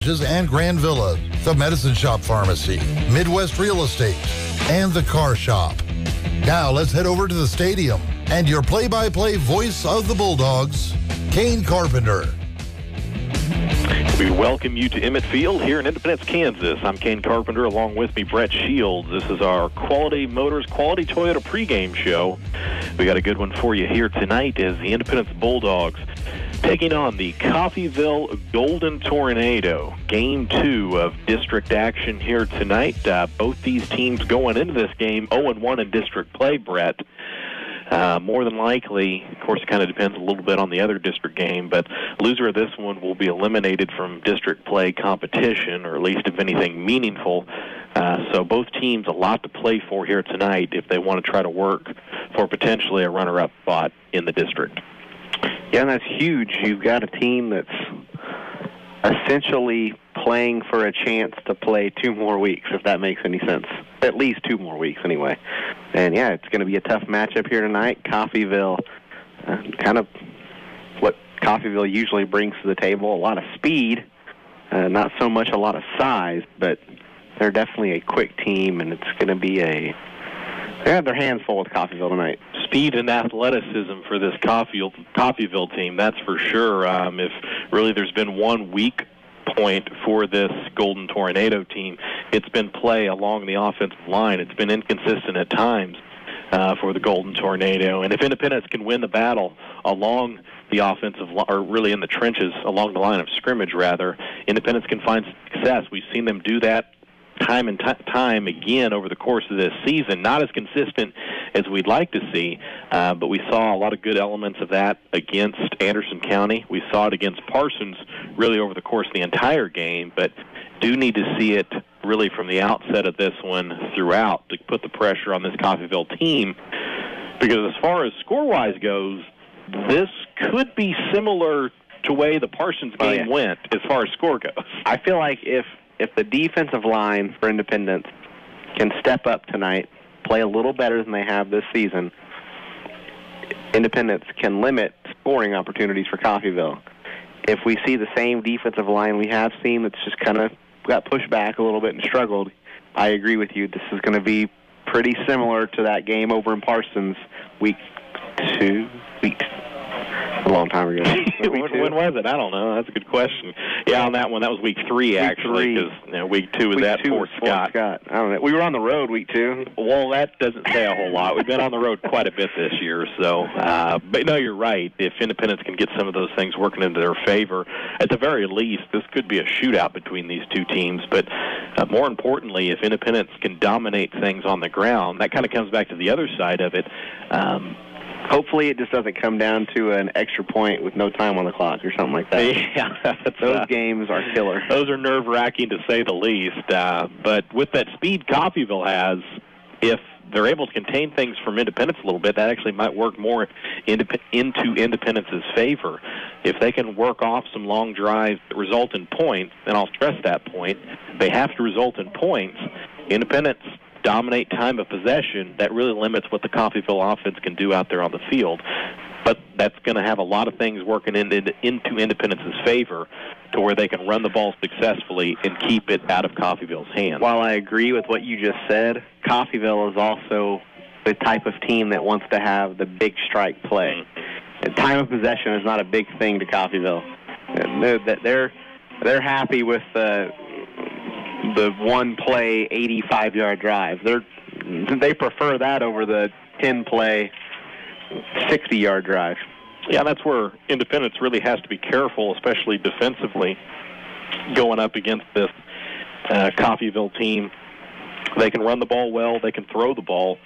and Grand Villa, the Medicine Shop Pharmacy, Midwest Real Estate, and the Car Shop. Now let's head over to the stadium and your play-by-play voice of the Bulldogs, Kane Carpenter. We welcome you to Emmett Field here in Independence, Kansas. I'm Kane Carpenter. Along with me, Brett Shields. This is our Quality Motors, Quality Toyota pregame show. We got a good one for you here tonight as the Independence Bulldogs taking on the Coffeyville Golden Tornado. Game 2 of district action here tonight. Both these teams going into this game 0-1 in district play, Brett. More than likely, of course, it kind of depends a little bit on the other district game, but loser of this one will be eliminated from district play competition, or at least if anything meaningful. So both teams a lot to play for here tonight if they want to try to work for potentially a runner-up spot in the district. Yeah, and that's huge. You've got a team that's essentially playing for a chance to play 2 more weeks, if that makes any sense. At least 2 more weeks, anyway. And, yeah, it's going to be a tough matchup here tonight. Coffeyville, kind of what Coffeyville usually brings to the table, a lot of speed, not so much a lot of size, but they're definitely a quick team, and it's going to be they have their hands full with Coffeyville tonight. Speed and athleticism for this Coffeyville team, that's for sure. If really there's been one weak point for this Golden Tornado team, it's been play along the offensive line. It's been inconsistent at times for the Golden Tornado. And if Independence can win the battle along the offensive line, or really in the trenches along the line of scrimmage, rather, Independence can find success. We've seen them do that time and time again over the course of this season. Not as consistent as we'd like to see, but we saw a lot of good elements of that against Anderson County. We saw it against Parsons really over the course of the entire game, but do need to see it really from the outset of this one throughout to put the pressure on this Coffeyville team, because as far as score-wise goes, this could be similar to the way the Parsons game went as far as score goes. I feel like if the defensive line for Independence can step up tonight, play a little better than they have this season, Independence can limit scoring opportunities for Coffeyville. If we see the same defensive line we have seen that's just kind of got pushed back a little bit and struggled, I agree with you. This is going to be pretty similar to that game over in Parsons week 2. A long time ago. When was it? I don't know. That's a good question. Yeah, on that one, that was week 3, actually, because week 2 was at Fort Scott. I don't know. We were on the road week 2. Well, that doesn't say a whole lot. We've been on the road quite a bit this year. So, but no, you're right. If Independence can get some of those things working into their favor, at the very least, this could be a shootout between these two teams. But more importantly, if Independence can dominate things on the ground, that kind of comes back to the other side of it. Hopefully it just doesn't come down to an extra point with no time on the clock or something like that. Yeah, those games are killer. Those are nerve-wracking to say the least. But with that speed Coffeyville has, if they're able to contain things from Independence a little bit, that actually might work more into Independence's favor. If they can work off some long drives that result in points, and I'll stress that point, they have to result in points. Independence dominate time of possession, that really limits what the Coffeyville offense can do out there on the field. But that's going to have a lot of things working into Independence's favor to where they can run the ball successfully and keep it out of Coffeyville's hands. While I agree with what you just said, Coffeyville is also the type of team that wants to have the big strike play. And time of possession is not a big thing to Coffeyville. They're happy with the one-play 85-yard drive. They prefer that over the 10-play 60-yard drive. Yeah, that's where Independence really has to be careful, especially defensively, going up against this Coffeyville team. They can run the ball well. They can throw the ball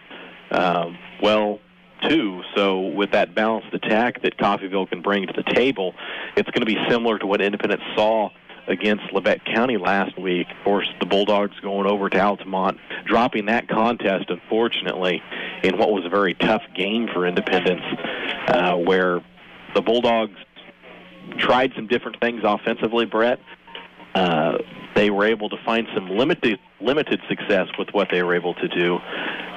well, too. So with that balanced attack that Coffeyville can bring to the table, it's going to be similar to what Independence saw against Labette County last week. Of course, the Bulldogs going over to Altamont, dropping that contest, unfortunately, in what was a very tough game for Independence, where the Bulldogs tried some different things offensively, Brett, they were able to find some limited success with what they were able to do,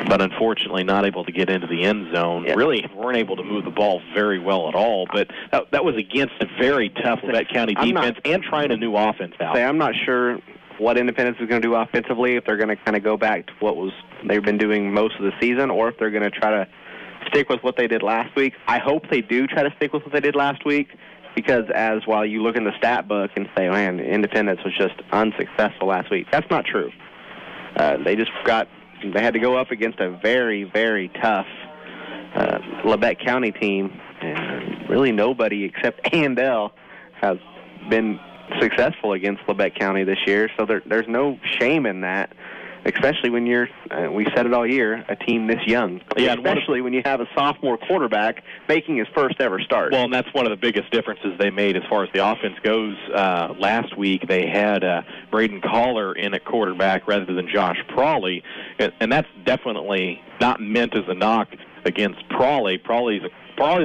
but unfortunately not able to get into the end zone. Yeah. Really weren't able to move the ball very well at all, but that was against a very tough Labette County defense and trying a new offense out. I'm not sure what Independence is going to do offensively, if they're going to kind of go back to what they've been doing most of the season, or if they're going to try to stick with what they did last week. I hope they do try to stick with what they did last week, because while you look in the stat book and say, man, Independence was just unsuccessful last week, that's not true. They had to go up against a very, very tough Labette County team, and really nobody except A&L has been successful against Labette County this year, so there's no shame in that, especially when you're, we said it all year, a team this young. Yeah, especially when you have a sophomore quarterback making his first ever start. Well, and that's one of the biggest differences they made as far as the offense goes. Last week they had Braden Collar in at quarterback rather than Josh Prawley, and that's definitely not meant as a knock against Prawley. Prawley's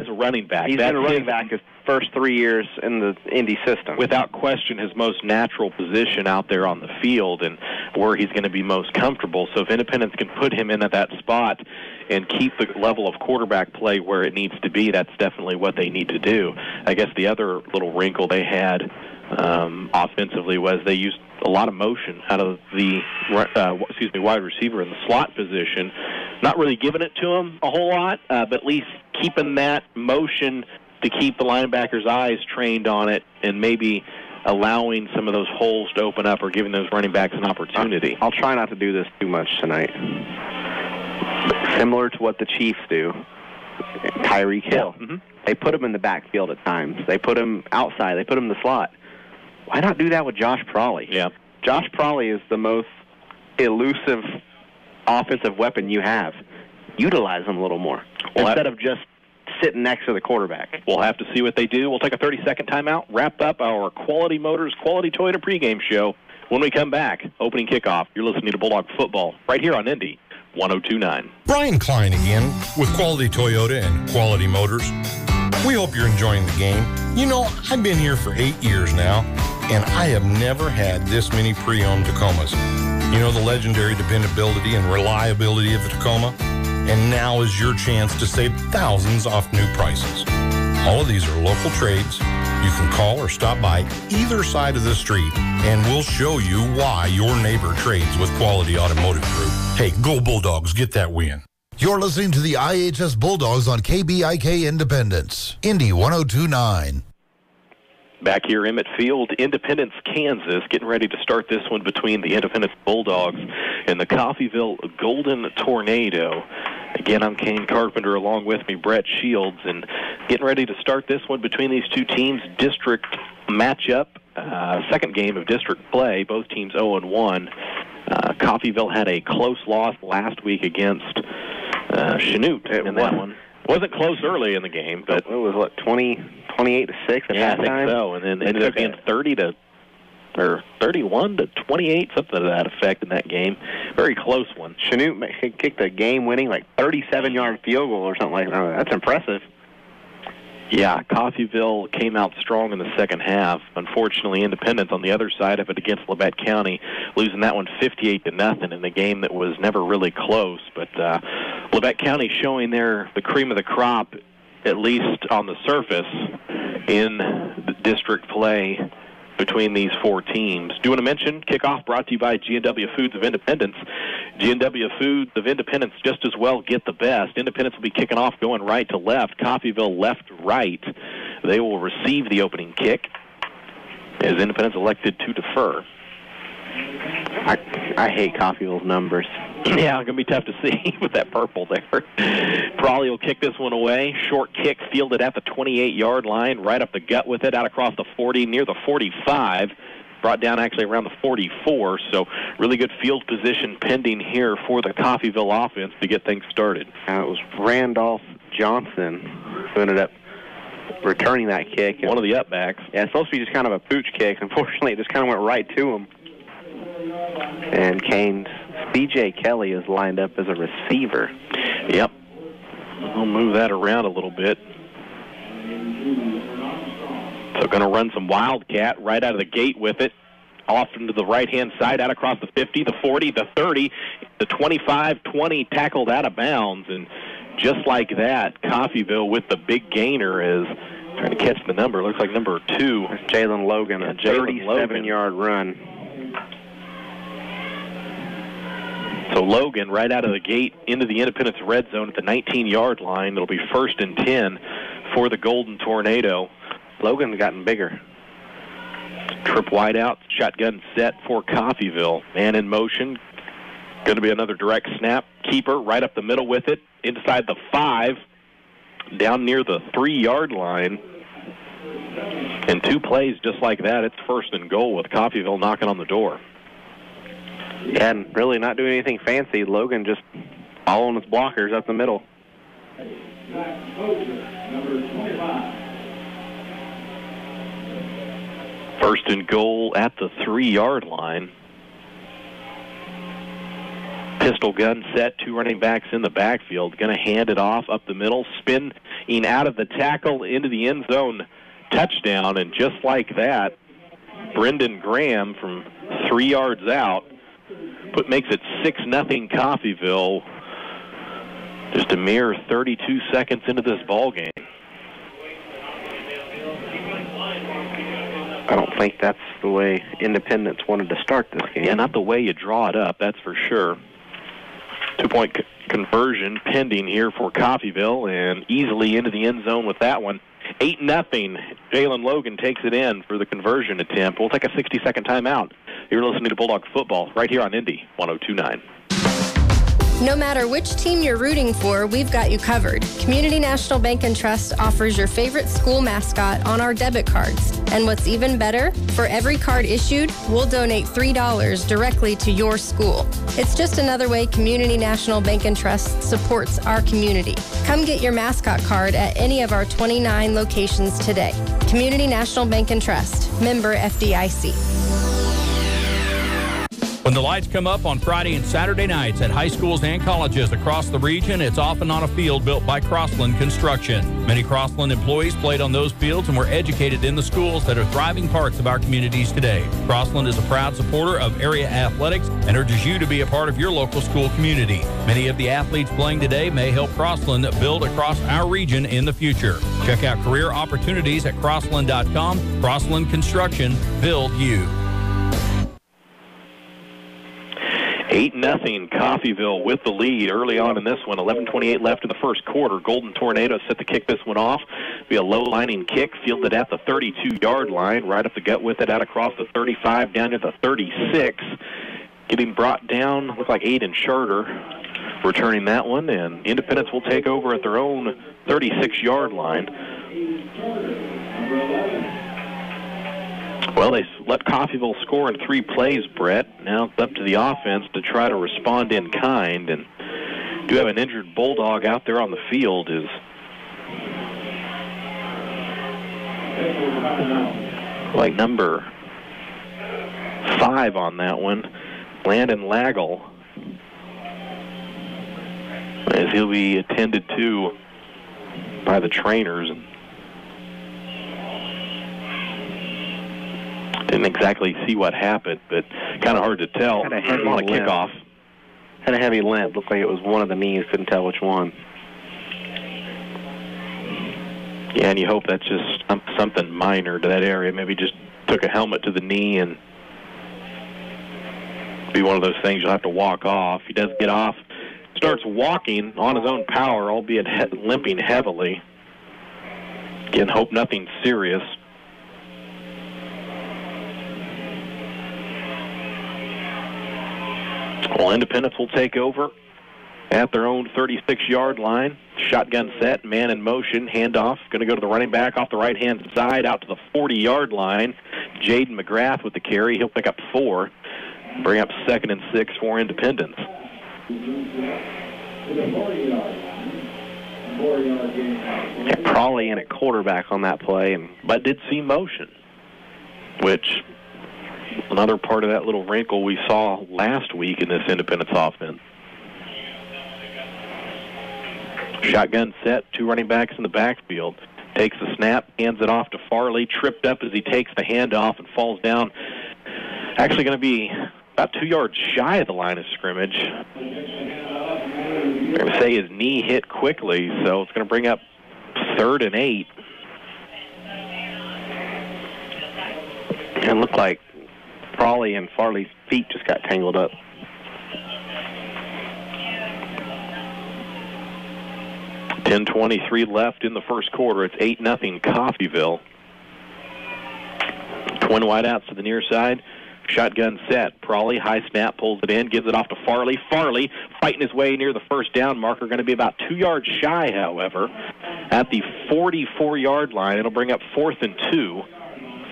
a running back. He's been a running back his first 3 years in the Indy system. Without question, his most natural position out there on the field and where he's going to be most comfortable. So if Independence can put him in at that spot and keep the level of quarterback play where it needs to be, that's definitely what they need to do. I guess the other little wrinkle they had offensively was they used a lot of motion out of the wide receiver in the slot position. Not really giving it to him a whole lot, but at least keeping that motion to keep the linebackers' eyes trained on it and maybe allowing some of those holes to open up or giving those running backs an opportunity. I'll try not to do this too much tonight. But similar to what the Chiefs do, Tyreek Hill. Yeah. Mm-hmm. They put him in the backfield at times. They put him outside. They put him in the slot. Why not do that with Josh Prawley? Yeah. Josh Prawley is the most elusive offensive weapon you have. Utilize him a little more instead of just sitting next to the quarterback. We'll have to see what they do. We'll take a 30-second timeout, wrap up our Quality Motors, Quality Toyota pregame show. When we come back, opening kickoff, you're listening to Bulldog Football right here on Indy 102.9. Brian Klein again with Quality Toyota and Quality Motors. We hope you're enjoying the game. You know, I've been here for 8 years now, and I have never had this many pre-owned Tacomas. You know, the legendary dependability and reliability of the Tacoma? And now is your chance to save thousands off new prices. All of these are local trades. You can call or stop by either side of the street, and we'll show you why your neighbor trades with Quality Automotive Group. Hey, go Bulldogs, get that win. You're listening to the IHS Bulldogs on KBIK Independence, Indy 102.9. Back here, Emmett Field, Independence, Kansas, getting ready to start this one between the Independence Bulldogs and the Coffeyville Golden Tornado. Again, I'm Kane Carpenter, along with me, Brett Shields, and getting ready to start this one between these two teams. District matchup, second game of district play, both teams 0-1. Coffeyville had a close loss last week against Chanute in that one. It wasn't close early in the game, but it was, 28-6 at halftime? Yeah, I think so, and then ended up being 31-28, something to that effect in that game. Very close one. Chanute kicked a game-winning, 37-yard field goal or something like that. That's impressive. Yeah, Coffeyville came out strong in the second half. Unfortunately, Independence on the other side of it against Labette County, losing that one 58-0 in a game that was never really close. But Labette County showing the cream of the crop, at least on the surface, in the district play between these four teams. Do you want to mention kickoff brought to you by G&W Foods of Independence? G&W Foods of Independence just as well get the best. Independence will be kicking off going right to left. Coffeyville left, right. They will receive the opening kick as Independence elected to defer. I hate Coffeyville's numbers. Yeah, it's going to be tough to see with that purple there. Prawley will kick this one away. Short kick fielded at the 28-yard line, right up the gut with it, out across the 40, near the 45. Brought down actually around the 44, so really good field position pending here for the Coffeyville offense to get things started. It was Randolph Johnson who ended up returning that kick. One of the upbacks. Yeah, it's supposed to be just kind of a pooch kick. Unfortunately, it just kind of went right to him. And Kane's C.J. Kelly is lined up as a receiver. Yep. We'll move that around a little bit. So going to run some Wildcat right out of the gate with it. off into the right-hand side, out across the 50, the 40, the 30, the 25, 20, tackled out of bounds. And just like that, Coffeyville with the big gainer is trying to catch the number. Looks like number 2. It's Jalen Logan, a 37-yard run. So Logan right out of the gate into the Independence red zone at the 19-yard line. It'll be 1st and 10 for the Golden Tornado. Logan's gotten bigger. Trip wide out, shotgun set for Coffeyville. Man in motion. Going to be another direct snap. Keeper right up the middle with it. Inside the 5. Down near the 3-yard line. And 2 plays just like that. It's 1st and goal with Coffeyville knocking on the door. Yeah, and really not doing anything fancy. Logan just following his blockers up the middle. First and goal at the 3-yard line. Pistol gun set, 2 running backs in the backfield. Going to hand it off up the middle, spinning out of the tackle into the end zone. Touchdown, and just like that, Brendan Graham from 3 yards out makes it 6-0 Coffeyville. Just a mere 32 seconds into this ball game. I don't think that's the way Independence wanted to start this game. Yeah, not the way you draw it up, that's for sure. 2-point conversion pending here for Coffeyville, and easily into the end zone with that one. 8-0. Jalen Logan takes it in for the conversion attempt. We'll take a 60-second timeout. You're listening to Bulldog Football right here on Indy 102.9. No matter which team you're rooting for, we've got you covered. Community National Bank and Trust offers your favorite school mascot on our debit cards. And what's even better, for every card issued, we'll donate $3 directly to your school. It's just another way Community National Bank and Trust supports our community. Come get your mascot card at any of our 29 locations today. Community National Bank and Trust, member FDIC. When the lights come up on Friday and Saturday nights at high schools and colleges across the region, it's often on a field built by Crossland Construction. Many Crossland employees played on those fields and were educated in the schools that are thriving parts of our communities today. Crossland is a proud supporter of area athletics and urges you to be a part of your local school community. Many of the athletes playing today may help Crossland build across our region in the future. Check out career opportunities at crossland.com. Crossland Construction, build you. 8-0 Coffeyville with the lead early on in this one. 11:28 left in the first quarter. Golden Tornado set to kick this one off. Be a low-lining kick, fielded at the 32-yard line, right up the gut with it, out across the 35, down to the 36. Getting brought down, looks like Aiden Charter returning that one, and Independence will take over at their own 36-yard line. Well, they let Coffeyville score in 3 plays, Brett. Now it's up to the offense to try to respond in kind, and do have an injured Bulldog out there on the field. Is like number 5 on that one, Landon Laggle, as he'll be attended to by the trainers. Didn't exactly see what happened, but kind of hard to tell on a kickoff. Had a heavy limp. Looked like it was one of the knees. Couldn't tell which one. Yeah, and you hope that's just something minor to that area. Maybe just took a helmet to the knee and be one of those things you'll have to walk off. He does get off, starts walking on his own power, albeit limping heavily. Again, hope nothing serious. Well, Independence will take over at their own 36-yard line. Shotgun set, man in motion, handoff. Going to go to the running back off the right-hand side out to the 40-yard line. Jaden McGrath with the carry. He'll pick up 4. Bring up 2nd and 6 for Independence. Probably in at quarterback on that play, but did see motion, which another part of that little wrinkle we saw last week in this Independence offense. Shotgun set, 2 running backs in the backfield. Takes the snap, hands it off to Farley, tripped up as he takes the handoff and falls down Actually going to be about 2 yards shy of the line of scrimmage. They're going to say his knee hit quickly, so it's going to bring up 3rd and 8. And it looked like Frawley and Farley's feet just got tangled up. .10:23 left in the first quarter. It's 8-0 Coffeyville. Twin wideouts to the near side. Shotgun set. Prawley, high snap, pulls it in, gives it off to Farley. Farley fighting his way near the first down marker. Going to be about 2 yards shy, however, at the 44-yard line. It'll bring up 4th and 2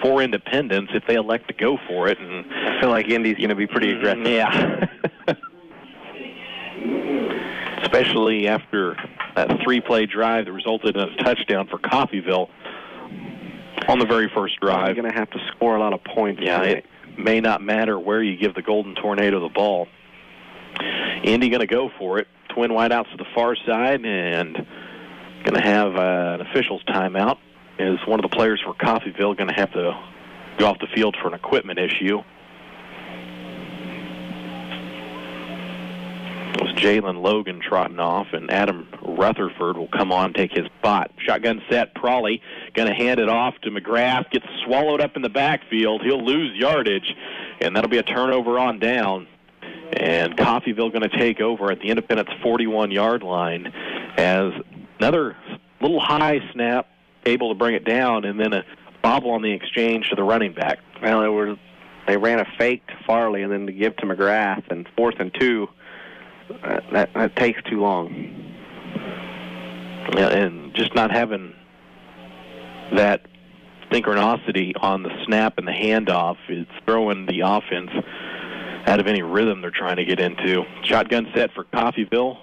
for Independence if they elect to go for it. And I feel like Indy's going to be pretty aggressive. Yeah. Especially after that 3-play drive that resulted in a touchdown for Coffeyville on the very first drive. They're going to have to score a lot of points. Yeah, it may not matter where you give the Golden Tornado the ball. Indy going to go for it. Twin wideouts to the far side, and going to have an official's timeout. Is one of the players for Coffeyville going to have to go off the field for an equipment issue. It was Jalen Logan trotting off, and Adam Rutherford will come on, take his spot. Shotgun set. Prawley going to hand it off to McGrath. Gets swallowed up in the backfield. He'll lose yardage, and that'll be a turnover on down. And Coffeyville going to take over at the Independence 41-yard line as another little high snap, able to bring it down, and then a bobble on the exchange to the running back. Well, they ran a fake to Farley and then to give to McGrath, and 4th and 2. That takes too long. Yeah, and just not having that synchronicity on the snap and the handoff is throwing the offense out of any rhythm they're trying to get into. Shotgun set for Coffeyville.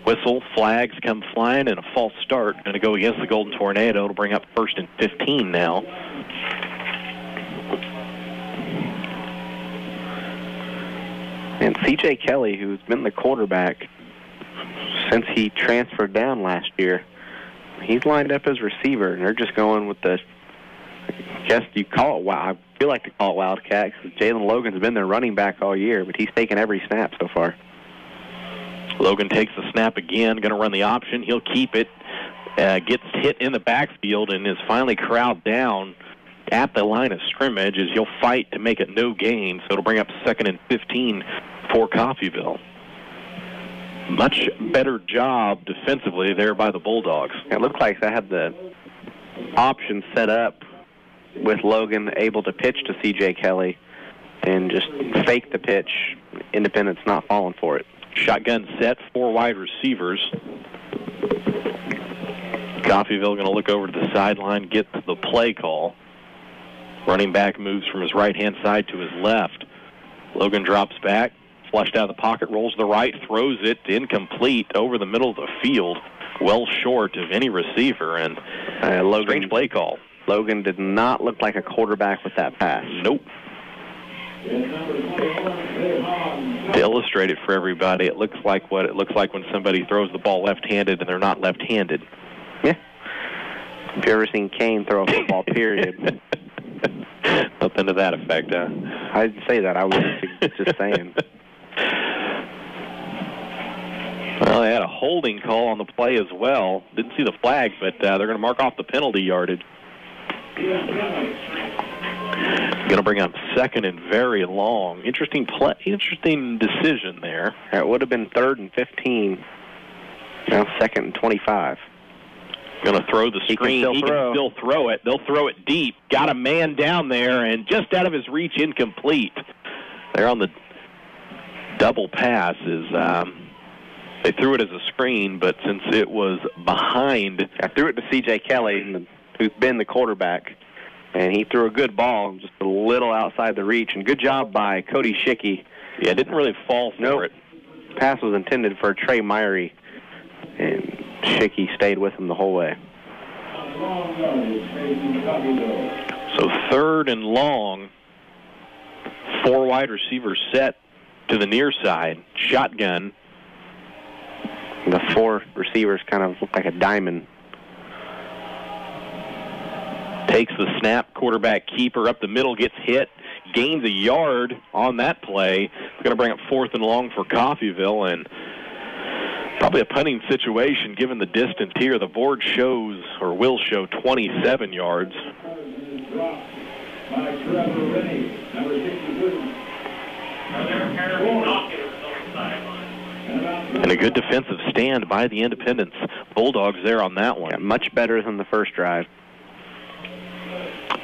Whistle, flags come flying, and a false start. Going to go against the Golden Tornado. It'll bring up 1st and 15 now. And C.J. Kelly, who's been the quarterback since he transferred down last year, he's lined up as receiver, and they're just going with the, I guess you call it, I feel like to call it Wildcat, because Jalen Logan's been their running back all year, but he's taken every snap so far. Logan takes the snap again, going to run the option. He'll keep it, gets hit in the backfield, and is finally corralled down at the line of scrimmage as he'll fight to make it no gain. So it'll bring up 2nd and 15 for Coffeyville. Much better job defensively there by the Bulldogs. It looked like they had the option set up with Logan able to pitch to C.J. Kelly and just fake the pitch. Independence not falling for it. Shotgun set, 4 wide receivers. Coffeyville going to look over to the sideline, get the play call. Running back moves from his right-hand side to his left. Logan drops back, flushed out of the pocket, rolls to the right, throws it incomplete over the middle of the field, well short of any receiver, and strange play call. Logan did not look like a quarterback with that pass. Nope. To illustrate it for everybody, it looks like what it looks like when somebody throws the ball left-handed and they're not left-handed. Yeah. Have you ever seen Kane throw a football, period? Something to that effect, huh? I didn't say that. I was just saying. Well, they had a holding call on the play as well. Didn't see the flag, but they're going to mark off the penalty yardage. Going to bring up 2nd and very long. Interesting play, interesting decision there. It would have been 3rd and 15. Now 2nd and 25. Going to throw the screen. He can still throw it. They'll throw it deep. Got a man down there, and just out of his reach, incomplete. They're on the double pass. They threw it as a screen, but since it was behind. I threw it to C.J. Kelly, who's been the quarterback, and he threw a good ball, just a little outside the reach. And good job by Cody Schicky. Yeah, didn't really fall for it. Pass was intended for Trey Myrie, and Schicky stayed with him the whole way. So 3rd and long. 4 wide receivers set to the near side. Shotgun. The 4 receivers kind of look like a diamond. Takes the snap. Quarterback keeper up the middle, gets hit. gains a yard on that play. It's going to bring up 4th and long for Coffeyville, and probably a punting situation given the distance here. The board shows, or will show, 27 yards. And a good defensive stand by the Independence Bulldogs there on that one. Yeah, much better than the first drive.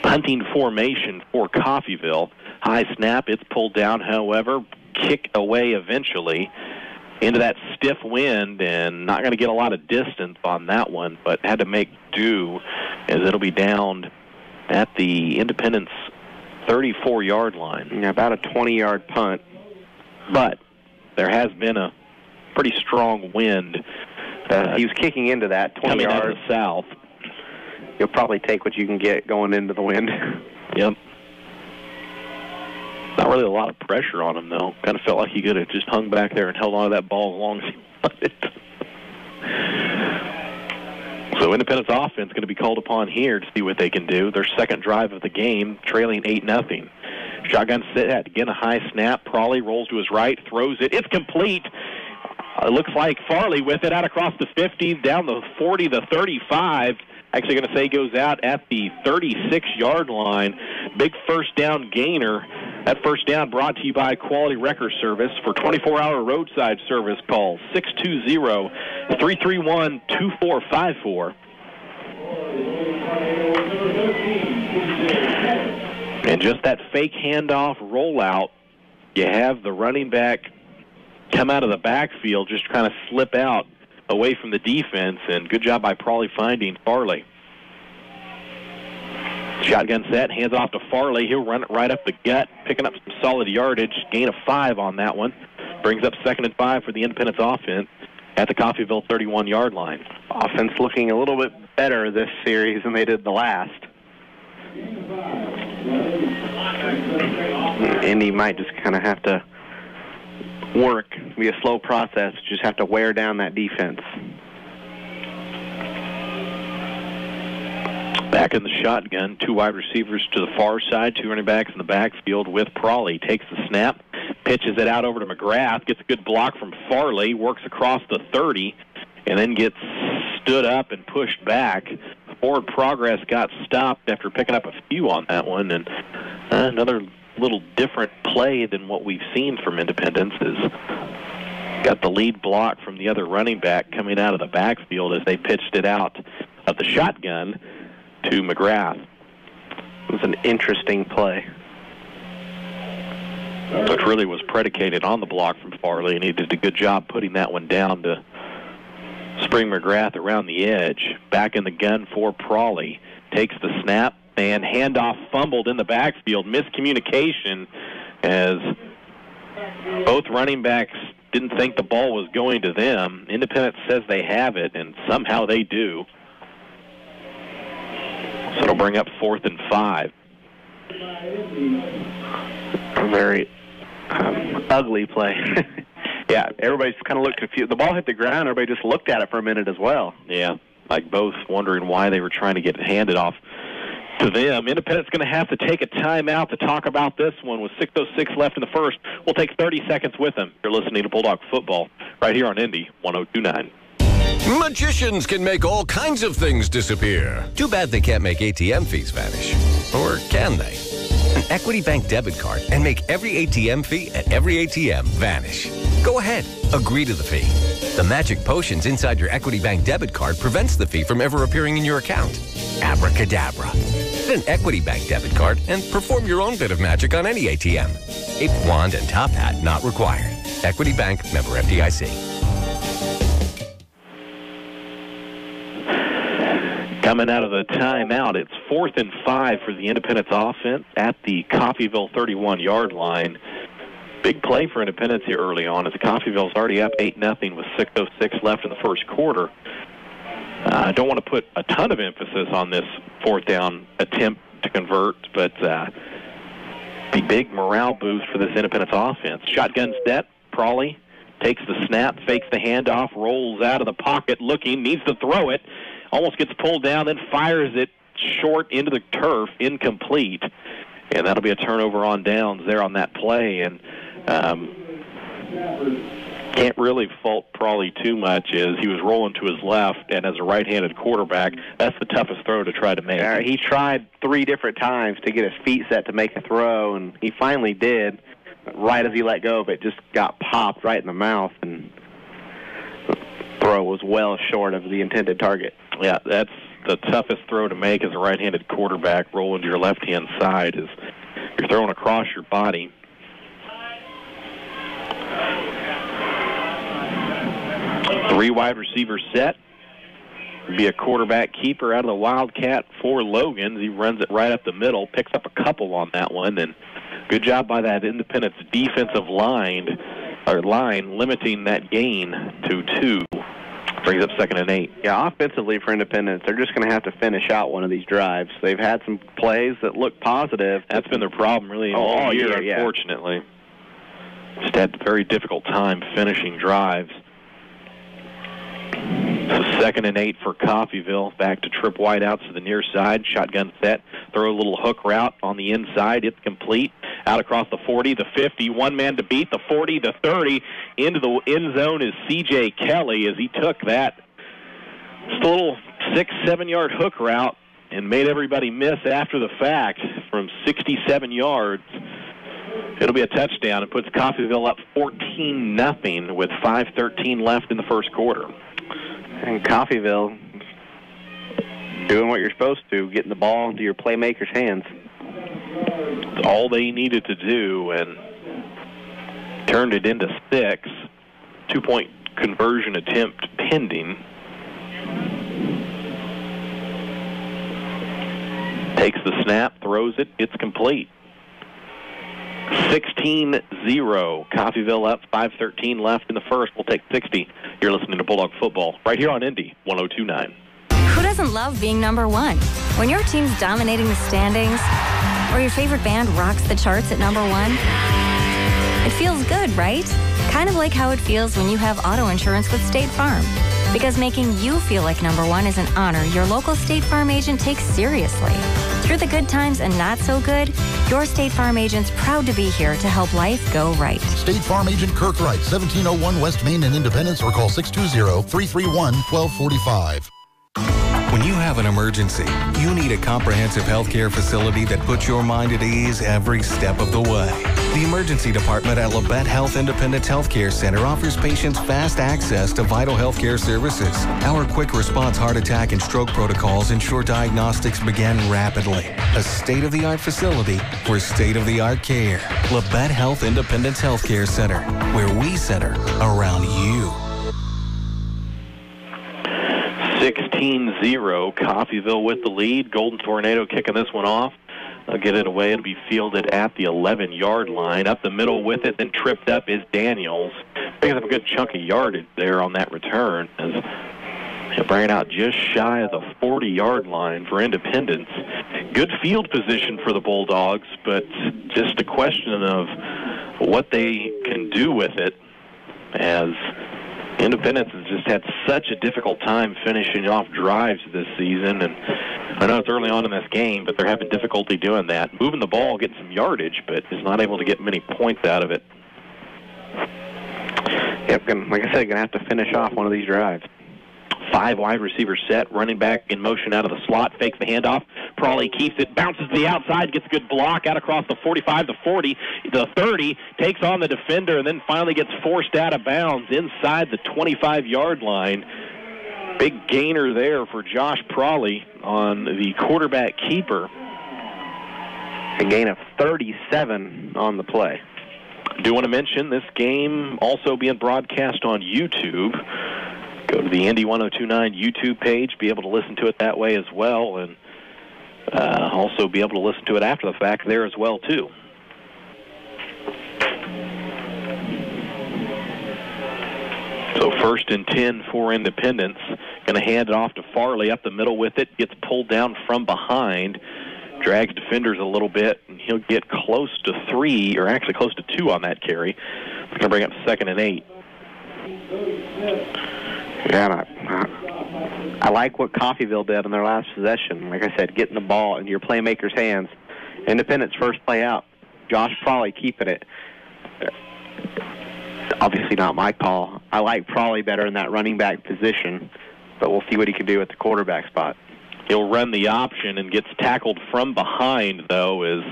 Punting formation for Coffeyville. High snap, it's pulled down, however, kick away eventually into that stiff wind, and not going to get a lot of distance on that one, but had to make do as it'll be down at the Independence 34-yard line. Yeah, about a 20-yard punt. But there has been a pretty strong wind. He was kicking into that 20 coming yards out of the south. You'll probably take what you can get going into the wind. Yep. Not really a lot of pressure on him, though. Kind of felt like he could have just hung back there and held on to that ball as long as he wanted. So Independence offense going to be called upon here to see what they can do. Their second drive of the game, trailing 8-0. Shotgun set, again a high snap. Prawley rolls to his right, throws it. It's complete. It looks like Farley with it out across the 50, down the 40, the 35. Actually going to say goes out at the 36-yard line. Big first down gainer. That first down brought to you by Quality Wrecker Service. For 24-hour roadside service, call 620-331-2454. And just that fake handoff rollout, you have the running back come out of the backfield, just kind of slip out away from the defense, and good job by Prawley finding Farley. Shotgun set, hands off to Farley. He'll run it right up the gut, picking up some solid yardage. Gain of 5 on that one. Brings up 2nd and 5 for the Independence offense at the Coffeyville 31-yard line. Offense looking a little bit better this series than they did the last. Indy might just kind of have to work. It'll be a slow process. Just have to wear down that defense. Back in the shotgun, 2 wide receivers to the far side, 2 running backs in the backfield with Prawley. Takes the snap, pitches it out over to McGrath, gets a good block from Farley, works across the 30, and then gets stood up and pushed back. Forward progress got stopped after picking up a few on that one, and another little different play than what we've seen from Independence is got the lead block from the other running back coming out of the backfield as they pitched it out of the shotgun to McGrath. It was an interesting play. Which really was predicated on the block from Farley, and he did a good job putting that one down to spring McGrath around the edge. Back in the gun for Prawley. Takes the snap, and handoff fumbled in the backfield. Miscommunication as both running backs didn't think the ball was going to them. Independence says they have it, and somehow they do. So it'll bring up 4th and 5. A very ugly play. Yeah, everybody's kind of looked confused. The ball hit the ground. Everybody just looked at it for a minute as well. Yeah, like both wondering why they were trying to get it handed off to them. Independent's going to have to take a timeout to talk about this one with 6:06 left in the first. We'll take 30 seconds with them. You're listening to Bulldog Football right here on Indy 102.9. Magicians can make all kinds of things disappear. Too bad they can't make ATM fees vanish. Or can they? An Equity Bank debit card and make every ATM fee at every ATM vanish. Go ahead. Agree to the fee. The magic potions inside your Equity Bank debit card prevents the fee from ever appearing in your account. Abracadabra. Get an Equity Bank debit card and perform your own bit of magic on any ATM. Ape wand and top hat not required. Equity Bank, member FDIC. Coming out of the timeout, it's 4th and 5 for the Independence offense at the Coffeyville 31-yard line. Big play for Independence here early on as Coffeyville's already up 8-0 with 6:06 left in the first quarter. I don't want to put a ton of emphasis on this 4th down attempt to convert, but the big morale boost for this Independence offense. Shotgun set, Prawley takes the snap, fakes the handoff, rolls out of the pocket looking, needs to throw it. Almost gets pulled down, then fires it short into the turf, incomplete. And that'll be a turnover on downs there on that play. And can't really fault Prawley too much, as he was rolling to his left, and as a right-handed quarterback, that's the toughest throw to try to make. He tried 3 different times to get his feet set to make a throw, and he finally did. Right as he let go of it, just got popped right in the mouth, and the throw was well short of the intended target. Yeah, that's the toughest throw to make as a right-handed quarterback. Rolling to your left-hand side is you're throwing across your body. Three wide receivers set. Be a quarterback keeper out of the Wildcat for Logan. He runs it right up the middle, picks up a couple on that one, and good job by that Independence defensive line, limiting that gain to 2. Brings up 2nd and 8. Yeah, offensively for Independence, they're just going to have to finish out one of these drives. They've had some plays that look positive. That's been their problem really all year, unfortunately. Just had a very difficult time finishing drives. So 2nd and 8 for Coffeyville. Back to trip wide out to the near side. Shotgun set. Throw a little hook route on the inside. It's complete. Out across the 40, the 50. One man to beat. The 40, the 30. Into the end zone is C.J. Kelly as he took that just a little 6-7 yard hook route and made everybody miss after the fact from 67 yards. It'll be a touchdown. It puts Coffeyville up 14-0 with 5:13 left in the first quarter. And Coffeyville doing what you're supposed to, getting the ball into your playmakers' hands. That's all they needed to do, and turned it into 6. 2-point conversion attempt pending. Takes the snap, throws it, it's complete. 16-0. Coffeyville up, 5:13 left in the first. We'll take 60. You're listening to Bulldog Football right here on Indy 102.9. Who doesn't love being number one? When your team's dominating the standings, or your favorite band rocks the charts at number 1, it feels good, right? Kind of like how it feels when you have auto insurance with State Farm. Because making you feel like number 1 is an honor your local State Farm agent takes seriously. Through the good times and not so good, your State Farm agent's proud to be here to help life go right. State Farm Agent Kirk Wright, 1701 West Main in Independence, or call 620-331-1245. When you have an emergency, you need a comprehensive healthcare facility that puts your mind at ease every step of the way. The emergency department at Labette Health Independence Healthcare Center offers patients fast access to vital healthcare services. Our quick response heart attack and stroke protocols ensure diagnostics begin rapidly. A state-of-the-art facility for state-of-the-art care. Labette Health Independence Healthcare Center, where we center around you. 16-0. Coffeyville with the lead. Golden Tornado kicking this one off. They'll get it away. It'll be fielded at the 11-yard line. Up the middle with it, then tripped up is Daniels. Picking up a good chunk of yardage there on that return. As he'll bring it out just shy of the 40-yard line for Independence. Good field position for the Bulldogs, but just a question of what they can do with it, as Independence has just had such a difficult time finishing off drives this season. And I know it's early on in this game, but they're having difficulty doing that. Moving the ball, getting some yardage, but is not able to get many points out of it. Yep, like I said, going to have to finish off one of these drives. 5 wide receivers set, running back in motion out of the slot, fakes the handoff. Prawley keeps it, bounces to the outside, gets a good block out across the 45, the 40, the 30, takes on the defender, and then finally gets forced out of bounds inside the 25-yard line. Big gainer there for Josh Prawley on the quarterback keeper. A gain of 37 on the play. Do want to mention this game also being broadcast on YouTube. Go to the Indy 102.9 YouTube page, be able to listen to it that way as well, and also be able to listen to it after the fact there as well, too. So 1st and 10 for Independence. Going to hand it off to Farley up the middle with it. Gets pulled down from behind. Drags defenders a little bit, and he'll get close to 3, or actually close to 2 on that carry. Going to bring up 2nd and 8. Yeah, I like what Coffeyville did in their last possession. Like I said, getting the ball in your playmakers' hands Independence first play out. Josh Prawley keeping it. Obviously not my call. I like Prawley better in that running back position, but we'll see what he can do at the quarterback spot. He'll run the option and gets tackled from behind, though,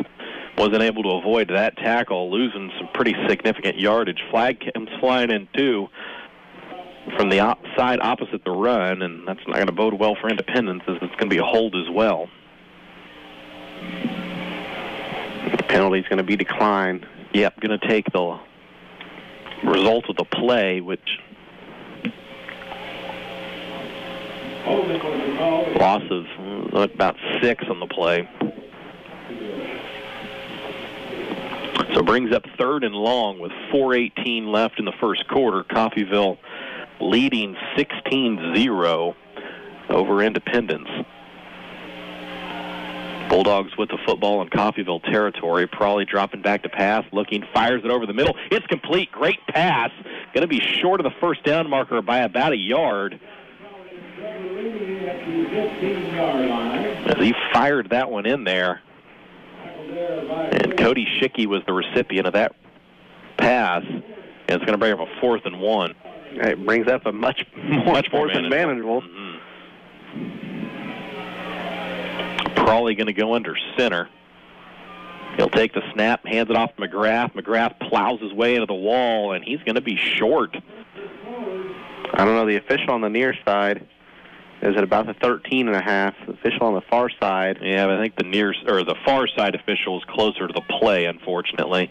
wasn't able to avoid that tackle, losing some pretty significant yardage. Flag comes flying in, too, from the side opposite the run, and that's not going to bode well for Independence, as it's going to be a hold as well. The penalty's going to be declined. Yep, going to take the result of the play, which loss of about 6 on the play. So brings up 3rd and long with 4:18 left in the first quarter. Coffeyville leading 16-0 over Independence. Bulldogs with the football in Coffeyville territory. Prawley dropping back to pass, looking, fires it over the middle. It's complete. Great pass. Going to be short of the first down marker by about a yard. As he fired that one in there. And Cody Schicky was the recipient of that pass. And it's going to bring up a 4th and 1. It brings up a much more manageable. Mm-hmm. Prawley going to go under center. He'll take the snap, hands it off to McGrath. McGrath plows his way into the wall, and he's going to be short. I don't know. The official on the near side is at about the 13.5. The official on the far side. Yeah, but I think the far side official is closer to the play, unfortunately,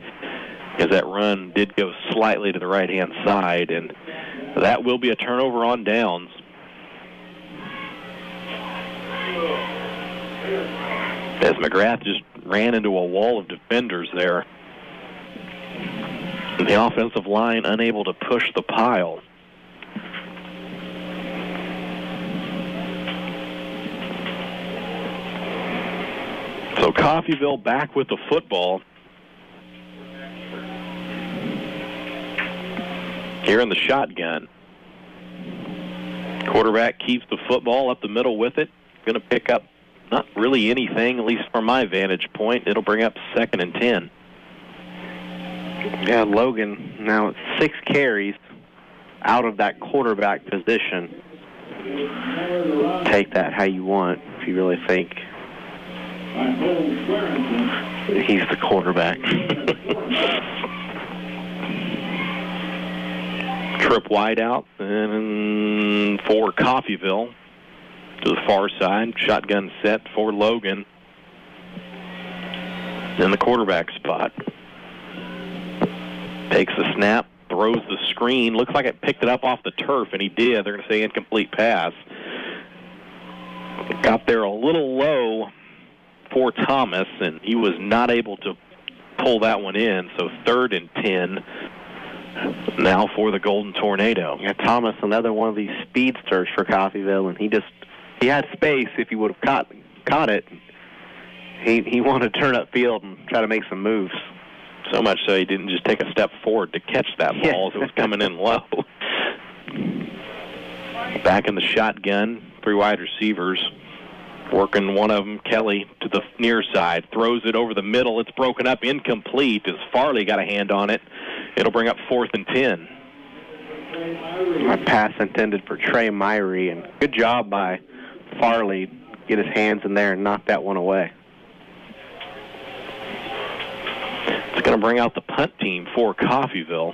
because that run did go slightly to the right-hand side, and that will be a turnover on downs. As McGrath just ran into a wall of defenders there. And the offensive line unable to push the pile. So Coffeyville back with the football. Here in the shotgun. Quarterback keeps the football up the middle with it. Going to pick up not really anything, at least from my vantage point. It'll bring up 2nd and 10. Yeah, Logan now it's 6 carries out of that quarterback position. Take that how you want if you really think he's the quarterback. Trip wide out and for Coffeyville to the far side. Shotgun set for Logan in the quarterback spot. Takes the snap, throws the screen. Looks like it picked it up off the turf, and he did. They're going to say incomplete pass. Got there a little low for Thomas, and he was not able to pull that one in. So 3rd and 10 now for the Golden Tornado. Yeah, Thomas, another one of these speedsters for Coffeyville, and he had space if he would have caught it. He wanted to turn up field and try to make some moves. So much so he didn't just take a step forward to catch that ball as it was coming in low. Back in the shotgun, 3 wide receivers. Working one of them, Kelly, to the near side. Throws it over the middle. It's broken up, incomplete as Farley got a hand on it. It'll bring up 4th and 10. A pass intended for Trey Myrie, and good job by Farley. Get his hands in there and knock that one away. It's going to bring out the punt team for Coffeyville.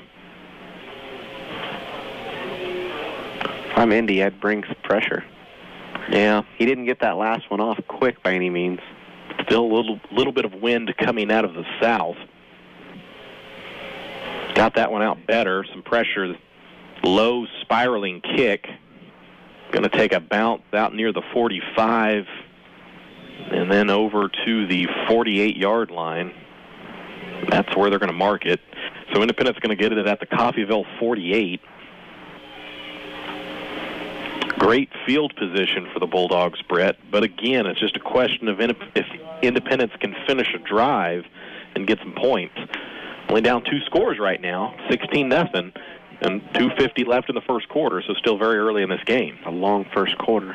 If I'm Indy, I'd bring some pressure. Yeah. He didn't get that last one off quick by any means. Still a little bit of wind coming out of the south. Got that one out better. Some pressure. Low spiraling kick. Going to take a bounce out near the 45 and then over to the 48-yard line. That's where they're going to mark it. So Independent's going to get it at the Coffeyville 48. Great field position for the Bulldogs, Brett. But again, it's just a question of if Independence can finish a drive and get some points. Only down 2 scores right now, 16-0, and 2:50 left in the first quarter, so still very early in this game. A long first quarter.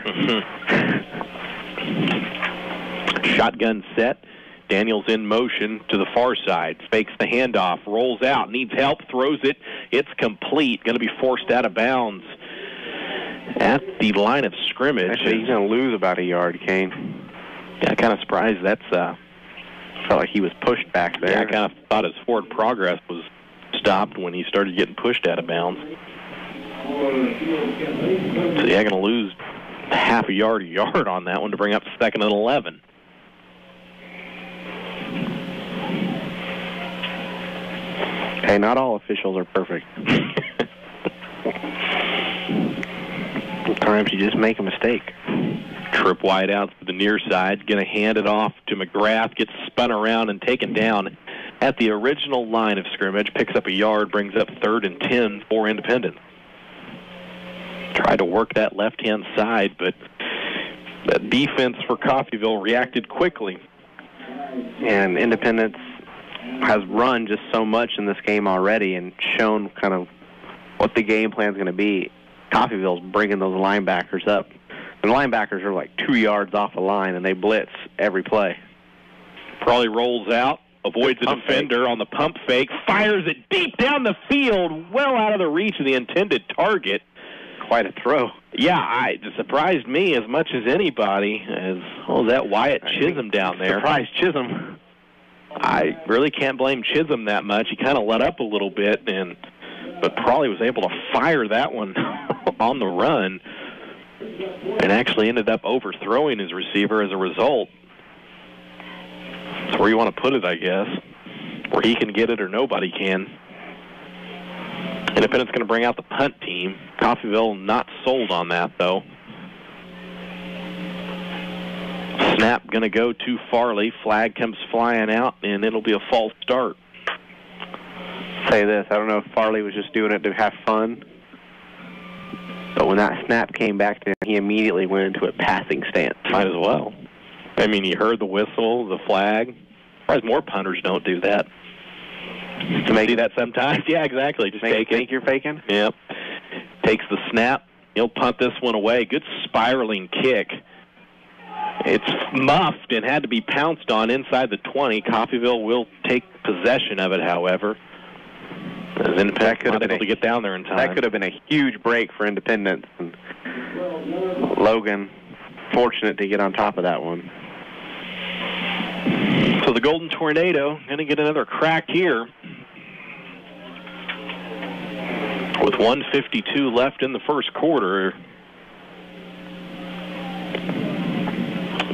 Shotgun set. Daniels in motion to the far side, fakes the handoff, rolls out, needs help, throws it. It's complete. Going to be forced out of bounds at the line of scrimmage. Actually, he's going to lose about a yard, Kane. Yeah, kind of surprised. That's felt like he was pushed back there. Yeah, I kind of thought his forward progress was stopped when he started getting pushed out of bounds. So, yeah, going to lose half a yard on that one to bring up 2nd and 11. Hey, not all officials are perfect. Sometimes you just make a mistake. Trip wide out to the near side, going to hand it off to McGrath, gets spun around and taken down at the original line of scrimmage, picks up a yard, brings up 3rd and 10 for Independence. Tried to work that left-hand side, but that defense for Coffeyville reacted quickly. And Independence has run just so much in this game already and shown kind of what the game plan is going to be. Coffeyville's bringing those linebackers up. And the linebackers are like 2 yards off the line, and they blitz every play. Probably rolls out, avoids a defender on the pump fake, fires it deep down the field, well out of the reach of the intended target. Quite a throw. Yeah, it surprised me as much as anybody. That Wyatt Chisholm down there. Surprised Chisholm. I really can't blame Chisholm that much. He kind of let up a little bit, but probably was able to fire that one on the run and actually ended up overthrowing his receiver as a result. That's where you want to put it, I guess, where he can get it or nobody can. Independent's going to bring out the punt team. Coffeyville not sold on that, though. Snap going to go to Farley. Flag comes flying out, and it'll be a false start. Say this, I don't know if Farley was just doing it to have fun, but when that snap came back to him, he immediately went into a passing stance. Might as well. I mean, he heard the whistle, the flag. Surprised more punters don't do that. To make that sometimes. Yeah, exactly. Just take it. Think you're faking? Yep. Takes the snap. He'll punt this one away. Good spiraling kick. It's muffed and had to be pounced on inside the 20. Coffeyville will take possession of it, however. Independence not able to get down there in time. That could have been a huge break for Independence. And Logan, fortunate to get on top of that one. So the Golden Tornado going to get another crack here. With 1:52 left in the first quarter.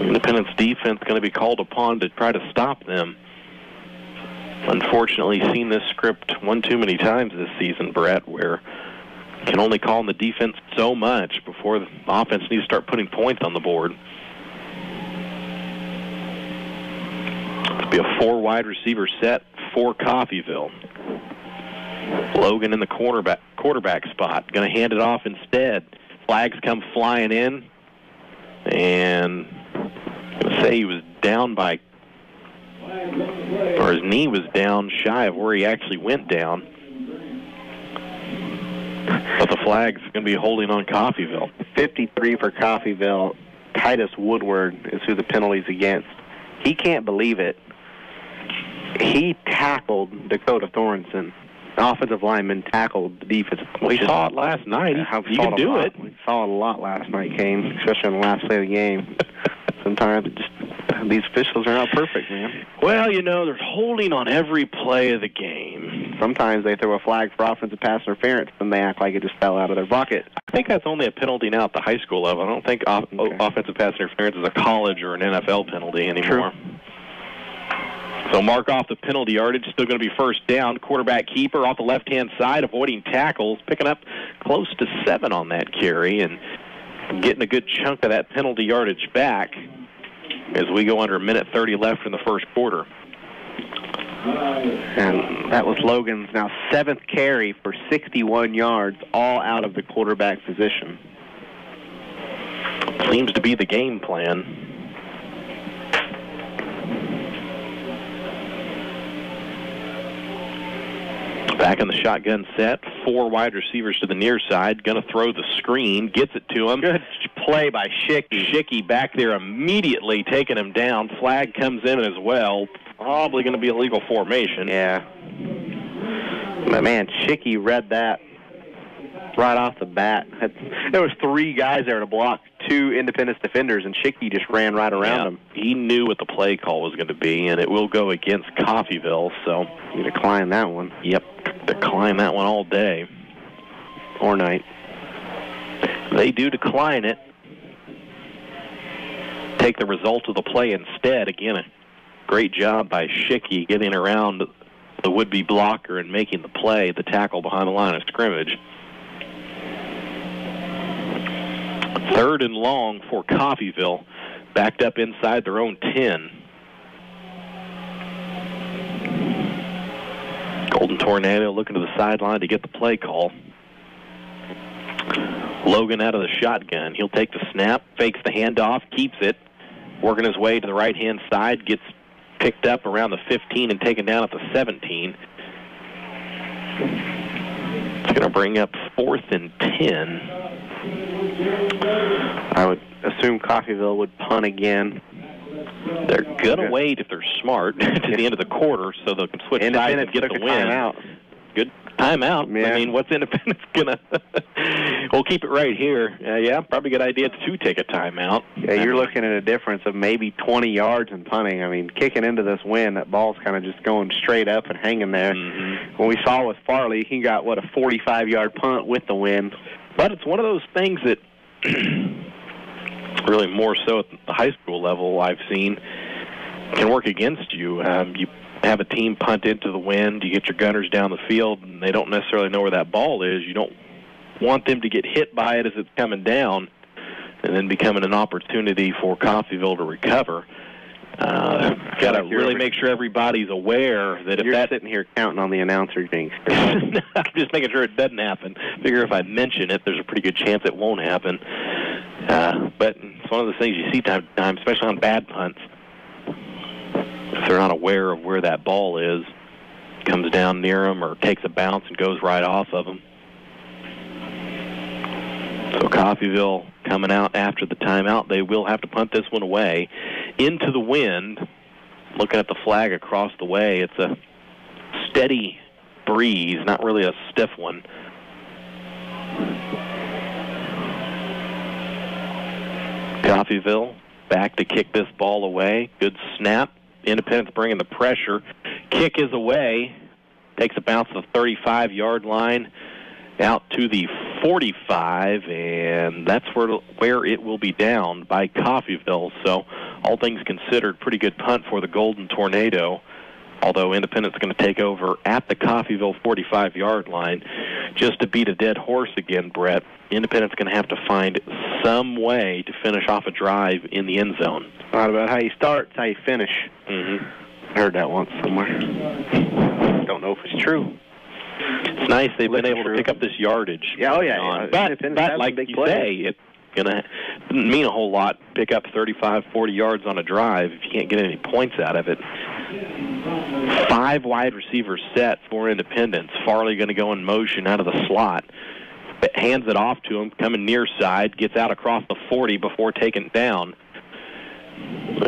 Independence defense going to be called upon to try to stop them. Unfortunately, seen this script one too many times this season, Brett, where you can only call on the defense so much before the offense needs to start putting points on the board. It'll be a 4 wide receiver set for Coffeyville. Logan in the quarterback spot. Going to hand it off instead. Flags come flying in. And I'm going to say he was down by, or his knee was down shy of where he actually went down. But the flag's going to be holding on Coffeyville. 53 for Coffeyville. Titus Woodward is who the penalty's against. He can't believe it. He tackled Dakota Thornton. Offensive lineman tackled the defensive. We saw it last night. He can do it. We saw it a lot last night, Kane, especially on the last play of the game. Sometimes these officials are not perfect, man. Well, they're holding on every play of the game. Sometimes they throw a flag for offensive pass interference, and they act like it just fell out of their bucket. I think that's only a penalty now at the high school level. I don't think offensive pass interference is a college or an NFL penalty anymore. True. So mark off the penalty yardage. Still going to be first down. Quarterback keeper off the left-hand side, avoiding tackles, picking up close to 7 on that carry and getting a good chunk of that penalty yardage back as we go under 1:30 left in the first quarter. And that was Logan's now 7th carry for 61 yards, all out of the quarterback position. Seems to be the game plan. Back in the shotgun set, 4 wide receivers to the near side. Going to throw the screen. Gets it to him. Good play by Schicky. Schicky back there immediately taking him down. Flag comes in as well. Probably going to be a legal formation. Yeah. But, man, Schicky read that right off the bat. There was 3 guys there to block 2 Independence defenders, and Schicky just ran right around him. He knew what the play call was going to be, and it will go against Coffeyville. So you decline that one. Yep, decline that one all day or night. They do decline it. Take the result of the play instead. Again, a great job by Schicky getting around the would-be blocker and making the play, the tackle behind the line of scrimmage. 3rd and long for Coffeyville, backed up inside their own 10. Golden Tornado looking to the sideline to get the play call. Logan out of the shotgun. He'll take the snap, fakes the handoff, keeps it, working his way to the right-hand side, gets picked up around the 15 and taken down at the 17. It's going to bring up 4th and 10. I would assume Coffeyville would punt again. They're going to wait if they're smart to the end of the quarter so they can switch sides and get the win. Timeout. Good timeout. Yeah. I mean, what's Independence going to... We'll keep it right here. Yeah, probably a good idea to take a timeout. Yeah, you're looking at a difference of maybe 20 yards in punting. I mean, kicking into this wind, that ball's kind of just going straight up and hanging there. Mm-hmm. When we saw with Farley, he got, a 45-yard punt with the wind. But it's one of those things that really more so at the high school level I've seen can work against you. You have a team punt into the wind, you get your gunners down the field, and they don't necessarily know where that ball is. You don't want them to get hit by it as it's coming down and then becoming an opportunity for Coffeyville to recover. Got to really make sure everybody's aware that if you're that... sitting here counting on the announcer jinx. I'm just making sure it doesn't happen. Figure if I mention it, there's a pretty good chance it won't happen. But it's one of those things you see time to time, especially on bad punts. If they're not aware of where that ball is, comes down near them or takes a bounce and goes right off of them. So Coffeyville coming out after the timeout. They will have to punt this one away into the wind. Looking at the flag across the way, it's a steady breeze, not really a stiff one. Coffeyville back to kick this ball away. Good snap. Independence bringing the pressure. Kick is away. Takes a bounce to the 35-yard line. Out to the 45, and that's where it will be down by Coffeyville. So, all things considered, pretty good punt for the Golden Tornado, although Independence is going to take over at the Coffeyville 45-yard line. Just to beat a dead horse again, Brett, Independence is going to have to find some way to finish off a drive in the end zone. Not about how you start, it's how you finish. Mm-hmm. Heard that once somewhere. Don't know if it's true. It's nice they've been able to pick up this yardage. Yeah, oh yeah. But like you say, it's going to mean a whole lot. Pick up 35, 40 yards on a drive if you can't get any points out of it. 5 wide receivers set for Independence. Farley going to go in motion out of the slot. Hands it off to him, coming near side, gets out across the 40 before taking it down.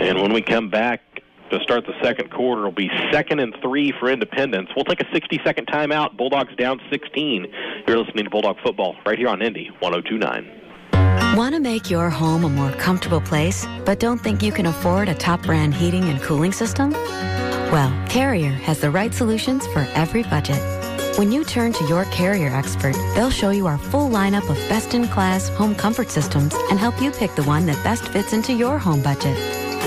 And when we come back to start the second quarter, it'll be 2nd and 3 for Independence. We'll take a 60-second timeout. Bulldogs down 16. You're listening to Bulldog Football right here on Indy 102.9. Want to make your home a more comfortable place, but don't think you can afford a top brand heating and cooling system? Well, Carrier has the right solutions for every budget. When you turn to your Carrier expert, they'll show you our full lineup of best-in-class home comfort systems and help you pick the one that best fits into your home budget.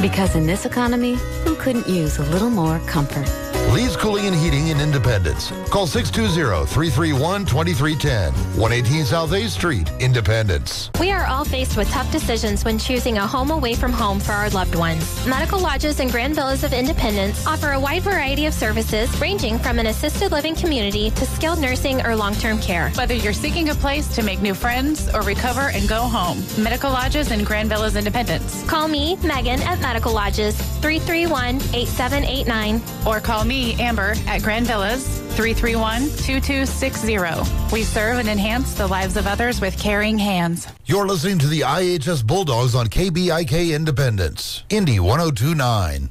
Because in this economy, who couldn't use a little more comfort? Lee's Cooling and Heating in Independence. Call 620-331-2310. 118 South 8th Street, Independence. We are all faced with tough decisions when choosing a home away from home for our loved ones. Medical Lodges and Grand Villas of Independence offer a wide variety of services ranging from an assisted living community to skilled nursing or long-term care. Whether you're seeking a place to make new friends or recover and go home, Medical Lodges and Grand Villas Independence. Call me, Megan, at Medical Lodges, 331-8789. Or call me, Amber, at Grand Villas, 331-2260. We serve and enhance the lives of others with caring hands. You're listening to the IHS Bulldogs on KBIK Independence, Indy 102.9.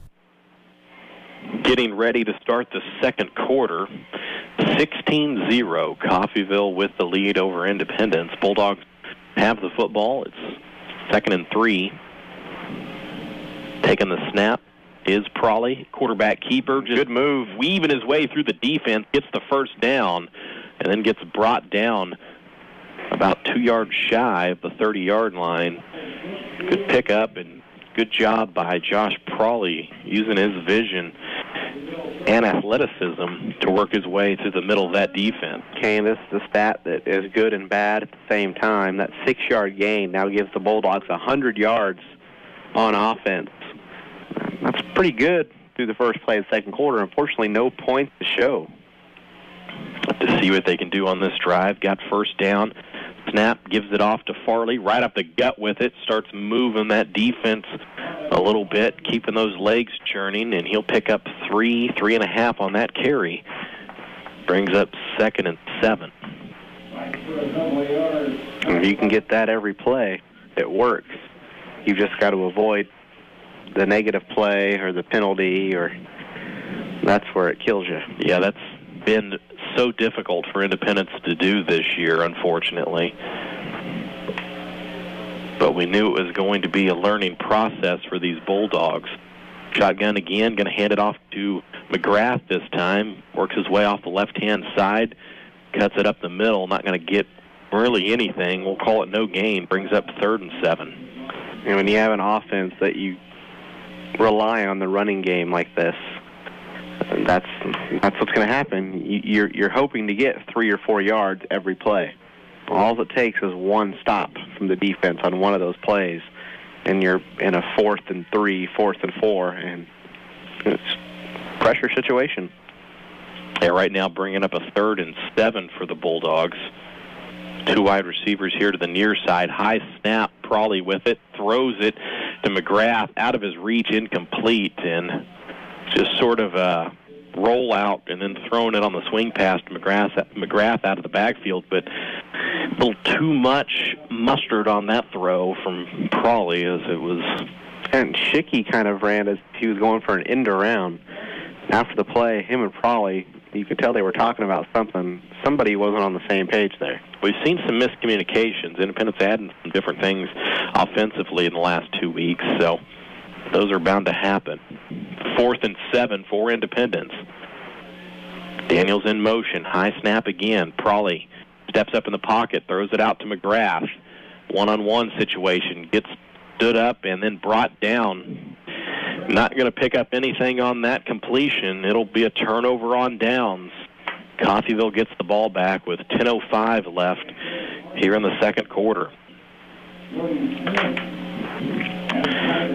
Getting ready to start the second quarter. 16-0, Coffeyville with the lead over Independence. Bulldogs have the football. It's 2nd and 3. Taking the snap is Prawley, quarterback keeper. Just good move, weaving his way through the defense, gets the first down, and then gets brought down about 2 yards shy of the 30-yard line. Good pickup and good job by Josh Prawley using his vision and athleticism to work his way through the middle of that defense. Kane, this is a stat that is good and bad at the same time. That 6-yard gain now gives the Bulldogs 100 yards on offense. That's pretty good through the first play of the second quarter. Unfortunately, no points to show. To see what they can do on this drive. Got first down. Snap, gives it off to Farley, right up the gut with it, starts moving that defense a little bit, keeping those legs churning, and he'll pick up 3.5 on that carry. Brings up 2nd and 7. If you can get that every play, it works. You've just got to avoid the negative play or the penalty, or that's where it kills you. Yeah, that's been so difficult for Independence to do this year, unfortunately. But we knew it was going to be a learning process for these Bulldogs. Shotgun again, going to hand it off to McGrath this time. Works his way off the left-hand side, cuts it up the middle, not going to get really anything. We'll call it no gain. Brings up 3rd and 7. And when you have an offense that you rely on the running game like this, that's what's going to happen. You're hoping to get 3 or 4 yards every play. All it takes is one stop from the defense on one of those plays, and you're in a 4th and 3, 4th and 4, and it's a pressure situation. Yeah, right now bringing up a 3rd and 7 for the Bulldogs. 2 wide receivers here to the near side. High snap, Prawley with it, throws it to McGrath, out of his reach, incomplete, and just sort of a rollout and then throwing it on the swing pass to McGrath out of the backfield, but a little too much mustard on that throw from Prawley as it was. And Schicky kind of ran as he was going for an end around. After the play, him and Prawley, you could tell they were talking about something. Somebody wasn't on the same page there. We've seen some miscommunications. Independence adding some different things offensively in the last 2 weeks, so those are bound to happen. 4th and 7 for Independence. Daniels in motion. High snap again. Prawley steps up in the pocket, throws it out to McGrath. One-on-one situation. Gets stood up and then brought down. Not going to pick up anything on that completion. It'll be a turnover on downs. Coffeyville gets the ball back with 10:05 left here in the second quarter.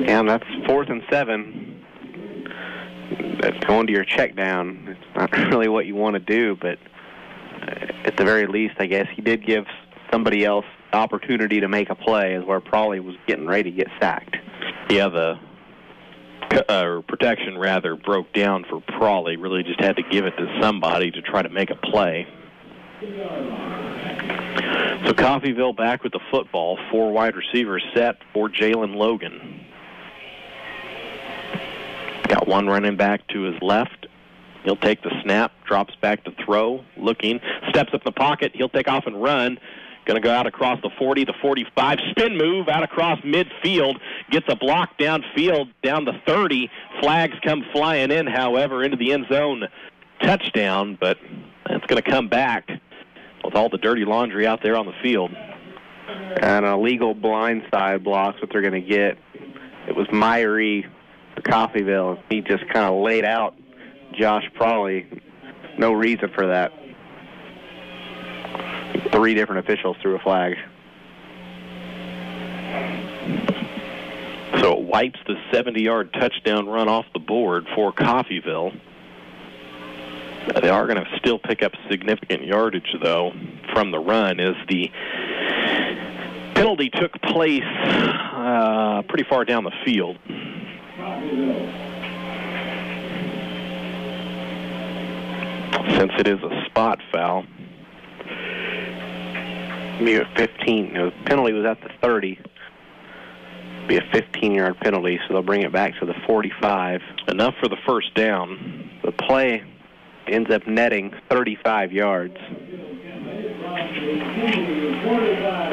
And that's 4th and 7. That's going to your check down. It's not really what you want to do, but at the very least, I guess he did give somebody else the opportunity to make a play, as where Prawley was getting ready to get sacked. Yeah, the protection rather broke down for Prawley. Really just had to give it to somebody to try to make a play. So Coffeyville back with the football. 4 wide receivers set for Jalen Logan. Got one running back to his left. He'll take the snap, drops back to throw, looking, steps up in the pocket. He'll take off and run. Going to go out across the 40, the 45, spin move out across midfield, gets a block downfield, down the 30. Flags come flying in, however, into the end zone. Touchdown, but it's going to come back with all the dirty laundry out there on the field. And a legal blindside block's what they're going to get. It was Myrie for Coffeyville. He just kind of laid out Josh Prawley. No reason for that. 3 different officials threw a flag. So it wipes the 70-yard touchdown run off the board for Coffeyville. They are going to still pick up significant yardage, though, from the run, as the penalty took place pretty far down the field. Since it is a spot foul. Be a 15. The penalty was at the 30. Be a 15-yard penalty, so they'll bring it back to the 45. Enough for the first down. The play ends up netting 35 yards.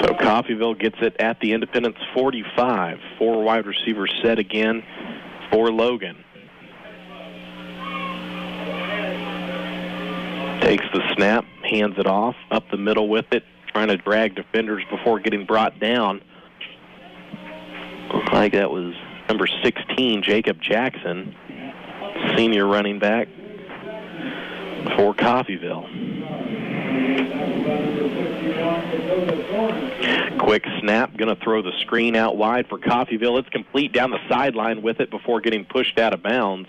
So Coffeyville gets it at the Independence 45. 4 wide receivers set again for Logan. Takes the snap, hands it off, up the middle with it, trying to drag defenders before getting brought down. Looks like that was number 16, Jacob Jackson, senior running back for Coffeyville. Quick snap, going to throw the screen out wide for Coffeyville. It's complete down the sideline with it before getting pushed out of bounds.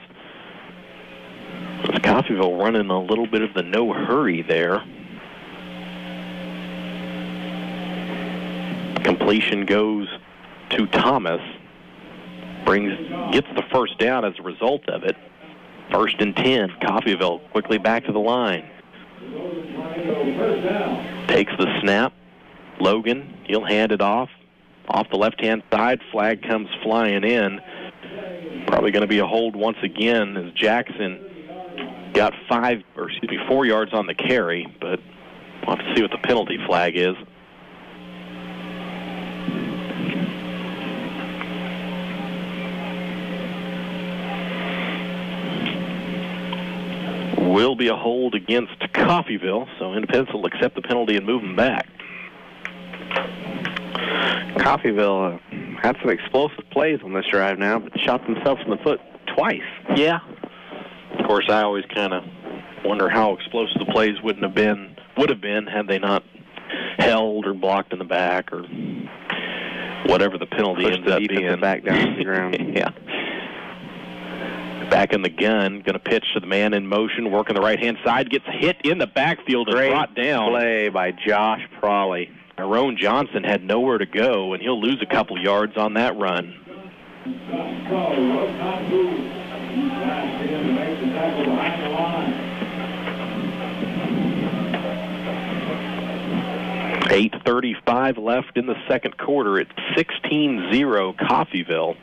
It's Coffeyville running a little bit of the no hurry there. Completion goes to Thomas. Gets the first down as a result of it. 1st and 10. Coffeyville quickly back to the line. Takes the snap. Logan, he'll hand it off the left-hand side. Flag comes flying in. Probably going to be a hold once again as Jackson got 4 yards on the carry, but we'll have to see what the penalty flag is. Will be a hold against Coffeyville, so Independence will accept the penalty and move them back. Coffeyville had some explosive plays on this drive now, but shot themselves in the foot twice. Yeah. Of course, I always kind of wonder how explosive the plays would have been had they not held or blocked in the back or whatever the penalty ends up being. Back down to the ground. Yeah. Back in the gun, going to pitch to the man in motion, working the right-hand side, gets hit in the backfield and brought down. Play by Josh Prawley. Tyrone Johnson had nowhere to go, and he'll lose a couple yards on that run. 8:35 left in the second quarter. It's 16-0 Coffeyville.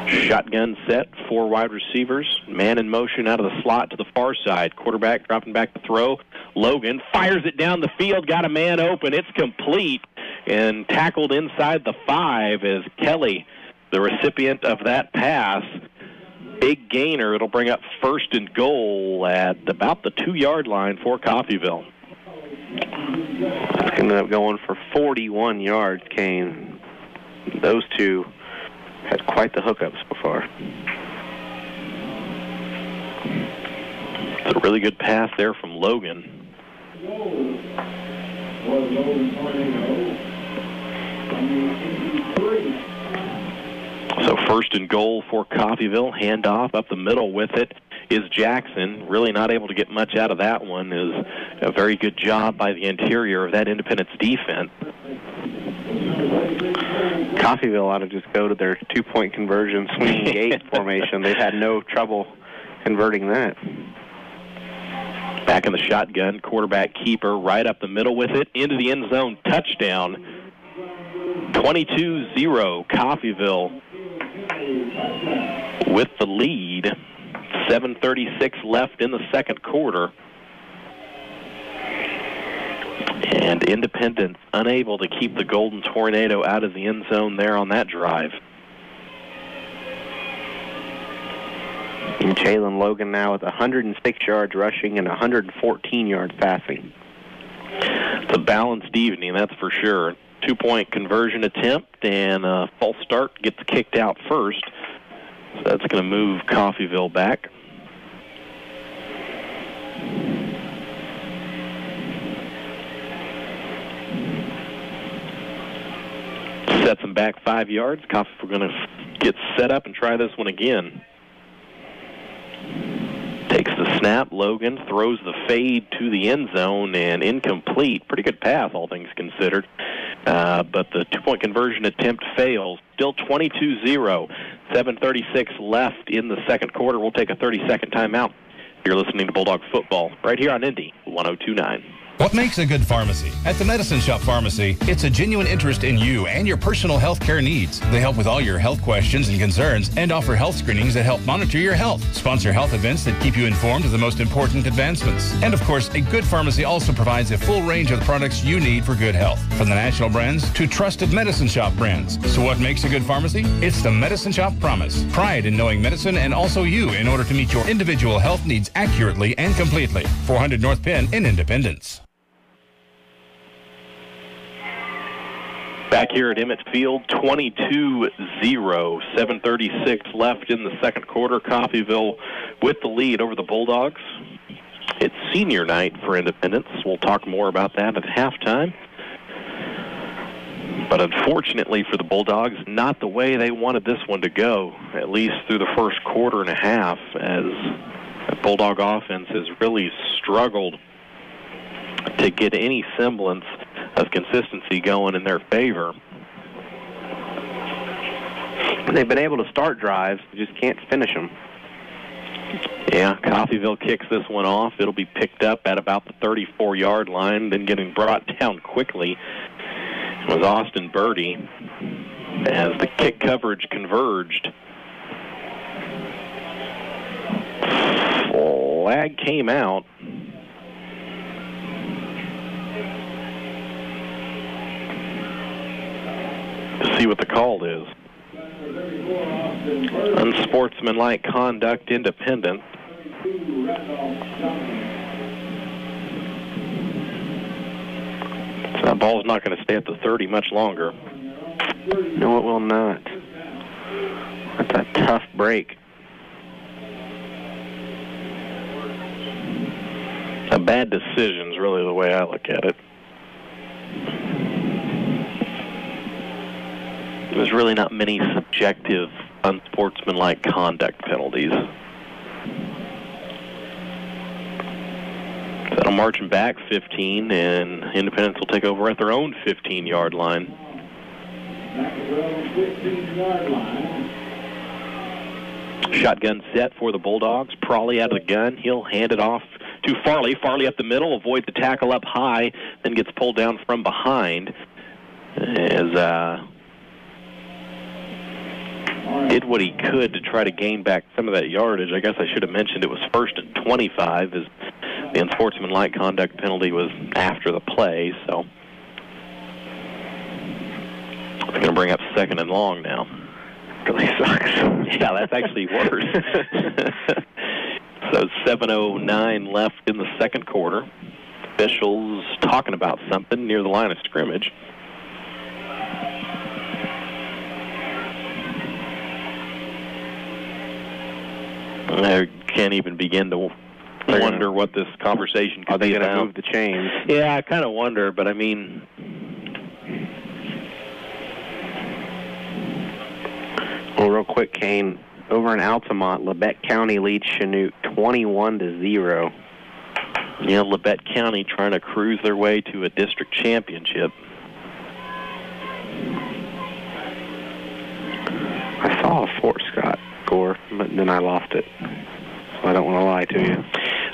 Shotgun set, 4 wide receivers. Man in motion out of the slot to the far side. Quarterback dropping back to throw. Logan fires it down the field, got a man open. It's complete and tackled inside the 5 as Kelly, the recipient of that pass. Big gainer. It'll bring up 1st and goal at about the 2-yard line for Coffeyville. It's ended up going for 41 yards, Kane. Those two had quite the hookups before. It's a really good pass there from Logan. So 1st and goal for Coffeyville. Handoff up the middle with it is Jackson. Really not able to get much out of that one. Is a very good job by the interior of that Independence defense. Coffeyville ought to just go to their 2-point conversion swinging gate formation. They've had no trouble converting that. Back in the shotgun, quarterback keeper right up the middle with it, into the end zone, touchdown. 22-0, Coffeyville with the lead. 7:36 left in the second quarter. And Independence unable to keep the Golden Tornado out of the end zone there on that drive. And Jalen Logan now with 106 yards rushing and 114 yards passing. It's a balanced evening, that's for sure. 2-point conversion attempt, and a false start gets kicked out first. So that's going to move Coffeyville back. Sets them back 5 yards. Coffeyville going to get set up and try this one again. Takes the snap. Logan throws the fade to the end zone and incomplete. Pretty good pass, all things considered. But the 2-point conversion attempt fails. still 22-0. 7:36 left in the second quarter. We'll take a 30-second timeout. You're listening to Bulldog Football right here on Indy 102.9. What makes a good pharmacy? At the Medicine Shop Pharmacy, it's a genuine interest in you and your personal health care needs. They help with all your health questions and concerns and offer health screenings that help monitor your health, sponsor health events that keep you informed of the most important advancements. And of course, a good pharmacy also provides a full range of products you need for good health, from the national brands to trusted Medicine Shop brands. So what makes a good pharmacy? It's the Medicine Shop Promise. Pride in knowing medicine and also you in order to meet your individual health needs accurately and completely. 400 North Penn in Independence. Back here at Emmett Field, 22-0, 7:36 left in the second quarter. Coffeyville with the lead over the Bulldogs. It's senior night for Independence. We'll talk more about that at halftime. But unfortunately for the Bulldogs, not the way they wanted this one to go, at least through the first quarter and a half, as the Bulldog offense has really struggled to get any semblance of consistency going in their favor. They've been able to start drives, just can't finish them. Yeah, Coffeyville kicks this one off. It'll be picked up at about the 34-yard line, then getting brought down quickly was Austin Birdie as the kick coverage converged. Flag came out. To see what the call is. Unsportsmanlike conduct, Independent. So that ball's not going to stay at the 30 much longer. No, it will not. That's a tough break. A bad decision is really the way I look at it. There's really not many subjective, unsportsmanlike conduct penalties. So that'll march them back 15, and Independence will take over at their own 15-yard line. Shotgun set for the Bulldogs. Prawley out of the gun. He'll hand it off to Farley. Farley up the middle, avoids the tackle up high, then gets pulled down from behind. As did what he could to try to gain back some of that yardage. I guess I should have mentioned it was 1st and 25, as the unsportsmanlike conduct penalty was after the play, so it's going to bring up 2nd and long now. Really sucks. Yeah, that's actually worse. So 7:09 left in the second quarter. Officials talking about something near the line of scrimmage. I can't even begin to wonder what this conversation could be about. Are they going to move the chains? Yeah, I kind of wonder, but I mean, well, real quick, Kane, over in Altamont, Labette County leads Chanute 21-0. Yeah, Labette County trying to cruise their way to a district championship. I saw a Fort Scott score, but then I lost it. So I don't want to lie to you.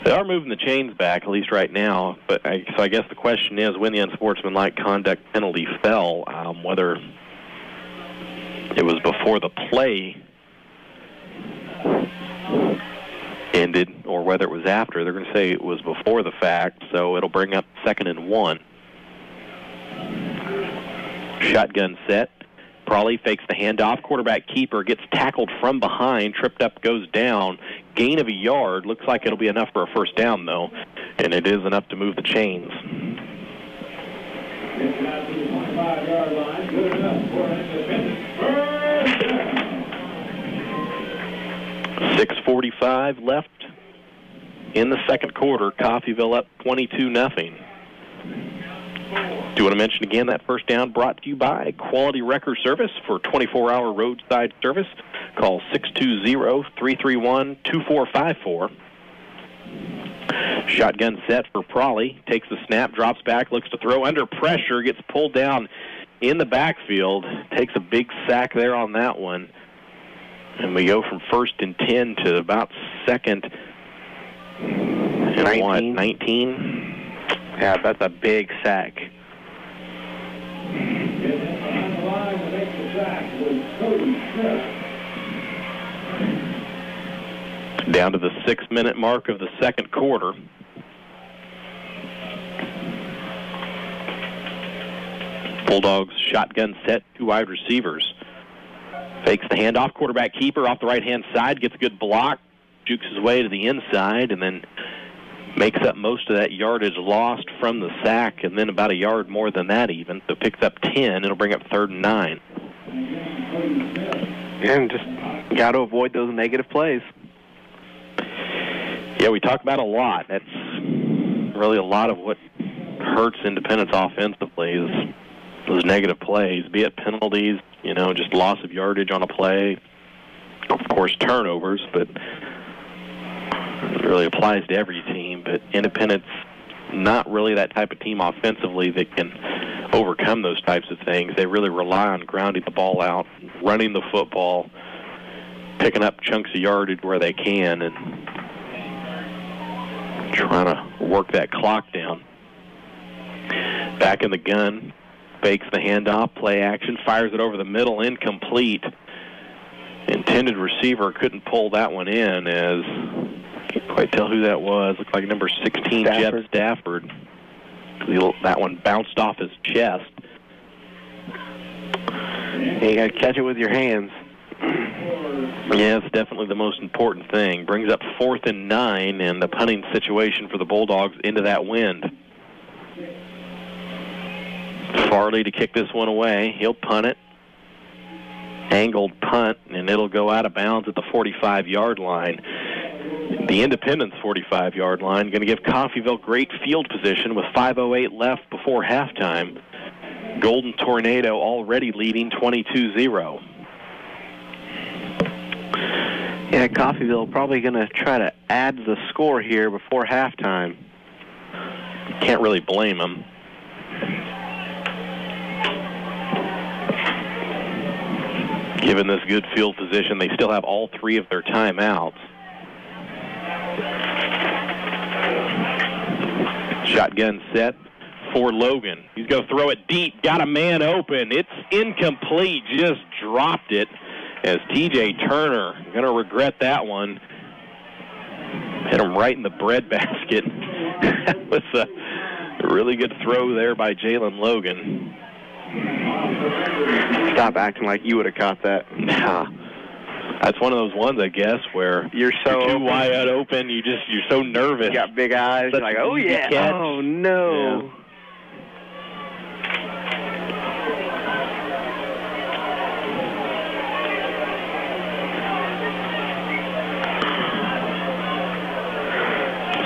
They are moving the chains back, at least right now. But so I guess the question is, when the unsportsmanlike conduct penalty fell, whether it was before the play ended or whether it was after. They're going to say it was before the fact, so it'll bring up 2nd and 1. Shotgun set. Prawley fakes the handoff. Quarterback keeper gets tackled from behind. Tripped up, goes down. Gain of a yard. Looks like it'll be enough for a first down, though. And it is enough to move the chains. 6:45 left in the second quarter. Coffeyville up 22-0. Do you want to mention again that first down brought to you by Quality Wrecker Service for 24-hour roadside service? Call 620-331-2454. Shotgun set for Prawley. Takes the snap, drops back, looks to throw under pressure, gets pulled down in the backfield, takes a big sack there on that one. And we go from 1st and 10 to about 2nd and 19. Yeah, that's a big sack. Down to the 6-minute mark of the second quarter. Bulldogs shotgun set, 2 wide receivers. Fakes the handoff, quarterback keeper off the right-hand side, gets a good block, jukes his way to the inside, and then makes up most of that yardage lost from the sack, and then about a yard more than that even. So picks up 10. It'll bring up 3rd and 9. And just got to avoid those negative plays. Yeah, we talk about a lot. That's really a lot of what hurts Independence offensively is those negative plays, be it penalties, just loss of yardage on a play, of course turnovers, but it really applies to every team. But Independence, not really that type of team offensively that can overcome those types of things. They really rely on grounding the ball out, running the football, picking up chunks of yardage where they can, and trying to work that clock down. Back in the gun, fakes the handoff, play action, fires it over the middle, incomplete. Intended receiver couldn't pull that one in, as can't quite tell who that was. Looked like number 16, Jeff Stafford. That one bounced off his chest. You got to catch it with your hands. Yeah, it's definitely the most important thing. Brings up 4th and 9, and the punting situation for the Bulldogs into that wind. Farley to kick this one away. He'll punt it. Angled punt, and it'll go out of bounds at the 45-yard line. The Independence 45-yard line going to give Coffeyville great field position with 5:08 left before halftime. Golden Tornado already leading 22-0. Yeah, Coffeyville probably going to try to add the score here before halftime. Can't really blame them. Given this good field position, they still have all 3 of their timeouts. Shotgun set for Logan. He's going to throw it deep. Got a man open. It's incomplete. Just dropped it as T.J. Turner, going to regret that one. Hit him right in the breadbasket. That was a really good throw there by Jalen Logan. Stop acting like you would have caught that. Nah. That's one of those ones, I guess, where you're too wide open. You're so nervous. You got big eyes. You're like, oh yeah. Catch. Oh no. Yeah.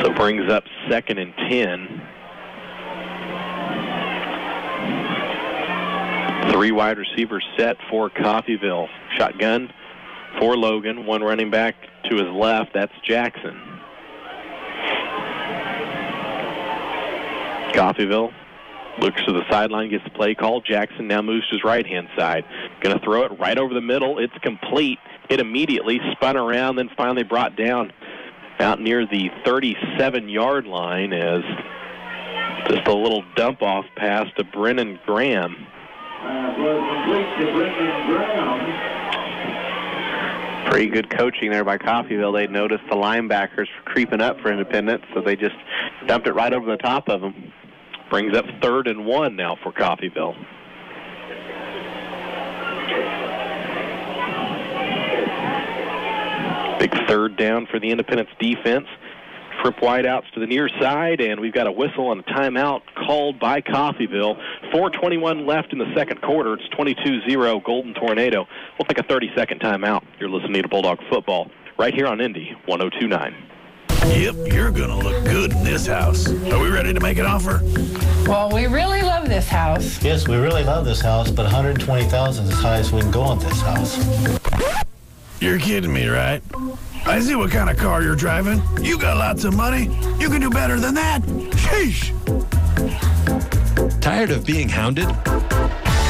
So brings up 2nd and 10. 3 wide receivers set for Coffeyville. Shotgun for Logan. 1 running back to his left. That's Jackson. Coffeyville looks to the sideline, gets the play call. Jackson now moves to his right-hand side. Going to throw it right over the middle. It's complete. Hit immediately, spun around, then finally brought down out near the 37-yard line as just a little dump-off pass to Brennan Graham. Pretty good coaching there by Coffeyville. They noticed the linebackers creeping up for Independence, so they just dumped it right over the top of them. Brings up 3rd and 1 now for Coffeyville. Big 3rd down for the Independence defense. Trip wideouts to the near side, and we've got a whistle and a timeout called by Coffeyville. 4:21 left in the second quarter. It's 22-0 Golden Tornado. We'll take a 30-second timeout. You're listening to Bulldog Football right here on Indy 102.9. Yep, you're going to look good in this house. Are we ready to make an offer? Well, we really love this house. Yes, we really love this house, but $120,000 is as high as we can go on this house. You're kidding me, right? I see what kind of car you're driving. You got lots of money. You can do better than that. Sheesh. Tired of being hounded?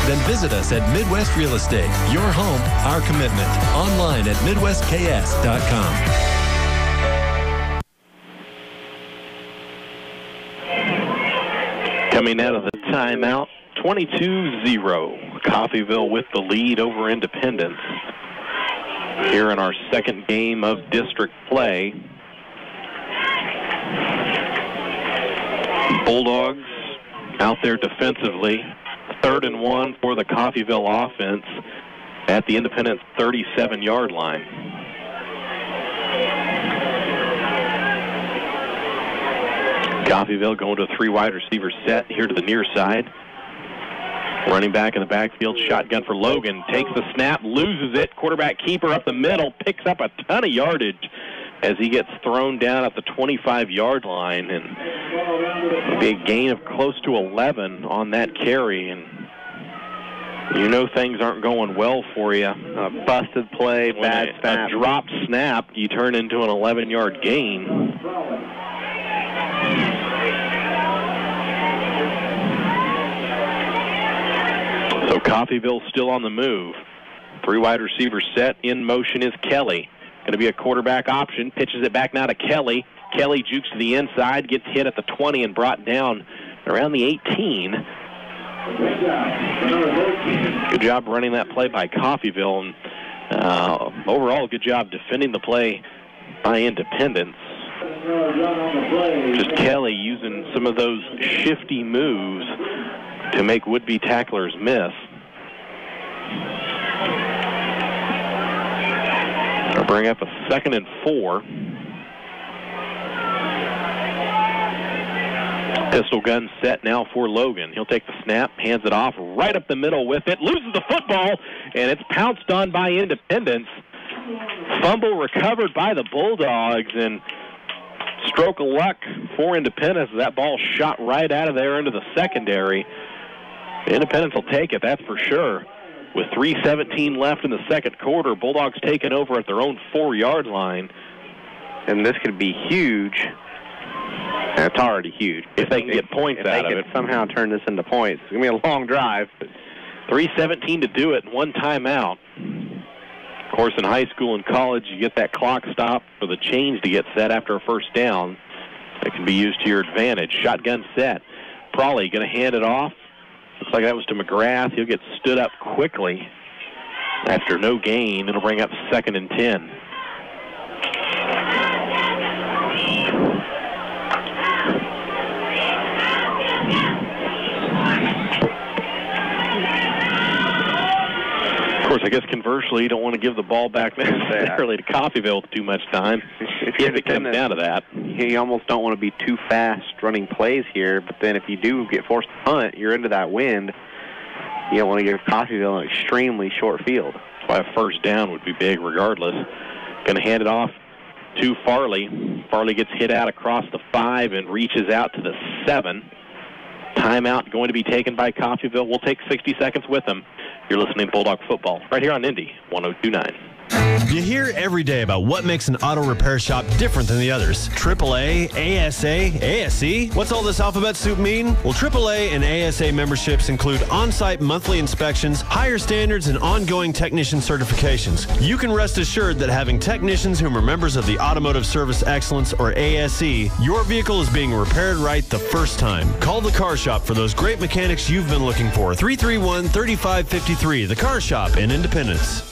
Then visit us at Midwest Real Estate. Your home, our commitment. Online at MidwestKS.com. Coming out of the timeout, 22-0. Coffeyville with the lead over Independence. Here in our second game of district play. Bulldogs out there defensively. 3rd and 1 for the Coffeyville offense at the Independence 37-yard line. Coffeyville going to a 3 wide receiver set here to the near side. Running back in the backfield, shotgun for Logan. Takes the snap, loses it. Quarterback keeper up the middle, picks up a ton of yardage as he gets thrown down at the 25-yard line. And it'll be a gain of close to 11 on that carry. And you know things aren't going well for you. A busted play, bad snap. A dropped snap, you turn into an 11-yard gain. So Coffeyville still on the move. 3 wide receiver set. In motion is Kelly. Going to be a quarterback option. Pitches it back now to Kelly. Kelly jukes to the inside, gets hit at the 20 and brought down around the 18. Good job running that play by Coffeyville. And overall, good job defending the play by Independence. Just Kelly using some of those shifty moves to make would-be tacklers miss. I'll bring up a 2nd and 4. Pistol gun set now for Logan. He'll take the snap, hands it off, right up the middle with it, loses the football, and it's pounced on by Independence. Fumble recovered by the Bulldogs, and stroke of luck for Independence. That ball shot right out of there into the secondary. Independence will take it, that's for sure. With 3:17 left in the second quarter, Bulldogs taking over at their own 4-yard line. And this could be huge. It's already huge. If they can get points out of it. Somehow turn this into points. It's going to be a long drive. 3:17 to do it, 1 timeout. Of course, in high school and college, you get that clock stop for the change to get set after a first down. That can be used to your advantage. Shotgun set. Prawley going to hand it off. Looks like that was to McGrath. He'll get stood up quickly after no gain. It'll bring up 2nd and 10. Of course, I guess conversely, you don't want to give the ball back necessarily to Coffeyville with too much time. If it comes down to that. You almost don't want to be too fast running plays here, but then if you do get forced to punt, you're into that wind. You don't want to give Coffeyville an extremely short field. That's why a first down would be big regardless. Going to hand it off to Farley. Farley gets hit out across the 5 and reaches out to the 7. Timeout going to be taken by Coffeyville. We'll take 60 seconds with them. You're listening to Bulldog Football right here on Indy 102.9. You hear every day about what makes an auto repair shop different than the others. AAA, ASA, ASE? What's all this alphabet soup mean? Well, AAA and ASA memberships include on-site monthly inspections, higher standards, and ongoing technician certifications. You can rest assured that having technicians whom are members of the Automotive Service Excellence, or ASE, your vehicle is being repaired right the first time. Call the Car Shop for those great mechanics you've been looking for. 331-3553, the Car Shop in Independence.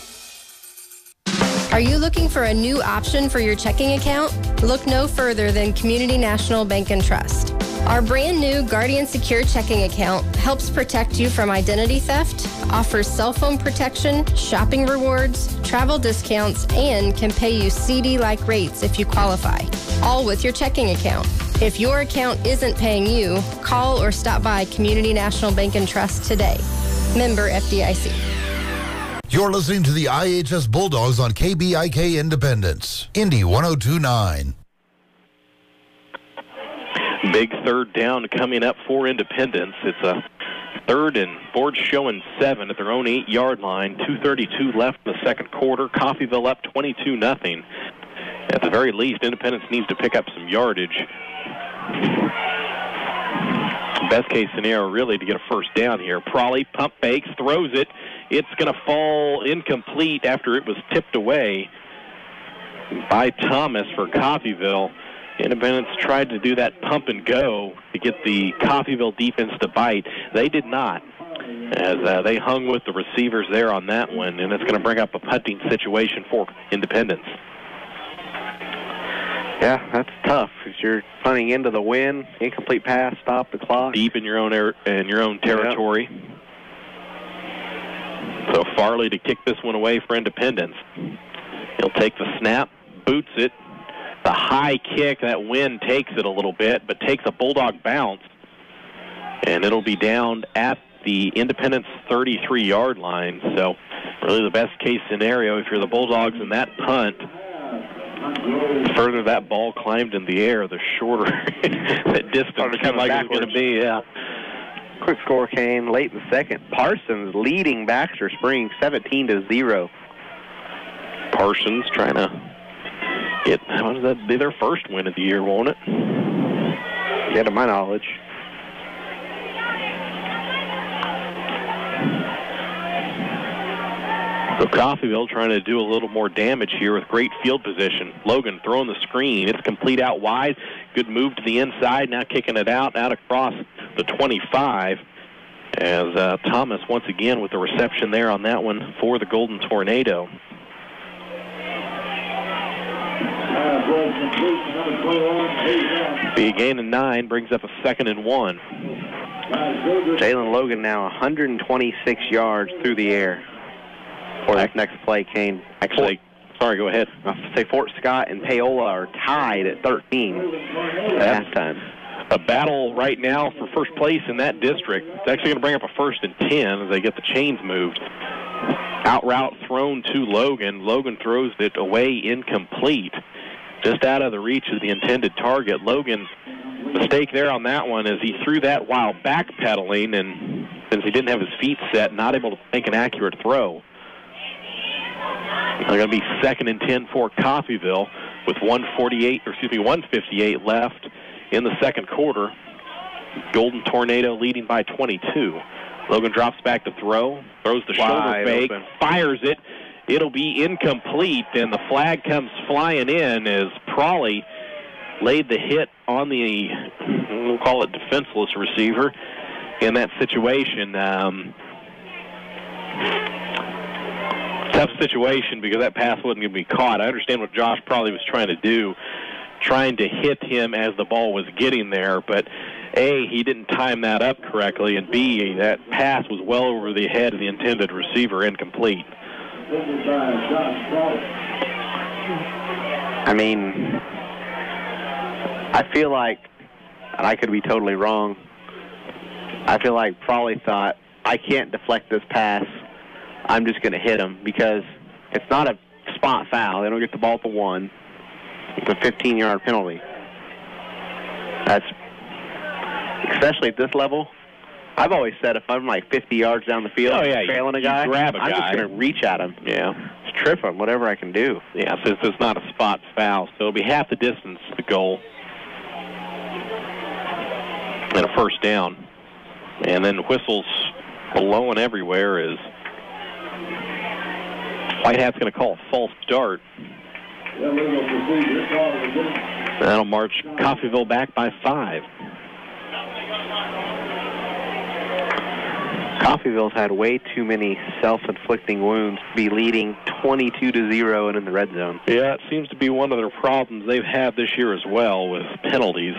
Are you looking for a new option for your checking account? Look no further than Community National Bank and Trust. Our brand new Guardian Secure checking account helps protect you from identity theft, offers cell phone protection, shopping rewards, travel discounts, and can pay you CD-like rates if you qualify, all with your checking account. If your account isn't paying you, call or stop by Community National Bank and Trust today. Member FDIC. You're listening to the IHS Bulldogs on KBIK Independence, Indy 102.9. Big third down coming up for Independence. It's a 3rd and board showing 7 at their own 8-yard line. 2:32 left in the second quarter. Coffeyville up 22-0. At the very least, Independence needs to pick up some yardage. Best case scenario, really, to get a first down here. Prawley pump fakes, throws it. It's going to fall incomplete after it was tipped away by Thomas for Coffeyville. Independence tried to do that pump and go to get the Coffeyville defense to bite. They did not, as they hung with the receivers there on that one, and it's going to bring up a punting situation for Independence. Yeah, that's tough because you're punting into the wind, incomplete pass, stop the clock. Deep in your own territory. Yep. So Farley to kick this one away for Independence. He'll take the snap, boots it. The high kick, that wind takes it a little bit, but takes a Bulldog bounce. And it'll be down at the Independence 33-yard line. So really the best case scenario, if you're the Bulldogs in that punt, the further that ball climbed in the air, the shorter that distance seemed like it was going to be. Yeah. Quick score came late in the second. Parsons leading Baxter Springs 17-0. Parsons trying to get, how does that be their first win of the year, won't it? Yeah, to my knowledge. So Coffeyville trying to do a little more damage here with great field position. Logan throwing the screen. It's complete out wide. Good move to the inside. Now kicking it out across the 25. As Thomas once again with the reception there on that one for the Golden Tornado. Be a gain of 9, brings up a 2nd and 1. Jalen Logan now 126 yards through the air. For this next play, Kane. Actually, sorry, go ahead. I'll say Fort Scott and Paola are tied at 13 at halftime. A battle right now for first place in that district. It's actually going to bring up a 1st and 10 as they get the chains moved. Out route thrown to Logan. Logan throws it away incomplete. Just out of the reach of the intended target. Logan, mistake there on that one is he threw that while backpedaling, and since he didn't have his feet set, not able to make an accurate throw. They're going to be 2nd and 10 for Coffeyville with 158 left in the second quarter. Golden Tornado leading by 22. Logan drops back to throw, throws the shoulder fake, fires it. It'll be incomplete, and the flag comes flying in as Prawley laid the hit on the, we'll call it defenseless receiver in that situation. Tough situation because that pass wasn't going to be caught. I understand what Josh Prawley was trying to do, trying to hit him as the ball was getting there, but A, he didn't time that up correctly, and B, that pass was well over the head of the intended receiver, incomplete. I mean, I feel like, and I could be totally wrong, I feel like Prawley thought, I can't deflect this pass. I'm just going to hit him because it's not a spot foul. They don't get the ball at the 1. It's a 15-yard penalty. That's, especially at this level, I've always said if I'm like 50 yards down the field trailing a guy, grab a I'm guy. just going to reach at him. Yeah. Just trip him, whatever I can do. Yeah, since it's not a spot foul, so it'll be half the distance to the goal. And a first down. And then whistles below and everywhere is White Hat's going to call a false start. That'll march Coffeyville back by 5. Coffeyville's had way too many self-inflicting wounds to be leading 22-0 and in the red zone. Yeah, it seems to be one of their problems they've had this year as well with penalties.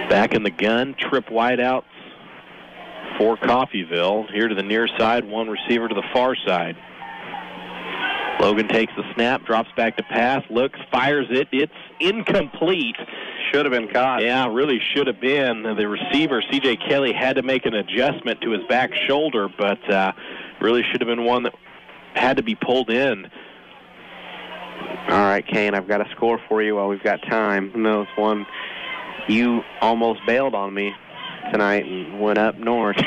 Back in the gun, trip wideouts for Coffeyville. Here to the near side, one receiver to the far side. Logan takes the snap, drops back to pass, looks, fires it. It's incomplete. Should have been caught. Yeah, really should have been. The receiver, C.J. Kelly, had to make an adjustment to his back shoulder, but really should have been one that had to be pulled in. All right, Kane, I've got a score for you while we've got time. No, it's one. You almost bailed on me tonight and went up north.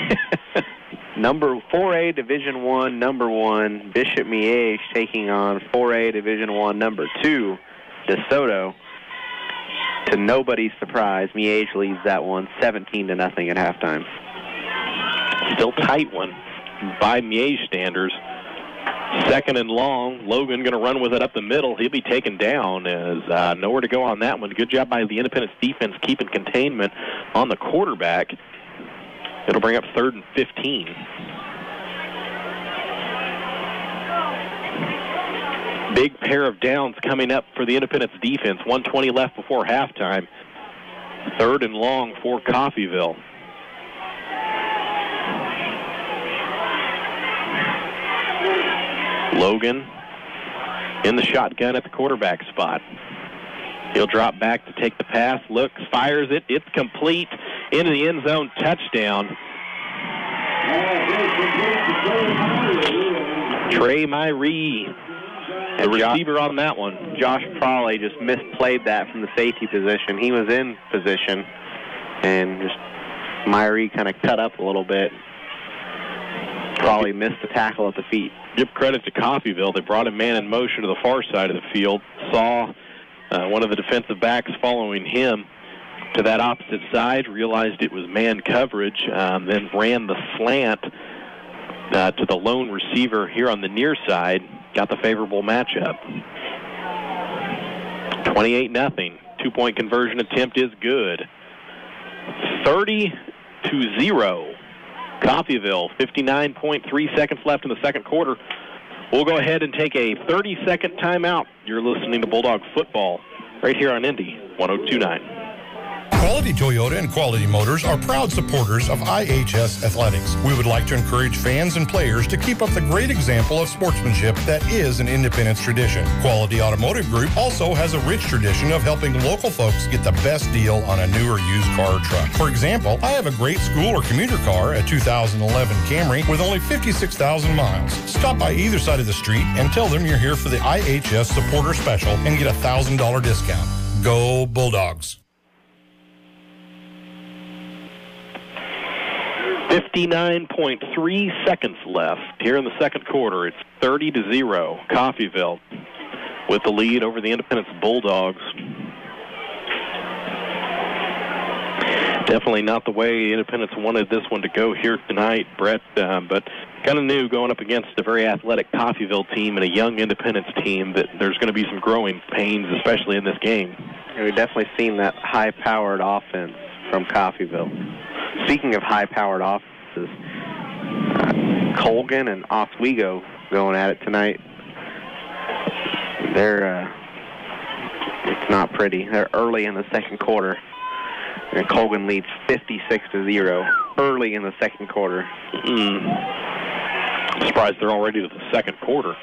Number 4A Division I, number 1, Bishop Miege taking on 4A Division I, number 2, DeSoto, to nobody's surprise, Miege leads that one 17-0 at halftime. Still tight one by Miege standards. Second and long. Logan going to run with it up the middle. He'll be taken down as nowhere to go on that one. Good job by the Independence defense keeping containment on the quarterback. It'll bring up 3rd and 15. Big pair of downs coming up for the Independence defense. 1:20 left before halftime. 3rd and long for Coffeyville. Logan in the shotgun at the quarterback spot. He'll drop back to take the pass, looks, fires it. It's complete into the end zone, touchdown. Trey Myree, the receiver on that one. Josh Prawley just misplayed that from the safety position. He was in position, and just Myree kind of cut up a little bit. Probably missed the tackle at the feet. Give credit to Coffeyville. They brought a man in motion to the far side of the field, saw one of the defensive backs following him to that opposite side, realized it was man coverage, then ran the slant to the lone receiver here on the near side, got the favorable matchup. 28-0. 2-point conversion attempt is good. 30-0. Coffeyville, 59.3 seconds left in the second quarter. We'll go ahead and take a 30-second timeout. You're listening to Bulldog Football right here on Indy 102.9. Quality Toyota and Quality Motors are proud supporters of IHS Athletics. We would like to encourage fans and players to keep up the great example of sportsmanship that is an Independence tradition. Quality Automotive Group also has a rich tradition of helping local folks get the best deal on a new or used car or truck. For example, I have a great school or commuter car, a 2011 Camry with only 56,000 miles. Stop by either side of the street and tell them you're here for the IHS Supporter Special and get a $1,000 discount. Go Bulldogs. 59.3 seconds left here in the second quarter. It's 30-0. Coffeyville with the lead over the Independence Bulldogs. Definitely not the way Independence wanted this one to go here tonight, Brett, but kind of knew going up against a very athletic Coffeyville team and a young Independence team that there's going to be some growing pains, especially in this game. Yeah, we've definitely seen that high-powered offense from Coffeyville. Speaking of high-powered offenses, Colgan and Oswego going at it tonight. It's not pretty. They're early in the second quarter, and Colgan leads 56-0 early in the second quarter. I'm surprised they're already to the second quarter.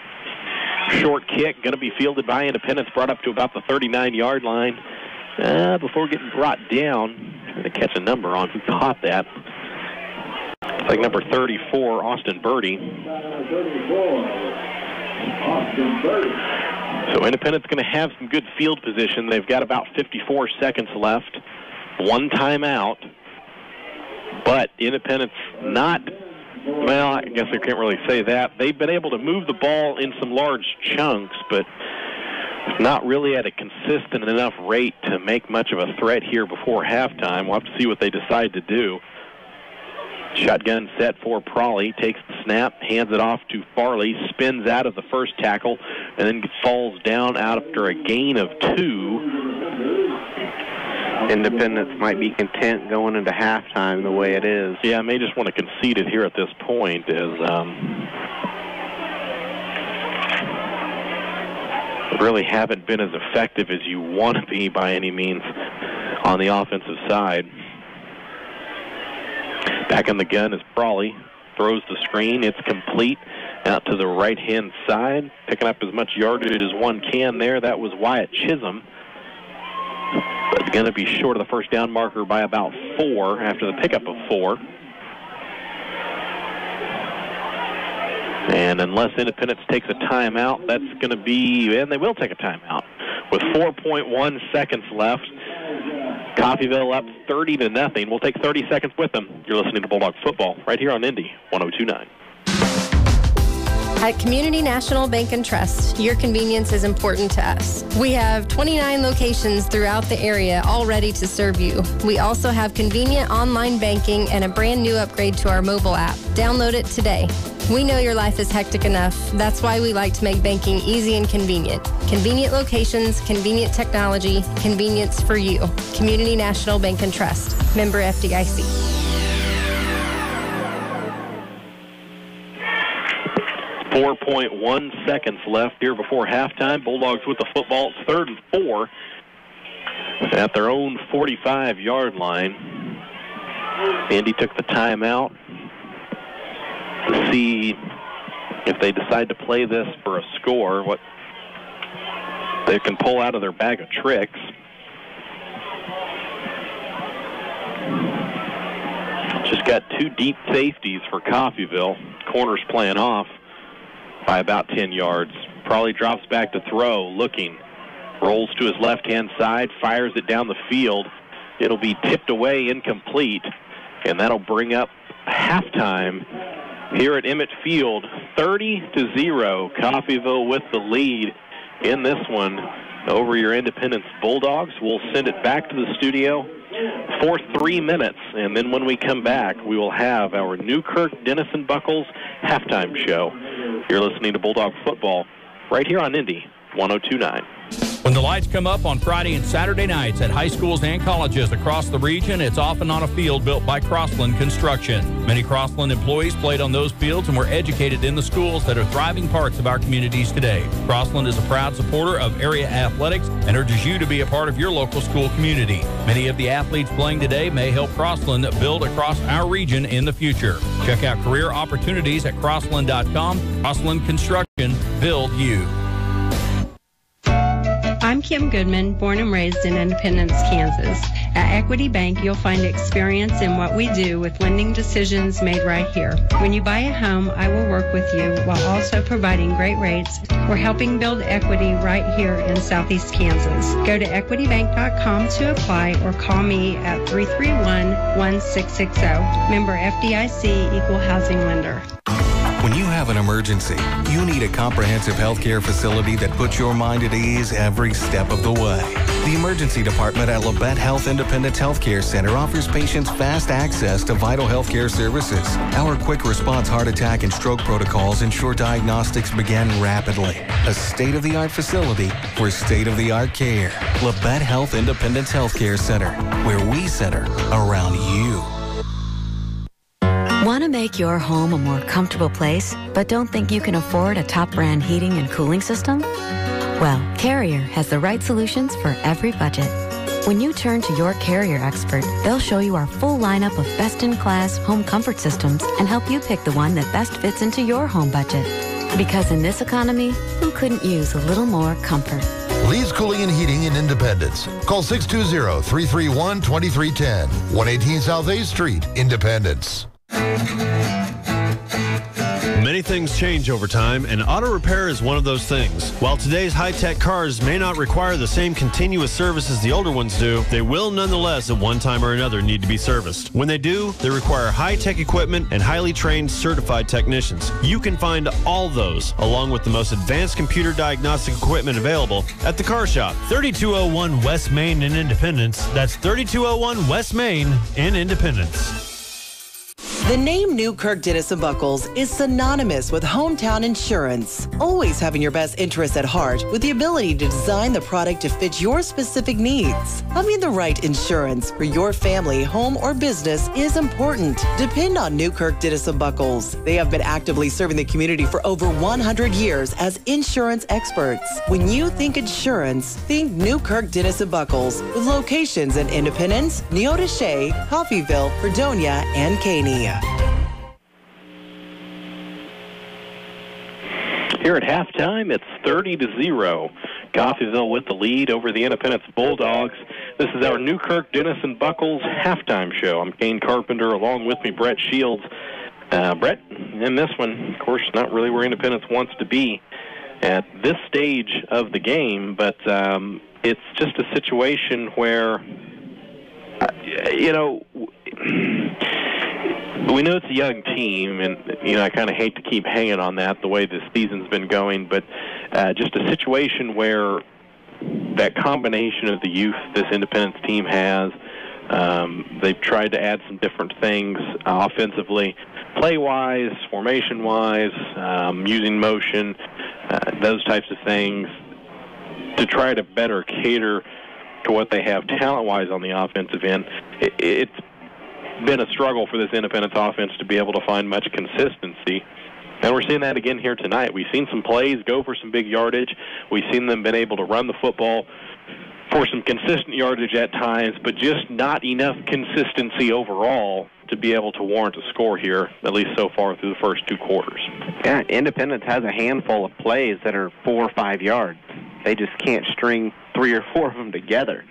Short kick going to be fielded by Independence, brought up to about the 39-yard line. Before getting brought down, trying to catch a number on who caught that. It's like number 34, Austin Birdie. So Independence going to have some good field position. They've got about 54 seconds left. One timeout. But Independence not, well, I guess I can't really say that. They've been able to move the ball in some large chunks, but not really at a consistent enough rate to make much of a threat here before halftime. We'll have to see what they decide to do. Shotgun set for Prawley, takes the snap, hands it off to Farley, spins out of the first tackle, and then falls down after a gain of 2. Independence might be content going into halftime the way it is. Yeah, may just want to concede it here at this point as really haven't been as effective as you want to be by any means on the offensive side. Back in the gun is Prawley. Throws the screen. It's complete out to the right-hand side. Picking up as much yardage as one can there. That was Wyatt Chisholm. But going to be short of the first down marker by about 4 after the pickup of 4. And unless Independence takes a timeout, that's going to be, and they will take a timeout. With 4.1 seconds left, Coffeyville up 30-0. We'll take 30 seconds with them. You're listening to Bulldog Football right here on Indy 102.9. At Community National Bank and Trust, your convenience is important to us. We have 29 locations throughout the area, all ready to serve you. We also have convenient online banking and a brand new upgrade to our mobile app. Download it today. We know your life is hectic enough. That's why we like to make banking easy and convenient. Convenient locations, convenient technology, convenience for you. Community National Bank and Trust. Member FDIC. 4.1 seconds left here before halftime. Bulldogs with the football. It's 3rd and 4 at their own 45-yard line. Indy took the timeout to see if they decide to play this for a score, what they can pull out of their bag of tricks. Just got 2 deep safeties for Coffeyville. Corner's playing off by about 10 yards. Probably drops back to throw, looking. Rolls to his left-hand side, fires it down the field. It'll be tipped away, incomplete, and that'll bring up halftime here at Emmett Field. 30-0, Coffeyville with the lead in this one over your Independence Bulldogs. We'll send it back to the studio for 3 minutes, and then when we come back, we will have our Newkirk Denison Buckles halftime show. You're listening to Bulldog Football right here on Indy 102.9. When the lights come up on Friday and Saturday nights at high schools and colleges across the region, it's often on a field built by Crossland Construction. Many Crossland employees played on those fields and were educated in the schools that are thriving parts of our communities today. Crossland is a proud supporter of area athletics and urges you to be a part of your local school community. Many of the athletes playing today may help Crossland build across our region in the future. Check out career opportunities at crossland.com. Crossland Construction, build you. I'm Kim Goodman, born and raised in Independence, Kansas. At Equity Bank, you'll find experience in what we do with lending decisions made right here. When you buy a home, I will work with you while also providing great rates. We're helping build equity right here in Southeast Kansas. Go to equitybank.com to apply or call me at 331-1660. Member FDIC, Equal Housing Lender. When you have an emergency, you need a comprehensive healthcare facility that puts your mind at ease every step of the way. The emergency department at Labette Health Independence Healthcare Center offers patients fast access to vital healthcare services. Our quick response heart attack and stroke protocols ensure diagnostics begin rapidly. A state-of-the-art facility for state-of-the-art care. Labette Health Independence Healthcare Center, where we center around you. Want to make your home a more comfortable place, but don't think you can afford a top brand heating and cooling system? Well, Carrier has the right solutions for every budget. When you turn to your Carrier expert, they'll show you our full lineup of best-in-class home comfort systems and help you pick the one that best fits into your home budget. Because in this economy, who couldn't use a little more comfort? Lee's Cooling and Heating in Independence. Call 620-331-2310. 118 South 8th Street, Independence. Many things change over time, and auto repair is one of those things. While today's high-tech cars may not require the same continuous service as the older ones do, they will nonetheless at one time or another need to be serviced. When they do, they require high-tech equipment and highly trained certified technicians. You can find all those, along with the most advanced computer diagnostic equipment available, at the Car Shop. 3201 West Main in Independence. That's 3201 West Main in Independence. The name Newkirk Denison Buckles is synonymous with hometown insurance. Always having your best interests at heart with the ability to design the product to fit your specific needs. Having the right insurance for your family, home, or business is important. Depend on Newkirk Denison Buckles. They have been actively serving the community for over 100 years as insurance experts. When you think insurance, think Newkirk Denison Buckles with locations in Independence, Neodesha, Coffeyville, Fredonia, and Caney. Here at halftime, it's 30-0. Coffeyville with the lead over the Independence Bulldogs. This is our Newkirk Denison Buckles halftime show. I'm Kane Carpenter, along with me, Brett Shields. Brett, in this one, of course, not really where Independence wants to be at this stage of the game, but it's just a situation where, We know it's a young team, and I kind of hate to keep hanging on that the way this season's been going, but just a situation where that combination of the youth this Independence team has, they've tried to add some different things offensively, play-wise, formation-wise, using motion, those types of things to try to better cater to what they have talent-wise on the offensive end. It's been a struggle for this Independence offense to be able to find much consistency. And we're seeing that again here tonight. We've seen some plays go for some big yardage. We've seen them been able to run the football for some consistent yardage at times, but just not enough consistency overall to be able to warrant a score here, at least so far through the first 2 quarters. Yeah, Independence has a handful of plays that are 4 or 5 yards. They just can't string 3 or 4 of them together.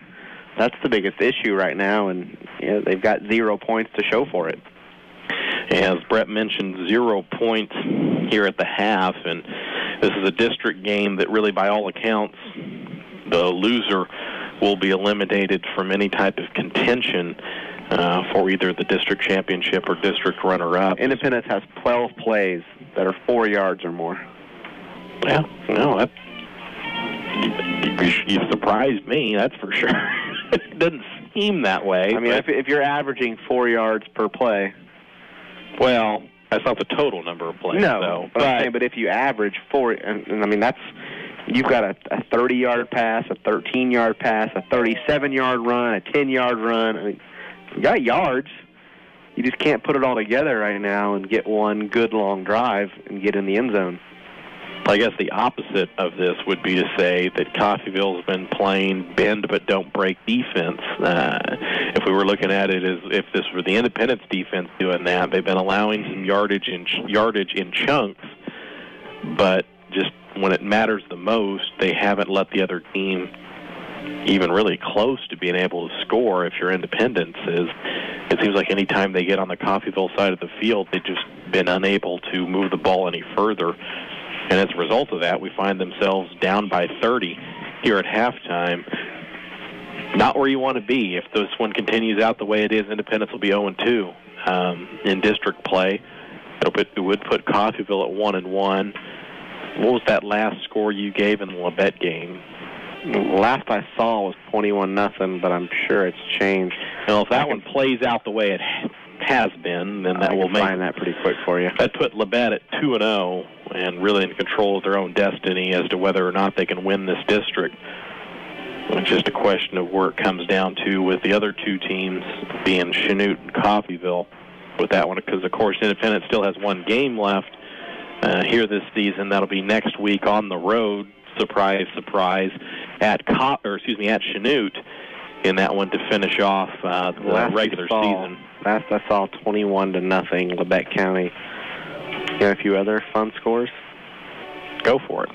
That's the biggest issue right now, and they've got 0 points to show for it. As Brett mentioned, 0 points here at the half, and this is a district game that really, by all accounts, the loser will be eliminated from any type of contention for either the district championship or district runner-up. Independence has 12 plays that are 4 yards or more. Yeah, no, you surprised me, that's for sure. It doesn't seem that way. I mean, if you're averaging 4 yards per play. Well, that's not the total number of plays. No, but if you average 4, and I mean, you've got a 30-yard pass, a 13-yard pass, a 37-yard run, a 10-yard run. I mean, you got yards. You just can't put it all together right now and get one good long drive and get in the end zone. I guess the opposite of this would be to say that Coffeyville's been playing bend but don't break defense. If we were looking at it as if this were the Independence defense doing that, they've been allowing some yardage in chunks, but just when it matters the most, they haven't let the other team even really close to being able to score. If your Independence is, it seems like any time they get on the Coffeyville side of the field, they've just been unable to move the ball any further. And as a result of that, we find themselves down by 30 here at halftime. Not where you want to be. If this one continues out the way it is, Independence will be 0-2 in district play. It would put Coffeyville at 1-1. What was that last score you gave in the Labette game? Last I saw was 21-0, but I'm sure it's changed. Well, if that one plays out the way it has been, then that will find that pretty quick for you. That put Labette at 2-0 and really in control of their own destiny as to whether or not they can win this district. It's just a question of where it comes down to with the other 2 teams being Chanute and Coffeyville with that one, because of course Independence still has 1 game left here this season. That'll be next week on the road. Surprise, surprise, at Chanute in that one to finish off the regular season. Last I saw 21-0, Labette County. You got a few other fun scores? Go for it.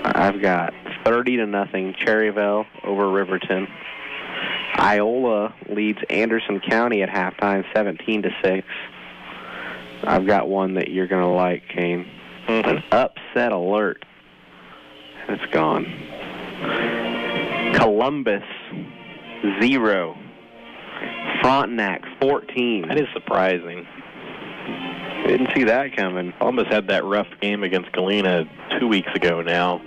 I've got 30-0 Cherryville over Riverton. Iola leads Anderson County at halftime, 17-6. I've got one that you're going to like, Kane. An upset alert. It's gone. Columbus, 0. Frontenac, 14. That is surprising. Didn't see that coming. Columbus had that rough game against Galena 2 weeks ago now.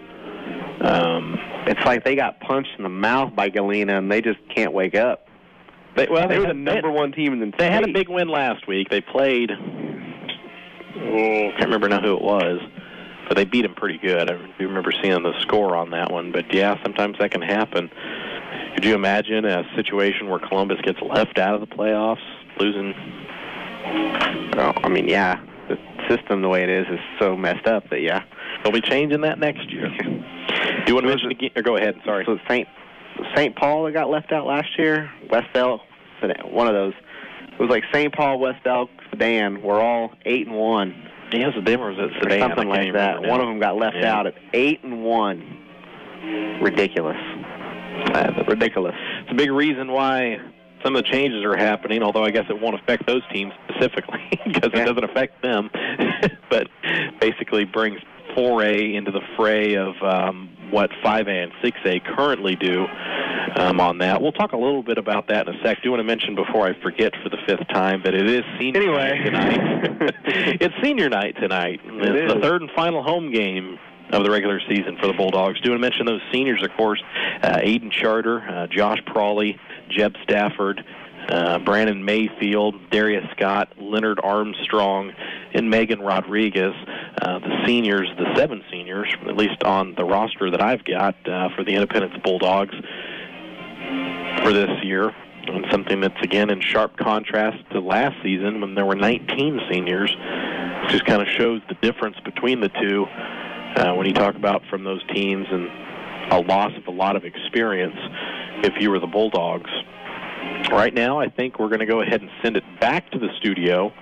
It's like they got punched in the mouth by Galena, and they just can't wake up. They were the number 1 team in the state. They had a big win last week. They played, can't remember now who it was, but they beat them pretty good. I do remember seeing the score on that one. But, yeah, sometimes that can happen. Could you imagine a situation where Columbus gets left out of the playoffs, losing? Oh, I mean, yeah. The system, the way it is so messed up that, yeah. They'll be changing that next year. Do you want to mention again? Or go ahead, sorry. So St. Paul that got left out last year, West Elk, one of those. It was like St. Paul, West Elk, Sedan were all 8-1. Yeah, Sedan was at Sedan. Or something like that. One of them got left out at 8-1. Ridiculous. Ridiculous. It's a big reason why some of the changes are happening, although I guess it won't affect those teams specifically because it doesn't affect them, but basically brings 4A into the fray of what 5A and 6A currently do. on that. We'll talk a little bit about that in a sec. Do want to mention before I forget for the 5th time that it is senior night tonight. It's senior night tonight. It's the 3rd and final home game of the regular season for the Bulldogs. Do want to mention those seniors, of course, Aiden Charter, Josh Prawley, Jeb Stafford, Brandon Mayfield, Darius Scott, Leonard Armstrong, and Megan Rodriguez. The seniors, the 7 seniors, at least on the roster that I've got for the Independence Bulldogs for this year. And something that's, again, in sharp contrast to last season when there were 19 seniors. It just kind of shows the difference between the two when you talk about from those teams and a loss of a lot of experience if you were the Bulldogs. Right now, I think we're going to go ahead and send it back to the studio.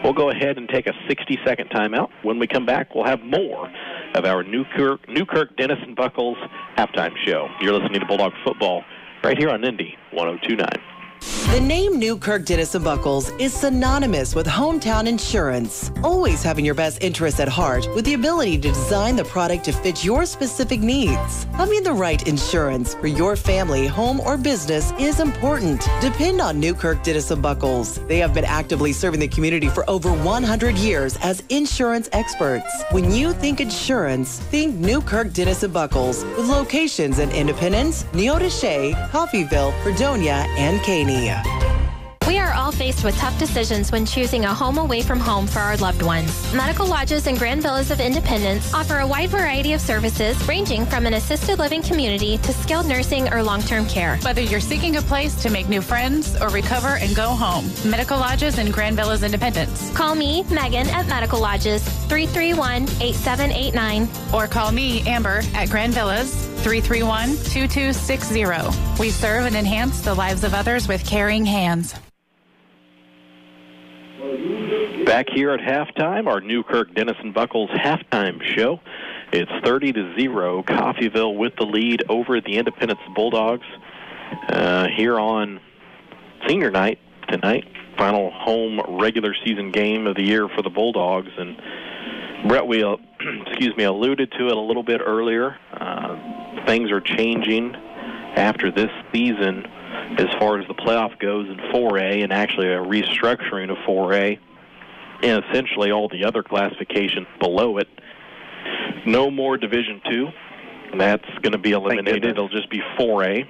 We'll go ahead and take a 60-second timeout. When we come back, we'll have more of our Newkirk Dennis and Buckles halftime show. You're listening to Bulldog Football right here on Indy 102.9. The name Newkirk Dennis & Buckles is synonymous with hometown insurance, always having your best interests at heart with the ability to design the product to fit your specific needs. Having the right insurance for your family, home, or business is important. Depend on Newkirk Dennis & Buckles. They have been actively serving the community for over 100 years as insurance experts. When you think insurance, think Newkirk Dennis & Buckles, with locations in Independence, Neodesha, Coffeyville, Fredonia, and Caney. We are all faced with tough decisions when choosing a home away from home for our loved ones. Medical Lodges and Grand Villas of Independence offer a wide variety of services ranging from an assisted living community to skilled nursing or long-term care. Whether you're seeking a place to make new friends or recover and go home, Medical Lodges and Grand Villas Independence. Call me, Megan, at Medical Lodges, 331-8789. Or call me, Amber, at Grand Villas, 331-2260. We serve and enhance the lives of others with caring hands. Back here at halftime, our Newkirk Dennis and Buckles halftime show. It's 30-0, Coffeyville with the lead over the Independence Bulldogs here on senior night tonight. Final home regular season game of the year for the Bulldogs. And Brett, we alluded to it a little bit earlier. Things are changing after this season as far as the playoff goes in 4A, and actually a restructuring of 4A and essentially all the other classifications below it. No more Division II. That's going to be eliminated. It'll just be 4A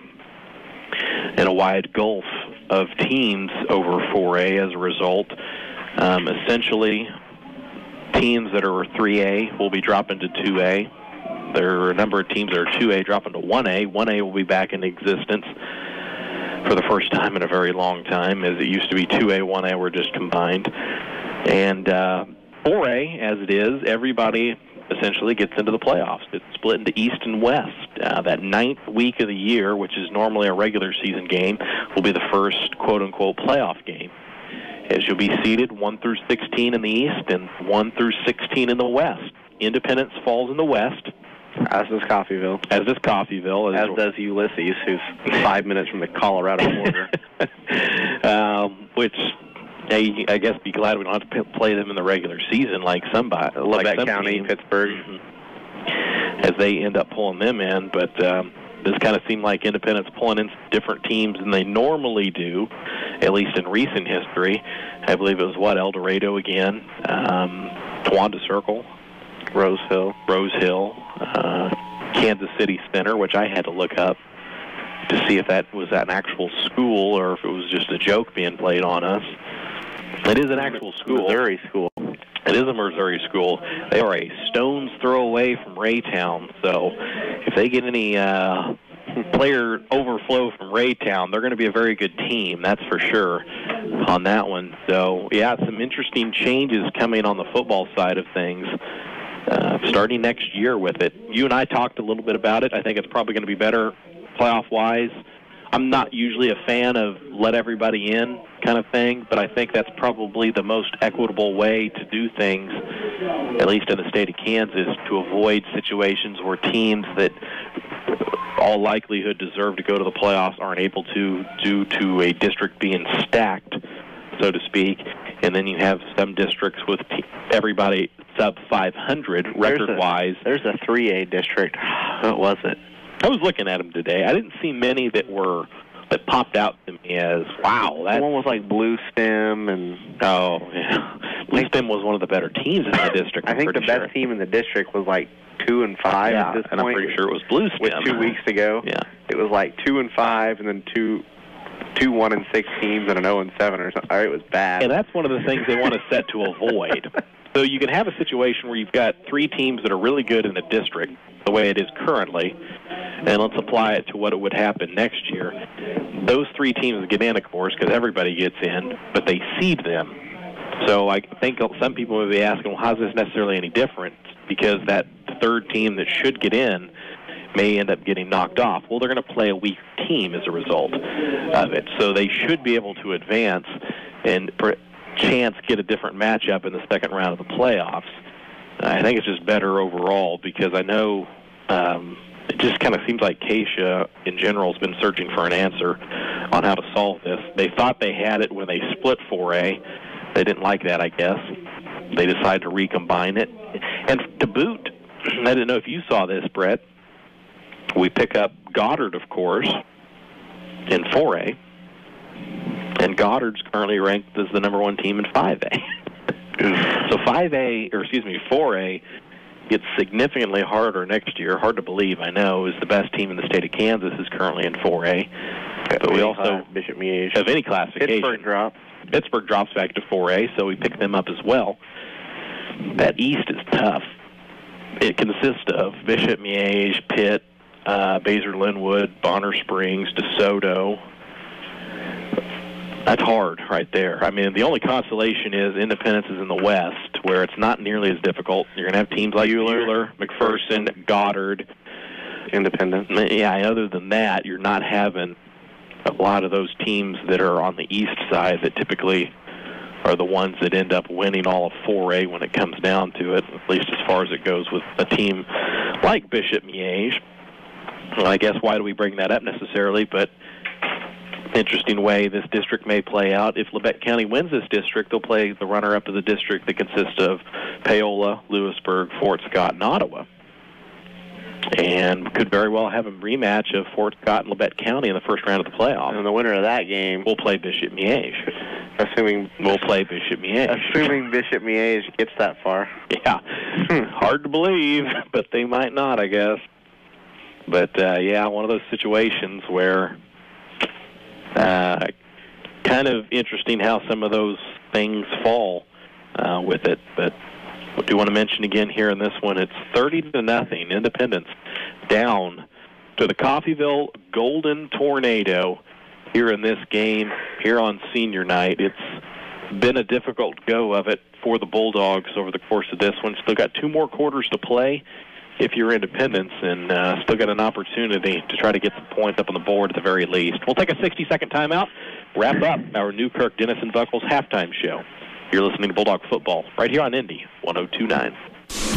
and a wide gulf of teams over 4A as a result. Essentially, teams that are 3A will be dropping to 2A. There are a number of teams that are 2A dropping to 1A. 1A will be back in existence for the first time in a very long time, as it used to be 2A, 1A were just combined. And 4A, as it is, everybody essentially gets into the playoffs. It's split into East and West. That 9th week of the year, which is normally a regular season game, will be the first quote-unquote playoff game, as you'll be seeded 1 through 16 in the East and 1 through 16 in the West. Independence falls in the West. As does Coffeyville. As does Coffeyville. As does Ulysses, who's 5 minutes from the Colorado border. Which, I guess, be glad we don't have to play them in the regular season like somebody. Labette County, teams, Pittsburgh. As they end up pulling them in. But this kind of seemed like Independence pulling in different teams than they normally do, at least in recent history. I believe it was, El Dorado again, Towanda Circle, Rose Hill, Kansas City Center, which I had to look up to see if that was an actual school or if it was just a joke being played on us. It is an actual school. Missouri school. It is a Missouri school. They are a stone's throw away from Raytown, so if they get any player overflow from Raytown, they're going to be a very good team, that's for sure, on that one. So, yeah, some interesting changes coming on the football side of things. Starting next year with it. You and I talked a little bit about it. I think it's probably going to be better playoff-wise. I'm not usually a fan of let everybody in kind of thing, but I think that's probably the most equitable way to do things, at least in the state of Kansas, to avoid situations where teams that all likelihood deserve to go to the playoffs aren't able to due to a district being stacked, so to speak. And then you have some districts with everybody sub 500 record-wise. There's a 3A district. What was it? I was looking at them today. I didn't see many that popped out to me as, wow. That one was like Blue Stem and... Oh, yeah. Blue Stem was one of the better teams in the district. I think the best team in the district was like 2-5 at this point. And I'm pretty sure it was Blue Stem. With 2 weeks to go. Yeah. It was like 2-5 and then two 1-6 teams and an 0-7 or something. It was bad. And that's one of the things they want to set to avoid. So you can have a situation where you've got 3 teams that are really good in the district, the way it is currently, and let's apply it to what it would happen next year. Those 3 teams get in, of course, because everybody gets in, but they seed them. So I think some people may be asking, well, how is this necessarily any different? Because that third team that should get in may end up getting knocked off. Well, they're going to play a weak team as a result of it. So they should be able to advance and chance get a different matchup in the second round of the playoffs. I think it's just better overall because I know it just kind of seems like Keisha in general has been searching for an answer on how to solve this. They thought they had it when they split 4A. They didn't like that, I guess. They decided to recombine it. And to boot, I didn't know if you saw this, Brett. We pick up Goddard, of course, in 4A. And Goddard's currently ranked as the number 1 team in 5A. So 4A gets significantly harder next year. Hard to believe, I know, is the best team in the state of Kansas is currently in 4A. But we also Bishop Miege have any classification. Pittsburgh drops back to 4A, so we pick them up as well. That East is tough. It consists of Bishop Miege, Pitt, Basel-Linwood, Bonner Springs, DeSoto. That's hard right there. I mean, the only consolation is Independence is in the West, where it's not nearly as difficult. You're going to have teams like Bueller, McPherson, Goddard. Independence. Yeah, other than that, you're not having a lot of those teams that are on the east side that typically are the ones that end up winning all of 4A when it comes down to it, at least as far as it goes with a team like Bishop Miege. Well, I guess why do we bring that up necessarily, but interesting way this district may play out. If Labette County wins this district, they'll play the runner-up of the district that consists of Paola, Lewisburg, Fort Scott, and Ottawa. And could very well have a rematch of Fort Scott and Labette County in the first round of the playoffs. And the winner of that game will play Bishop Miege. We'll play Bishop Miege. Assuming Bishop Miege gets that far. Yeah. Hard to believe, but they might not, I guess. But, yeah, one of those situations where kind of interesting how some of those things fall with it. But I do want to mention again here in this one, it's 30-0, Independence down to the Coffeyville Golden Tornado here in this game, here on senior night. It's been a difficult go of it for the Bulldogs over the course of this one. Still got 2 more quarters to play if you're Independence, and still got an opportunity to try to get some points up on the board at the very least. We'll take a 60-second timeout, wrap up our Newkirk Dennis and Buckles halftime show. You're listening to Bulldog Football right here on Indy 102.9.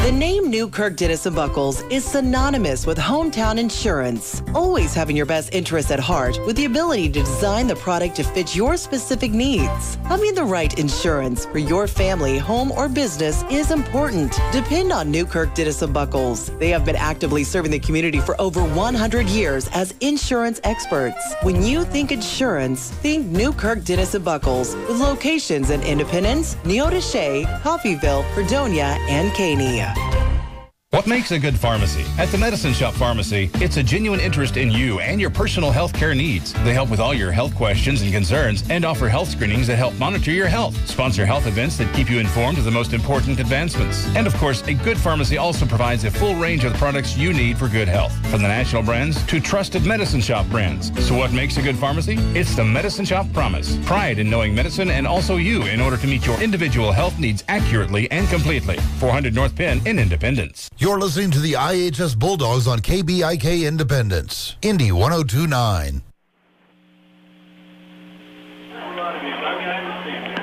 The name Newkirk Dennis and Buckles is synonymous with hometown insurance. Always having your best interests at heart with the ability to design the product to fit your specific needs. Having the right insurance for your family, home, or business is important. Depend on Newkirk Dennis and Buckles. They have been actively serving the community for over 100 years as insurance experts. When you think insurance, think Newkirk Dennis and Buckles with locations in Independence, Neodesha, Coffeyville, Fredonia, and Caney. What makes a good pharmacy? At the Medicine Shop Pharmacy, it's a genuine interest in you and your personal health care needs. They help with all your health questions and concerns and offer health screenings that help monitor your health, sponsor health events that keep you informed of the most important advancements. And of course, a good pharmacy also provides a full range of the products you need for good health, from the national brands to trusted Medicine Shop brands. So what makes a good pharmacy? It's the Medicine Shop Promise. Pride in knowing medicine and also you in order to meet your individual health needs accurately and completely. 400 North Penn in Independence. You're listening to the IHS Bulldogs on KBIK Independence, Indy 102.9.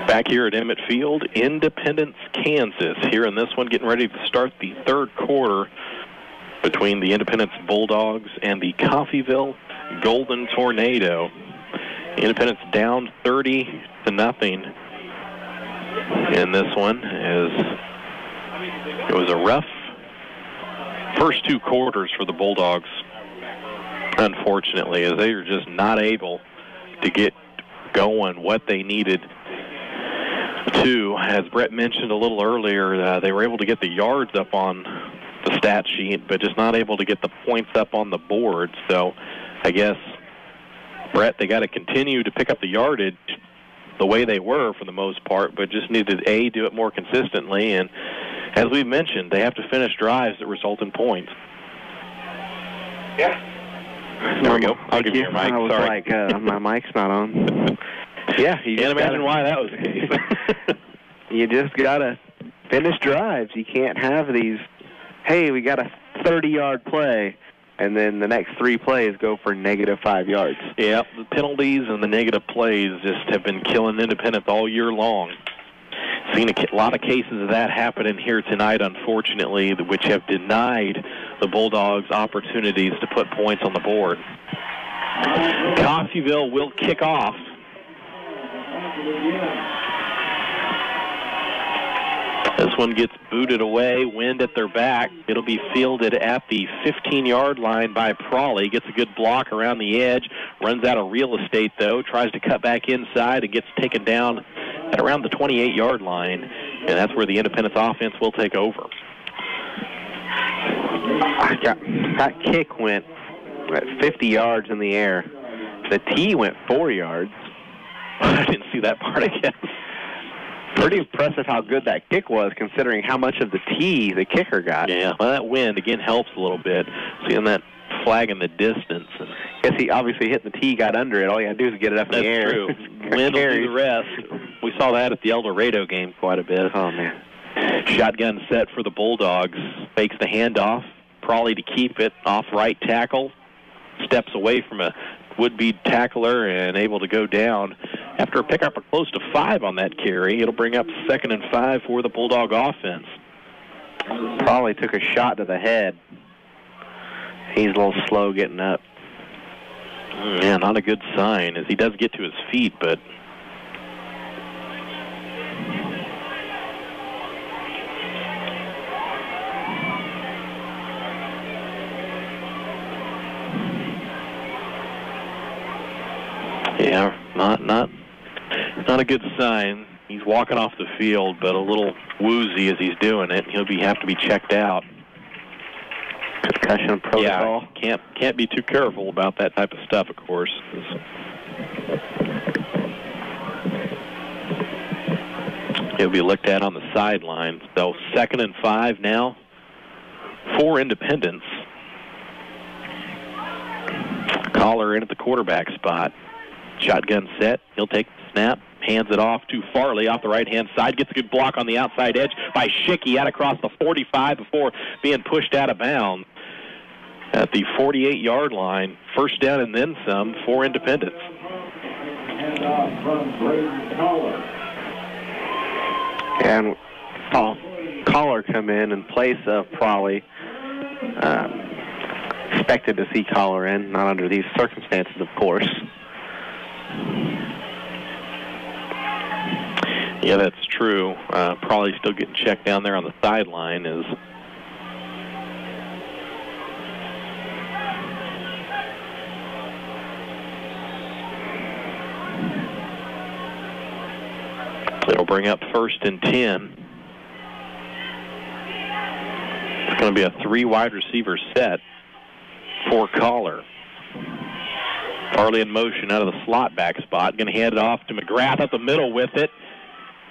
Back here at Emmett Field, Independence, Kansas. Here in this one, getting ready to start the third quarter between the Independence Bulldogs and the Coffeyville Golden Tornado. Independence down 30-0 in this one. It was a rough first 2 quarters for the Bulldogs. unfortunately, as they are just not able to get going what they needed to. As Brett mentioned a little earlier, they were able to get the yards up on the stat sheet, but just not able to get the points up on the board. So I guess, Brett, they got to continue to pick up the yardage the way they were for the most part, but just needed to, do it more consistently. And as we've mentioned, they have to finish drives that result in points. Yeah. There we go. I'll give you your mic. I was Sorry. like, my mic's not on. Yeah, you can't imagine why that was the case. You just got to finish drives. You can't have these, hey, we got a 30-yard play, and then the next 3 plays go for -5 yards. Yeah, the penalties and the negative plays just have been killing Independence all year long. Seen a lot of cases of that happening here tonight, unfortunately, which have denied the Bulldogs opportunities to put points on the board. Coffeyville will kick off. This one gets booted away, wind at their back. It'll be fielded at the 15-yard line by Prawley. Gets a good block around the edge, runs out of real estate, though, tries to cut back inside and gets taken down at around the 28-yard line, and that's where the Independence offense will take over. That kick went at 50 yards in the air. The tee went 4 yards. I didn't see that part, I guess. Pretty impressive how good that kick was, considering how much of the tee the kicker got. Yeah, well, that wind, again, helps a little bit. Seeing that flag in the distance. Guess he obviously hit the tee, got under it. All you got to do is get it up in the air. That's true. Wind will do the rest. We saw that at the El Dorado game quite a bit. Oh, man. Shotgun set for the Bulldogs. Fakes the handoff. Prawley to keep it off right tackle. Steps away from a would-be tackler and able to go down. After a pickup of close to 5 on that carry, it'll bring up 2nd and 5 for the Bulldog offense. Prawley took a shot to the head. He's a little slow getting up. Yeah, not a good sign, as he does get to his feet, but yeah, not a good sign. He's walking off the field, but a little woozy as he's doing it. He'll have to be checked out. Concussion protocol. Yeah, can't be too careful about that type of stuff, of course. He'll be looked at on the sideline. So 2nd and 5 now for Independence. Collar in at the quarterback spot. Shotgun set. He'll take the snap. Hands it off to Farley off the right-hand side. Gets a good block on the outside edge by Schicky out across the 45 before being pushed out of bounds at the 48-yard line. First down and then some for Independence. And Collar come in place of Prawley. Expected to see Collar in, not under these circumstances, of course. Yeah, that's true. Probably still getting checked down there on the sideline. It'll bring up 1st and 10. It's going to be a 3 wide receiver set for Collar. Farley in motion out of the slot back spot. Going to hand it off to McGrath up the middle with it.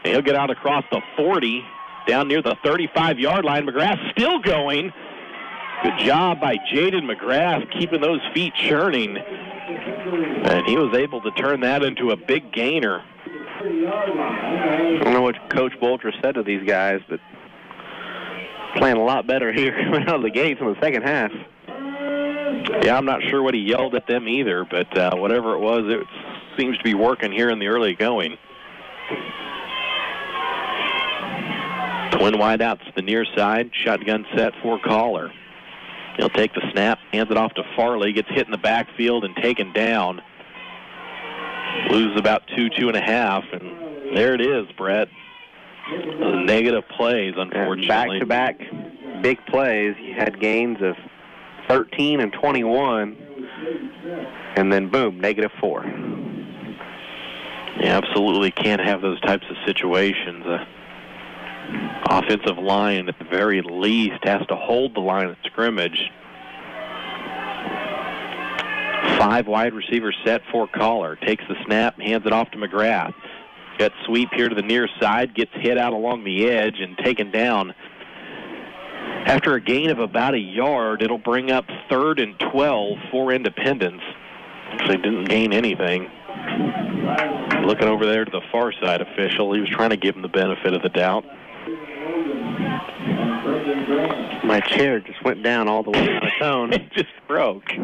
And he'll get out across the 40, down near the 35-yard line. McGrath still going. Good job by Jaden McGrath keeping those feet churning. And he was able to turn that into a big gainer. I don't know what Coach Bolter said to these guys, but playing a lot better here coming out of the gates in the second half. Yeah, I'm not sure what he yelled at them either, but whatever it was, it seems to be working here in the early going. Twin wideouts to the near side. Shotgun set for Collar. He'll take the snap, hands it off to Farley, gets hit in the backfield and taken down. Loses about 2.5, and there it is, Brett. Those negative plays, unfortunately. Back-to-back big plays. You had gains of 13 and 21 and then boom, -4. Yeah, absolutely can't have those types of situations. Offensive line, at the very least, has to hold the line of scrimmage. 5 wide receivers set for Collar. Takes the snap, hands it off to McGrath. Got sweep here to the near side, gets hit out along the edge and taken down. After a gain of about a yard, it'll bring up 3rd and 12 for Independence. Actually didn't gain anything. Looking over there to the far side official, he was trying to give him the benefit of the doubt. My chair just went down all the way on its own. It just broke.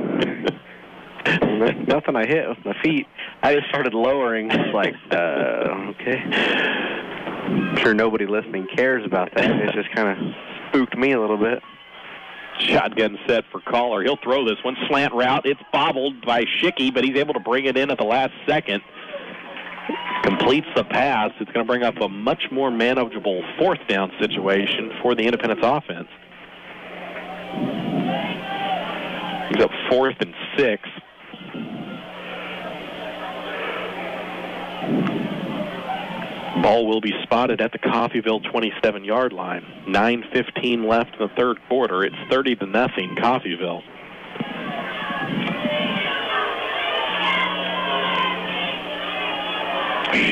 Nothing I hit with my feet. I just started lowering. It's like, okay. I'm sure nobody listening cares about that. It just kind of spooked me a little bit. Shotgun set for Collar. He'll throw this one. Slant route. It's bobbled by Schicky, but he's able to bring it in at the last second. Completes the pass. It's going to bring up a much more manageable 4th down situation for the Independence offense. He's up 4th and 6. Ball will be spotted at the Coffeyville 27-yard line. 9:15 left in the 3rd quarter. It's 30-0 Coffeyville.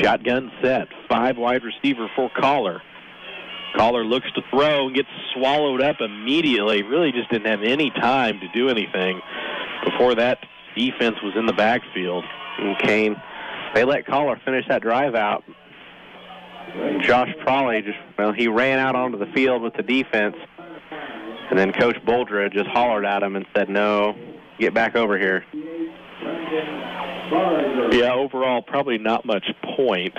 Shotgun set. 5 wide receiver for Collar. Collar looks to throw and gets swallowed up immediately. Really just didn't have any time to do anything before that defense was in the backfield. And Kane, they let Collar finish that drive out. Josh Prawley he ran out onto the field with the defense, and then Coach Boldra just hollered at him and said, no, get back over here. Yeah, overall, probably not much point.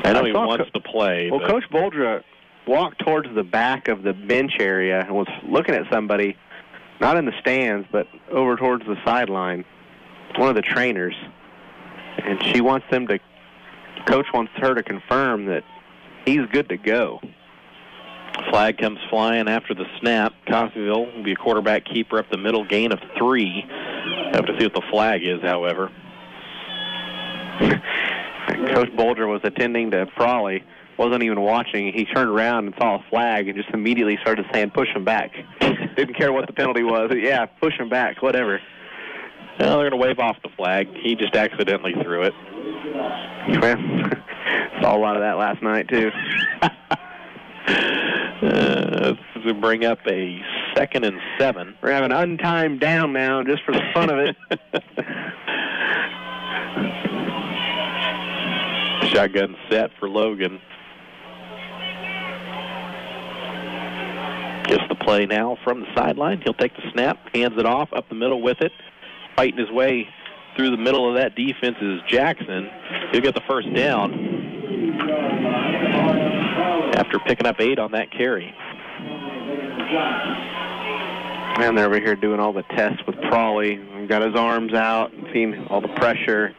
I know he wants to play. Well, Coach Boldra walked towards the back of the bench area and was looking at somebody, not in the stands, but over towards the sideline, one of the trainers. And Coach wants her to confirm that he's good to go. Flag comes flying after the snap. Coffeyville will be a quarterback keeper up the middle, gain of 3. Have to see what the flag is, however. Coach Boldra was attending to Prawley, wasn't even watching. He turned around and saw a flag and just immediately started saying, push him back. Didn't care what the penalty was. Yeah, push him back, whatever. Well, they're going to wave off the flag. He just accidentally threw it. Well, saw a lot of that last night, too. We bring up a 2nd and 7. We're having untimed down now just for the fun of it. Shotgun set for Logan. Gets the play now from the sideline. He'll take the snap, hands it off, up the middle with it. Fighting his way through the middle of that defense is Jackson. He'll get the first down after picking up 8 on that carry. And they're over here doing all the tests with Prawley. Got his arms out and seeing all the pressure.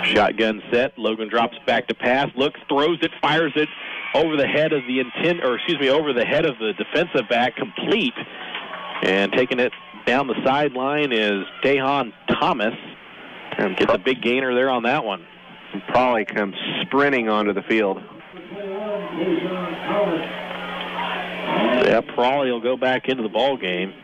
Shotgun set. Logan drops back to pass. Looks, throws it, fires it over the head of over the head of the defensive back, complete. And taking it down the sideline is Tejon Thomas. And gets a big gainer there on that one. And Prawley comes sprinting onto the field. Yeah, Prawley will go back into the ball game.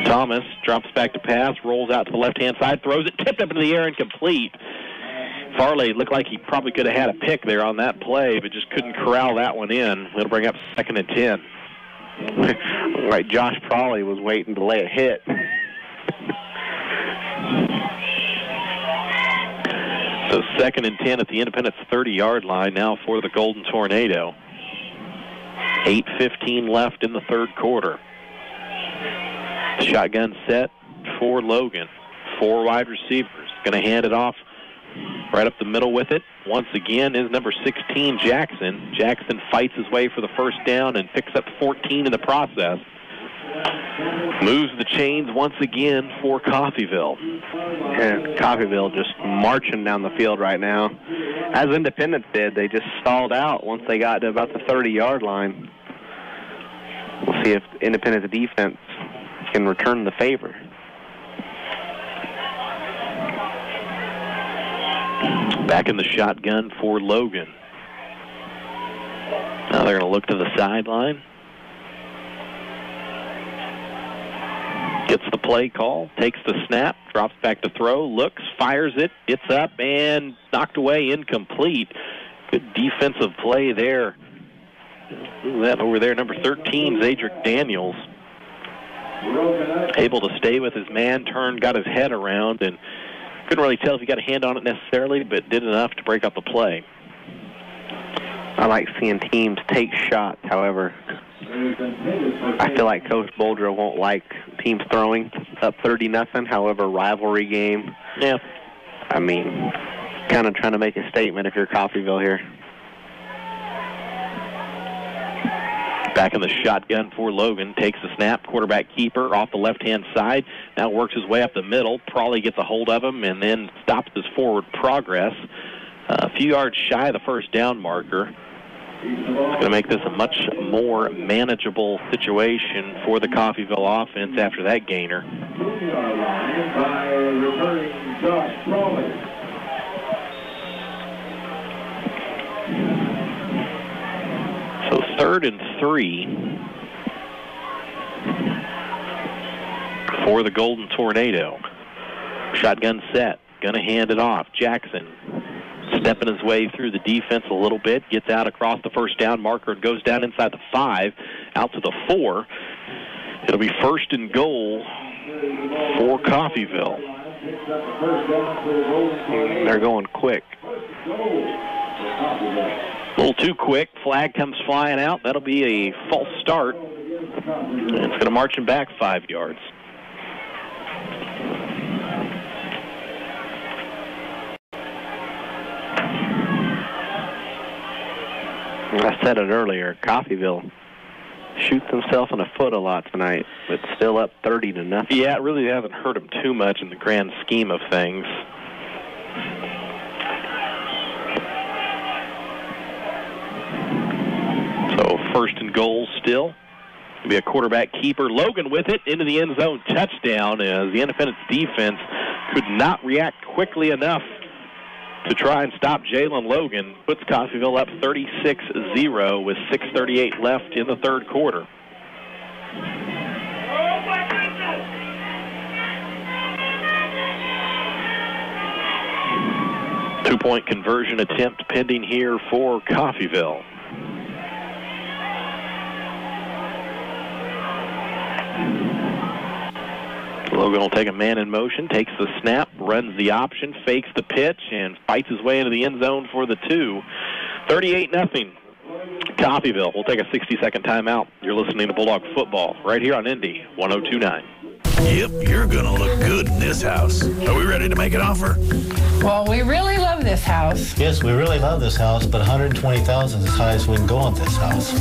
Thomas drops back to pass, rolls out to the left-hand side, throws it, tipped up into the air and complete. Farley looked like he probably could have had a pick there on that play, but just couldn't corral that one in. It'll bring up 2nd and 10. Like Josh Prawley was waiting to lay a hit. So 2nd and 10 at the Independence 30-yard line now for the Golden Tornado. 8:15 left in the 3rd quarter. Shotgun set for Logan. 4 wide receivers. Going to hand it off right up the middle with it. Once again is number 16, Jackson. Jackson fights his way for the first down and picks up 14 in the process. Moves the chains once again for Coffeyville. And Coffeyville just marching down the field right now. as Independence did, they just stalled out once they got to about the 30-yard line. We'll see if Independence defense can return the favor. Back in the shotgun for Logan. Now they're going to look to the sideline. Gets the play call, takes the snap, drops back to throw, looks, fires it, gets up, and knocked away, incomplete. Good defensive play there. Look at that over there, number 13, Zadrick Daniels. Able to stay with his man, turned, got his head around, and couldn't really tell if he got a hand on it necessarily, but did enough to break up the play. I like seeing teams take shots, however. I feel like Coach Boldra won't like teams throwing up 30-0. However, rivalry game. Yeah. I mean, kind of trying to make a statement if you're Coffeyville here. Back in the shotgun for Logan. Takes the snap. Quarterback keeper off the left-hand side. Now works his way up the middle. Prawley gets a hold of him and then stops his forward progress. A few yards shy of the first down marker. It's going to make this a much more manageable situation for the Coffeyville offense after that gainer. So 3rd and 3 for the Golden Tornado. Shotgun set. Going to hand it off. Jackson stepping his way through the defense a little bit, gets out across the first down marker and goes down inside the 5, out to the 4. It'll be 1st and goal for Coffeyville. They're going quick. A little too quick. Flag comes flying out. That'll be a false start. It's going to march him back 5 yards. I said it earlier, Coffeyville shoots himself in the foot a lot tonight, but still up 30-0. Yeah, it really hasn't hurt him too much in the grand scheme of things. So 1st and goal still. It'll be a quarterback keeper. Logan with it into the end zone. Touchdown as the Independence defense could not react quickly enough to try and stop Jalen Logan. Puts Coffeyville up 36-0 with 6:38 left in the 3rd quarter. Two-point conversion attempt pending here for Coffeyville. Logan will take a man in motion, takes the snap, runs the option, fakes the pitch, and fights his way into the end zone for the 2. 38-0. Coffeyville. We'll take a 60-second timeout. You're listening to Bulldog Football right here on Indy 102.9. Yep, you're going to look good in this house. Are we ready to make an offer? Well, we really love this house. Yes, we really love this house, but $120,000 is as high as we can go on this house.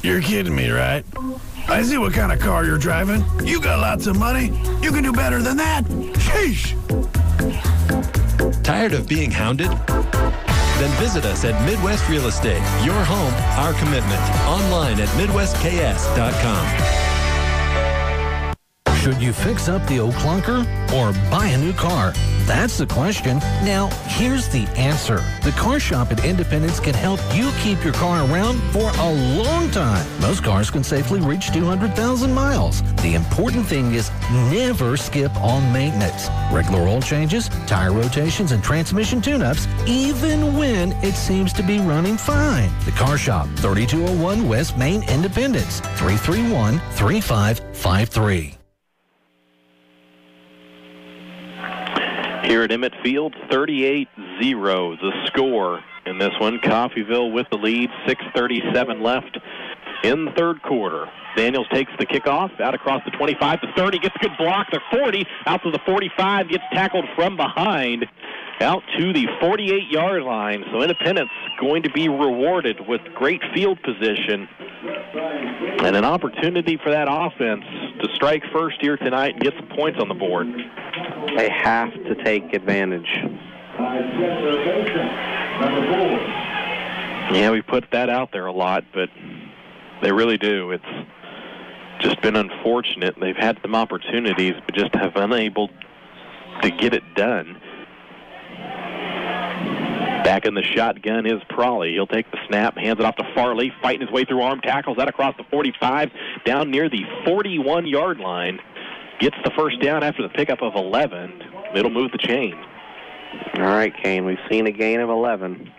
You're kidding me, right? I see what kind of car you're driving. You got lots of money. You can do better than that. Sheesh. Tired of being hounded? Then visit us at Midwest Real Estate. Your home, our commitment. Online at MidwestKS.com. Should you fix up the old clunker or buy a new car? That's the question. Now, here's the answer. The car shop at Independence can help you keep your car around for a long time. Most cars can safely reach 200,000 miles. The important thing is never skip on maintenance. Regular oil changes, tire rotations, and transmission tune-ups, even when it seems to be running fine. The car shop, 3201 West Main, Independence, 331-3553. Here at Emmett Field, 38-0 the score in this one. Coffeyville with the lead, 6:37 left in the 3rd quarter. Daniels takes the kickoff out across the 25 to 30, gets a good block, the 40, out to the 45, gets tackled from behind, out to the 48-yard line. So Independence going to be rewarded with great field position and an opportunity for that offense to strike first here tonight and get some points on the board. They have to take advantage Yeah, we put that out there a lot, but they really do. It's just been unfortunate. They've had some opportunities, but just have unable to get it done. Back in the shotgun is Prawley. He'll take the snap, hands it off to Farley, fighting his way through arm tackles, that across the 45, down near the 41-yard line. Gets the first down after the pickup of 11. It'll move the chain. All right, Kane, we've seen a gain of 11.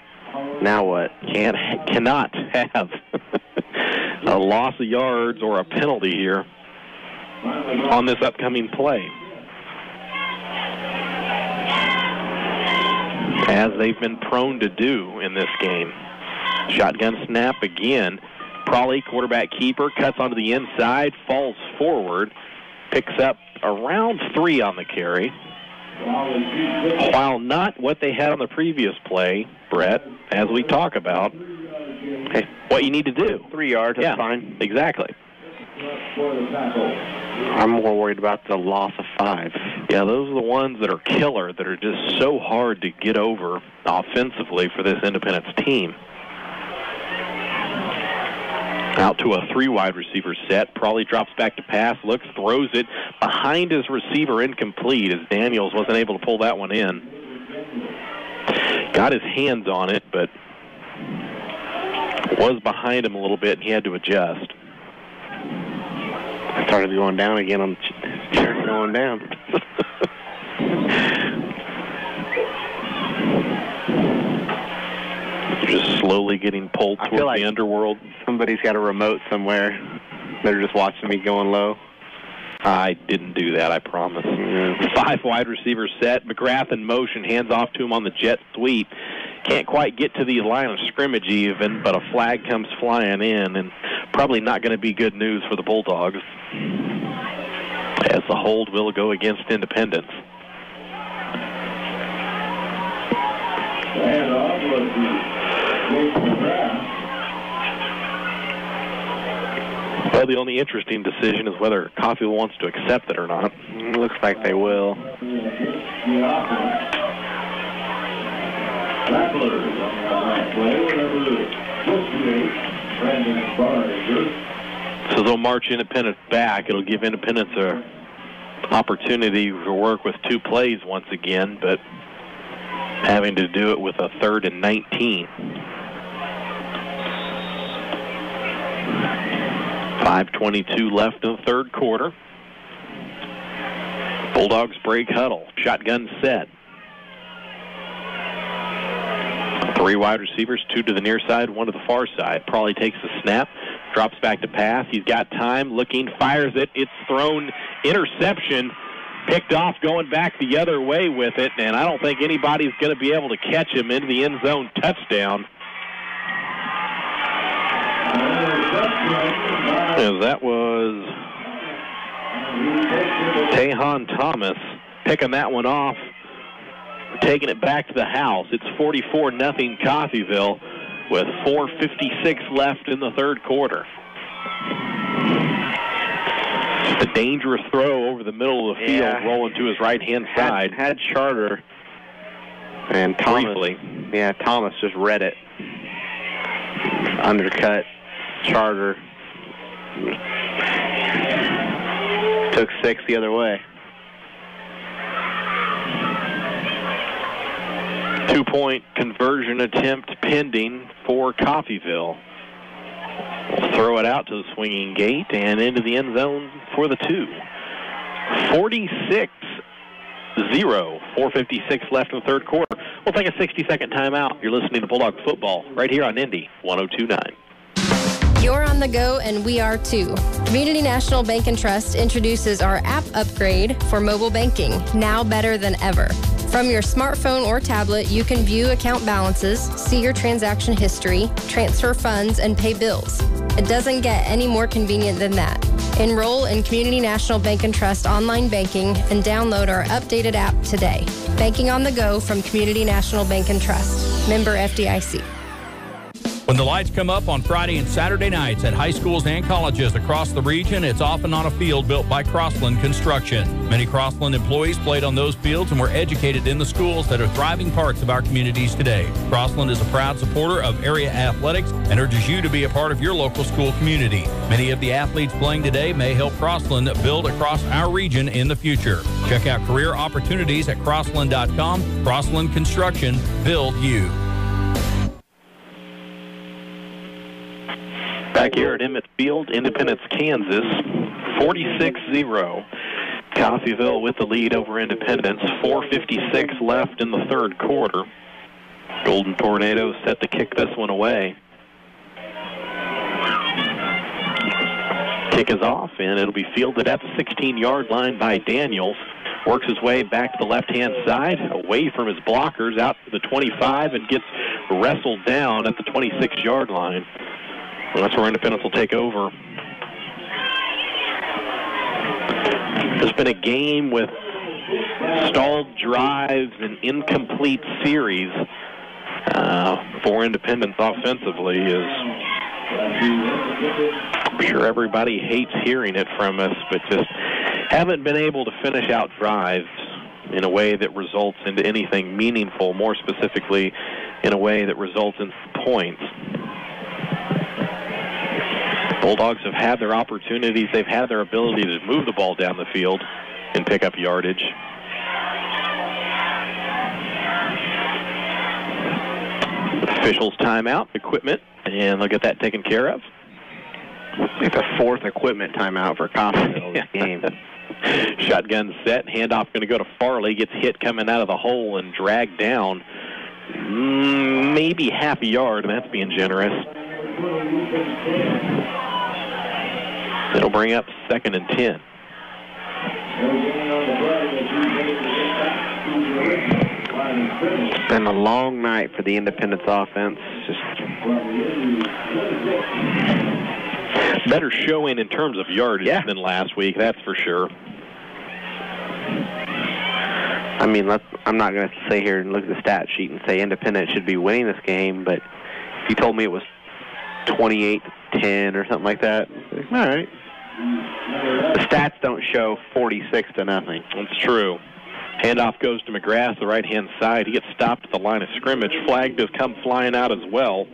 Now what? Cannot have a loss of yards or a penalty here on this upcoming play, as they've been prone to do in this game. Shotgun snap again. Prawley, quarterback keeper, cuts onto the inside, falls forward, picks up around 3 on the carry. While not what they had on the previous play, Brett, as we talk about, what you need to do. 3 yards, that's fine. Exactly. I'm more worried about the loss of 5. Yeah, those are the ones that are killer, that are just so hard to get over offensively for this Independence team. Out to a 3-wide receiver set. Prawley drops back to pass, looks, throws it behind his receiver, incomplete, as Daniels wasn't able to pull that one in. Got his hands on it, but was behind him a little bit, and he had to adjust. I started going down again on the chair going down. Just slowly getting pulled towards the underworld. Somebody's got a remote somewhere. They're just watching me going low. I didn't do that, I promise. 5 wide receiver set. McGrath in motion, hands off to him on the jet sweep. Can't quite get to the line of scrimmage even, but a flag comes flying in, and probably not going to be good news for the Bulldogs, as the hold will go against Independence. Well, the only interesting decision is whether Coffeyville wants to accept it or not. Looks like they will. So they'll march Independence back. It'll give Independence an opportunity to work with 2 plays once again, but having to do it with a 3rd and 19. 5:22 left in the third quarter. Bulldogs break huddle. Shotgun set. 3 wide receivers, 2 to the near side, 1 to the far side. Prawley takes the snap, drops back to pass. He's got time, looking, fires it. It's thrown, interception, picked off, going back the other way with it, and I don't think anybody's going to be able to catch him into the end zone. Touchdown. That was Tehan Thomas picking that one off, taking it back to the house. It's 44-0 Coffeyville with 4:56 left in the third quarter. Just a dangerous throw over the middle of the field, rolling to his right-hand side. Had Charter and Thomas. Briefly. Yeah, Thomas just read it. Undercut Charter. Took 6 the other way. 2-point conversion attempt pending for Coffeyville. We'll throw it out to the swinging gate and into the end zone for the 2. 46-0. 4:56 left in the third quarter. We'll take a 60-second timeout. You're listening to Bulldog Football right here on Indy 102.9. You're on the go, and we are too. Community National Bank and Trust introduces our app upgrade for mobile banking, now better than ever. From your smartphone or tablet, you can view account balances, see your transaction history, transfer funds, and pay bills. It doesn't get any more convenient than that. Enroll in Community National Bank and Trust online banking and download our updated app today. Banking on the go from Community National Bank and Trust. Member FDIC. When the lights come up on Friday and Saturday nights at high schools and colleges across the region, it's often on a field built by Crossland Construction. Many Crossland employees played on those fields and were educated in the schools that are thriving parts of our communities today. Crossland is a proud supporter of area athletics and urges you to be a part of your local school community. Many of the athletes playing today may help Crossland build across our region in the future. Check out career opportunities at crossland.com. Crossland Construction, build you. Back here at Emmett Field, Independence, Kansas, 46-0. Coffeyville with the lead over Independence. 4:56 left in the third quarter. Golden Tornadoes set to kick this one away. Kick is off, and it'll be fielded at the 16-yard line by Daniels. Works his way back to the left-hand side, away from his blockers, out to the 25, and gets wrestled down at the 26-yard line. Well, that's where Independence will take over. There's been a game with stalled drives and incomplete series for Independence offensively. I'm sure everybody hates hearing it from us, but just haven't been able to finish out drives in a way that results into anything meaningful, more specifically in a way that results in points. Bulldogs have had their opportunities. They've had their ability to move the ball down the field and pick up yardage. Officials timeout, equipment, and they'll get that taken care of. It's a fourth equipment timeout for Coffeyville this game. Shotgun set, handoff going to go to Farley, gets hit coming out of the hole and dragged down maybe half a yard, and that's being generous. It'll bring up 2nd and 10. It's been a long night for the Independence offense. Just better showing in terms of yardage than last week, that's for sure. I mean, I'm not going to sit here and look at the stat sheet and say Independence should be winning this game, but if you told me it was 28-10 or something like that, all right. The stats don't show 46-0. That's true. Handoff goes to McGrath, the right-hand side. He gets stopped at the line of scrimmage. Flag does come flying out as well.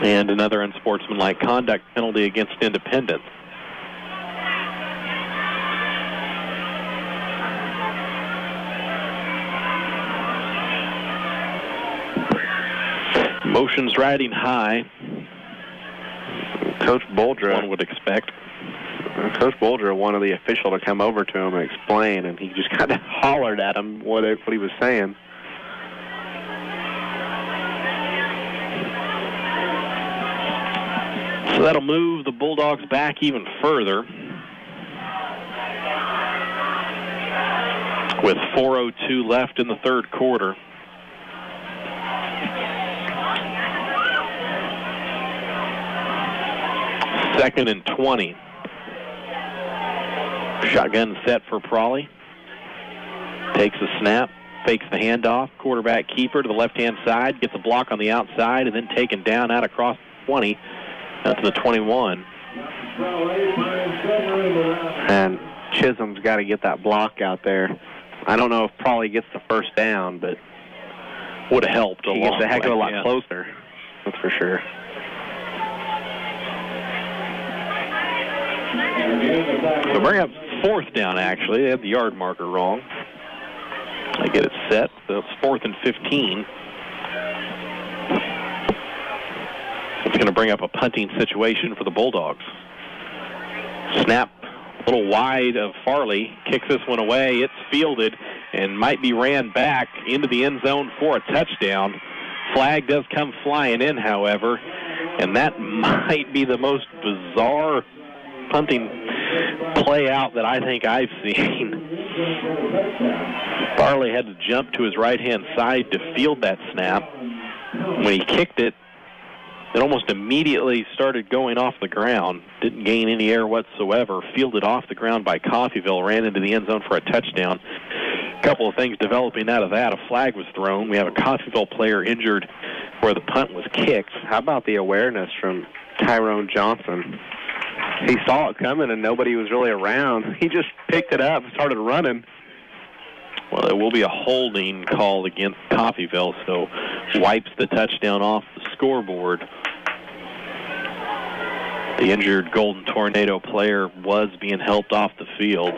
And another unsportsmanlike conduct penalty against Independence. Motion's riding high. Coach Boldra, one would expect. Coach Boldra wanted the official to come over to him and explain, and he just kind of hollered at him what he was saying. So that'll move the Bulldogs back even further. With 4:02 left in the third quarter. Second and 20. Shotgun set for Prawley. Takes the snap, fakes the handoff. Quarterback keeper to the left-hand side, gets a block on the outside, and then taken down out across the 20 out to the 21. And Chisholm's got to get that block out there. I don't know if Prawley gets the first down, but would have helped. He gets a heck of a lot closer. That's for sure. So bring up 4th down, actually. They had the yard marker wrong. They get it set. So it's 4th and 15. It's going to bring up a punting situation for the Bulldogs. Snap a little wide of Farley. Kicks this one away. It's fielded and might be ran back into the end zone for a touchdown. Flag does come flying in, however, and that might be the most bizarre punting play out that I think I've seen. Farley had to jump to his right-hand side to field that snap. When he kicked it, it almost immediately started going off the ground. Didn't gain any air whatsoever. Fielded off the ground by Coffeyville. Ran into the end zone for a touchdown. couple of things developing out of that. A flag was thrown. We have a Coffeyville player injured where the punt was kicked. How about the awareness from Tyrone Johnson? He saw it coming and nobody was really around. He just picked it up and started running. Well, there will be a holding called against Coffeyville, so wipes the touchdown off the scoreboard. The injured Golden Tornado player was being helped off the field.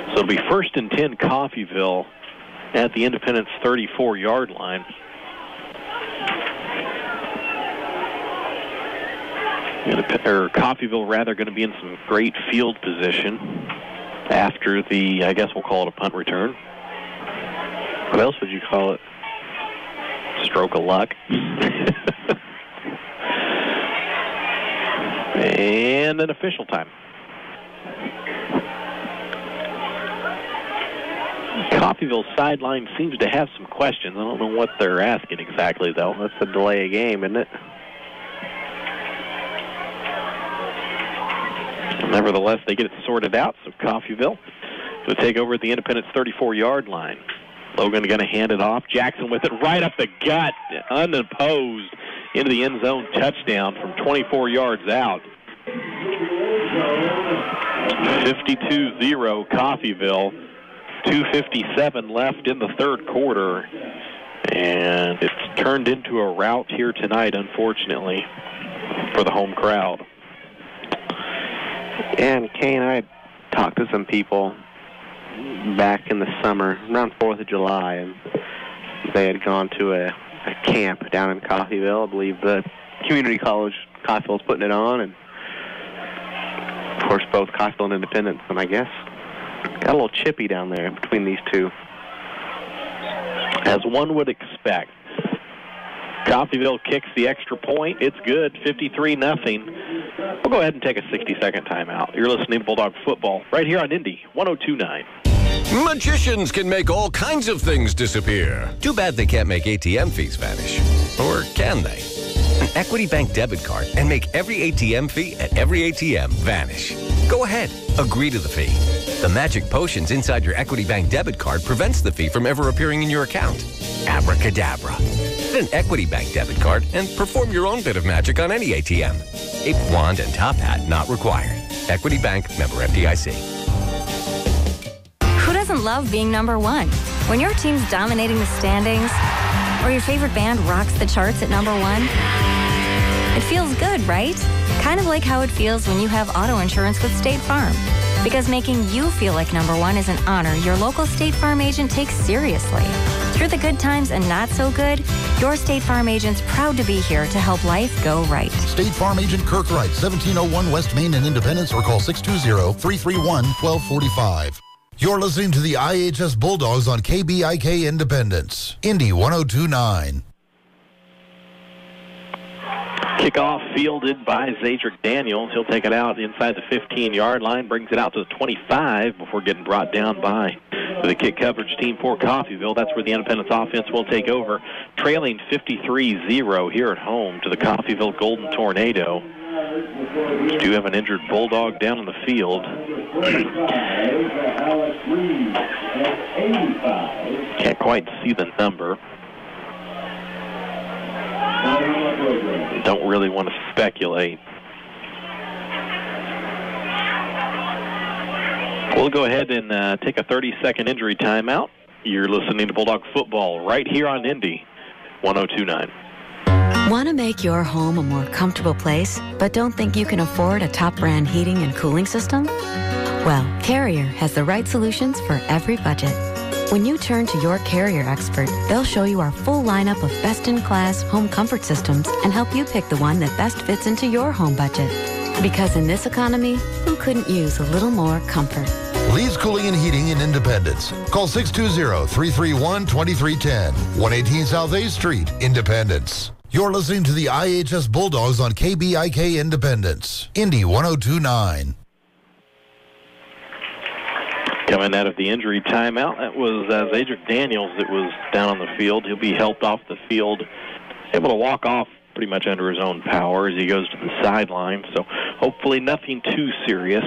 So it'll be 1st and 10 Coffeyville at the Independence 34-yard line. Coffeyville rather going to be in some great field position after the, I guess we'll call it a punt return. What else would you call it? Stroke of luck. And an official time. Coffeyville's sideline seems to have some questions. I don't know what they're asking exactly, though. That's a delay of game, isn't it? Nevertheless, they get it sorted out, so Coffeyville will take over at the Independence 34-yard line. Logan going to hand it off. Jackson with it right up the gut, unopposed, into the end zone touchdown from 24 yards out. 52-0 Coffeyville. 2:57 left in the third quarter. And it's turned into a rout here tonight, unfortunately, for the home crowd. And Kay and I talked to some people back in the summer, around 4th of July, and they had gone to a camp down in Coffeyville. I believe the community college Coffeyville's putting it on, and of course both Coffeyville and Independence, and I guess got a little chippy down there between these two. As one would expect. Coffeyville kicks the extra point. It's good, 53-0. We'll go ahead and take a 60-second timeout. You're listening to Bulldog Football right here on Indy 102.9. Magicians can make all kinds of things disappear. Too bad they can't make ATM fees vanish. Or can they? An Equity Bank debit card and make every ATM fee at every ATM vanish. Go ahead. Agree to the fee. The magic potions inside your Equity Bank debit card prevents the fee from ever appearing in your account. Abracadabra. Get an Equity Bank debit card and perform your own bit of magic on any ATM. A wand and top hat not required. Equity Bank, member FDIC. Who doesn't love being number one? When your team's dominating the standings, or your favorite band rocks the charts at number one, it feels good, right? Kind of like how it feels when you have auto insurance with State Farm. Because making you feel like number one is an honor your local State Farm agent takes seriously. Through the good times and not so good, your State Farm agent's proud to be here to help life go right. State Farm Agent Kirk Wright, 1701 West Main in Independence, or call 620-331-1245. You're listening to the IHS Bulldogs on KBIK Independence, Indy 102.9. Kickoff fielded by Zadrick Daniels. He'll take it out inside the 15-yard line, brings it out to the 25 before getting brought down by the kick coverage team for Coffeyville. That's where the Independence offense will take over, trailing 53-0 here at home to the Coffeyville Golden Tornado. We do have an injured Bulldog down on the field. Can't quite see the number. Don't really want to speculate. We'll go ahead and take a 30-second injury timeout. You're listening to Bulldog Football right here on Indy 102.9. Want to make your home a more comfortable place, but don't think you can afford a top brand heating and cooling system? Well, Carrier has the right solutions for every budget. When you turn to your Carrier expert, they'll show you our full lineup of best-in-class home comfort systems and help you pick the one that best fits into your home budget. Because in this economy, who couldn't use a little more comfort? Lee's Cooling and Heating in Independence. Call 620-331-2310. 118 South 8th Street, Independence. You're listening to the IHS Bulldogs on KBIK Independence, Indy 102.9. Coming out of the injury timeout, that was Zadrick Daniels that was down on the field. He'll be helped off the field, able to walk off pretty much under his own power as he goes to the sideline. So hopefully nothing too serious.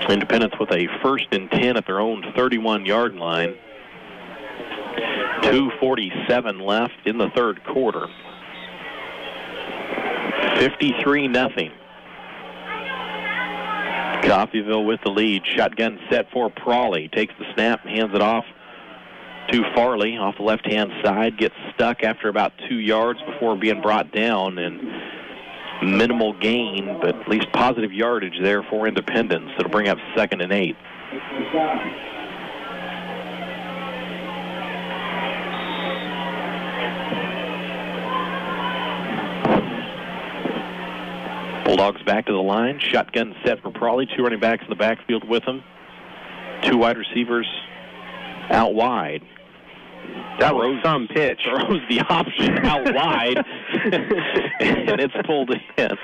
Independence with a 1st and 10 at their own 31-yard line. 2:47 left in the third quarter. 53-0. Coffeyville with the lead. Shotgun set for Prawley. Takes the snap, hands it off to Farley off the left-hand side. Gets stuck after about 2 yards before being brought down, and minimal gain, but at least positive yardage there for Independence. It'll bring up 2nd and 8. Bulldogs back to the line. Shotgun set for Prawley. 2 running backs in the backfield with him. 2 wide receivers out wide. That was some pitch. Throws the option out wide, and it's pulled in.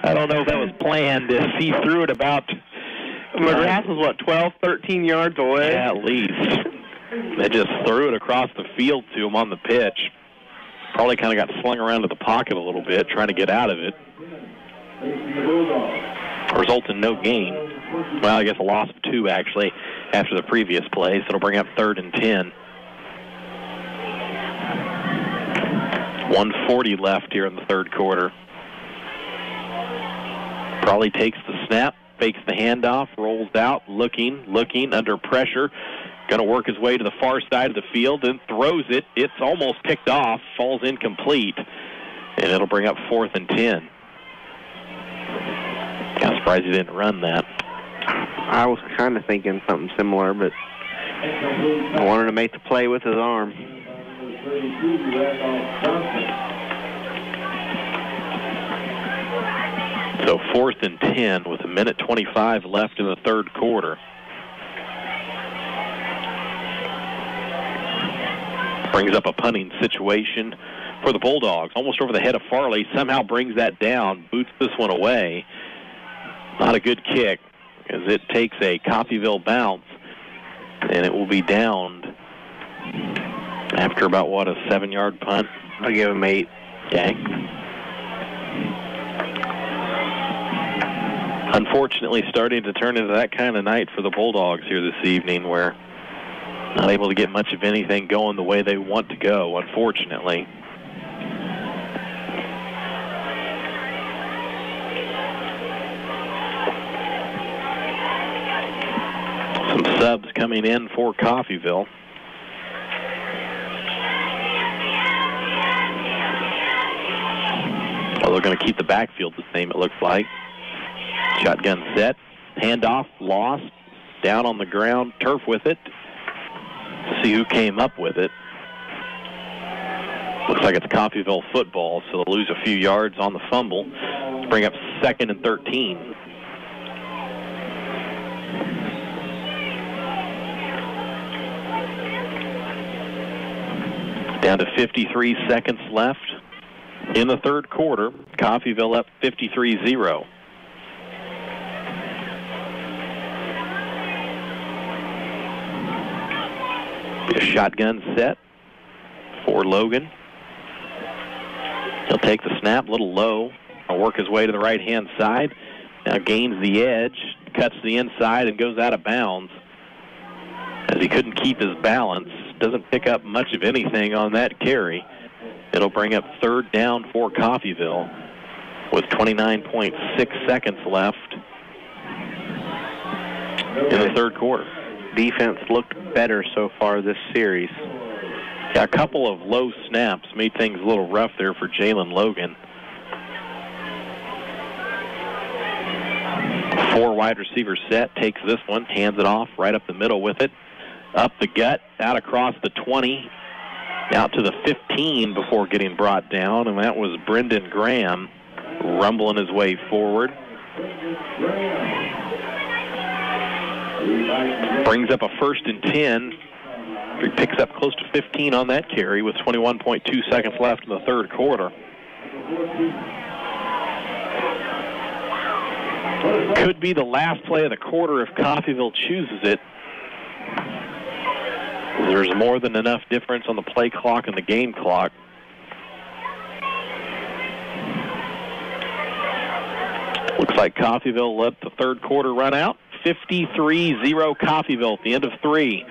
I don't know if that was planned. He threw it about... McGrath was, 12, 13 yards away? Yeah, at least. They just threw it across the field to him on the pitch. Probably kind of got slung around to the pocket a little bit, trying to get out of it. Result in no gain. Well, I guess a loss of 2, actually, after the previous play, so it'll bring up 3rd and 10. 1:40 left here in the third quarter. Prawley takes the snap, fakes the handoff, rolls out, looking, under pressure. Going to work his way to the far side of the field and throws it. It's almost picked off, falls incomplete, and it'll bring up 4th and 10. Kind of surprised he didn't run that. I was kind of thinking something similar, but I wanted to make the play with his arm. So 4th and 10 with 1:25 left in the third quarter. Brings up a punting situation for the Bulldogs. Almost over the head of Farley. Somehow brings that down. Boots this one away. Not a good kick, as it takes a Coffeyville bounce, and it will be downed after about, a 7-yard punt? I'll give him 8. Okay. Unfortunately, starting to turn into that kind of night for the Bulldogs here this evening, where not able to get much of anything going the way they want to go, unfortunately. Some subs coming in for Coffeyville. Well, they're going to keep the backfield the same, it looks like. Shotgun set, handoff, lost, down on the ground, turf with it. To see who came up with it. Looks like it's Coffeyville football, so they'll lose a few yards on the fumble. Bring up 2nd and 13. Down to 53 seconds left in the third quarter. Coffeyville up 53-0. A shotgun set for Logan. He'll take the snap, a little low. He'll work his way to the right-hand side. Now gains the edge, cuts the inside, and goes out of bounds. As he couldn't keep his balance, doesn't pick up much of anything on that carry. It'll bring up 3rd down for Coffeyville with 29.6 seconds left in the third quarter. Defense looked better so far this series. Yeah, a couple of low snaps made things a little rough there for Jalen Logan. 4 wide receiver set, takes this one, hands it off right up the middle with it. Up the gut, out across the 20, out to the 15 before getting brought down, and that was Brendan Graham rumbling his way forward. Brings up a 1st and 10. He picks up close to 15 on that carry with 21.2 seconds left in the third quarter. Could be the last play of the quarter if Coffeyville chooses it. There's more than enough difference on the play clock and the game clock. Looks like Coffeyville let the third quarter run out. 53-0 Coffeyville at the end of 3.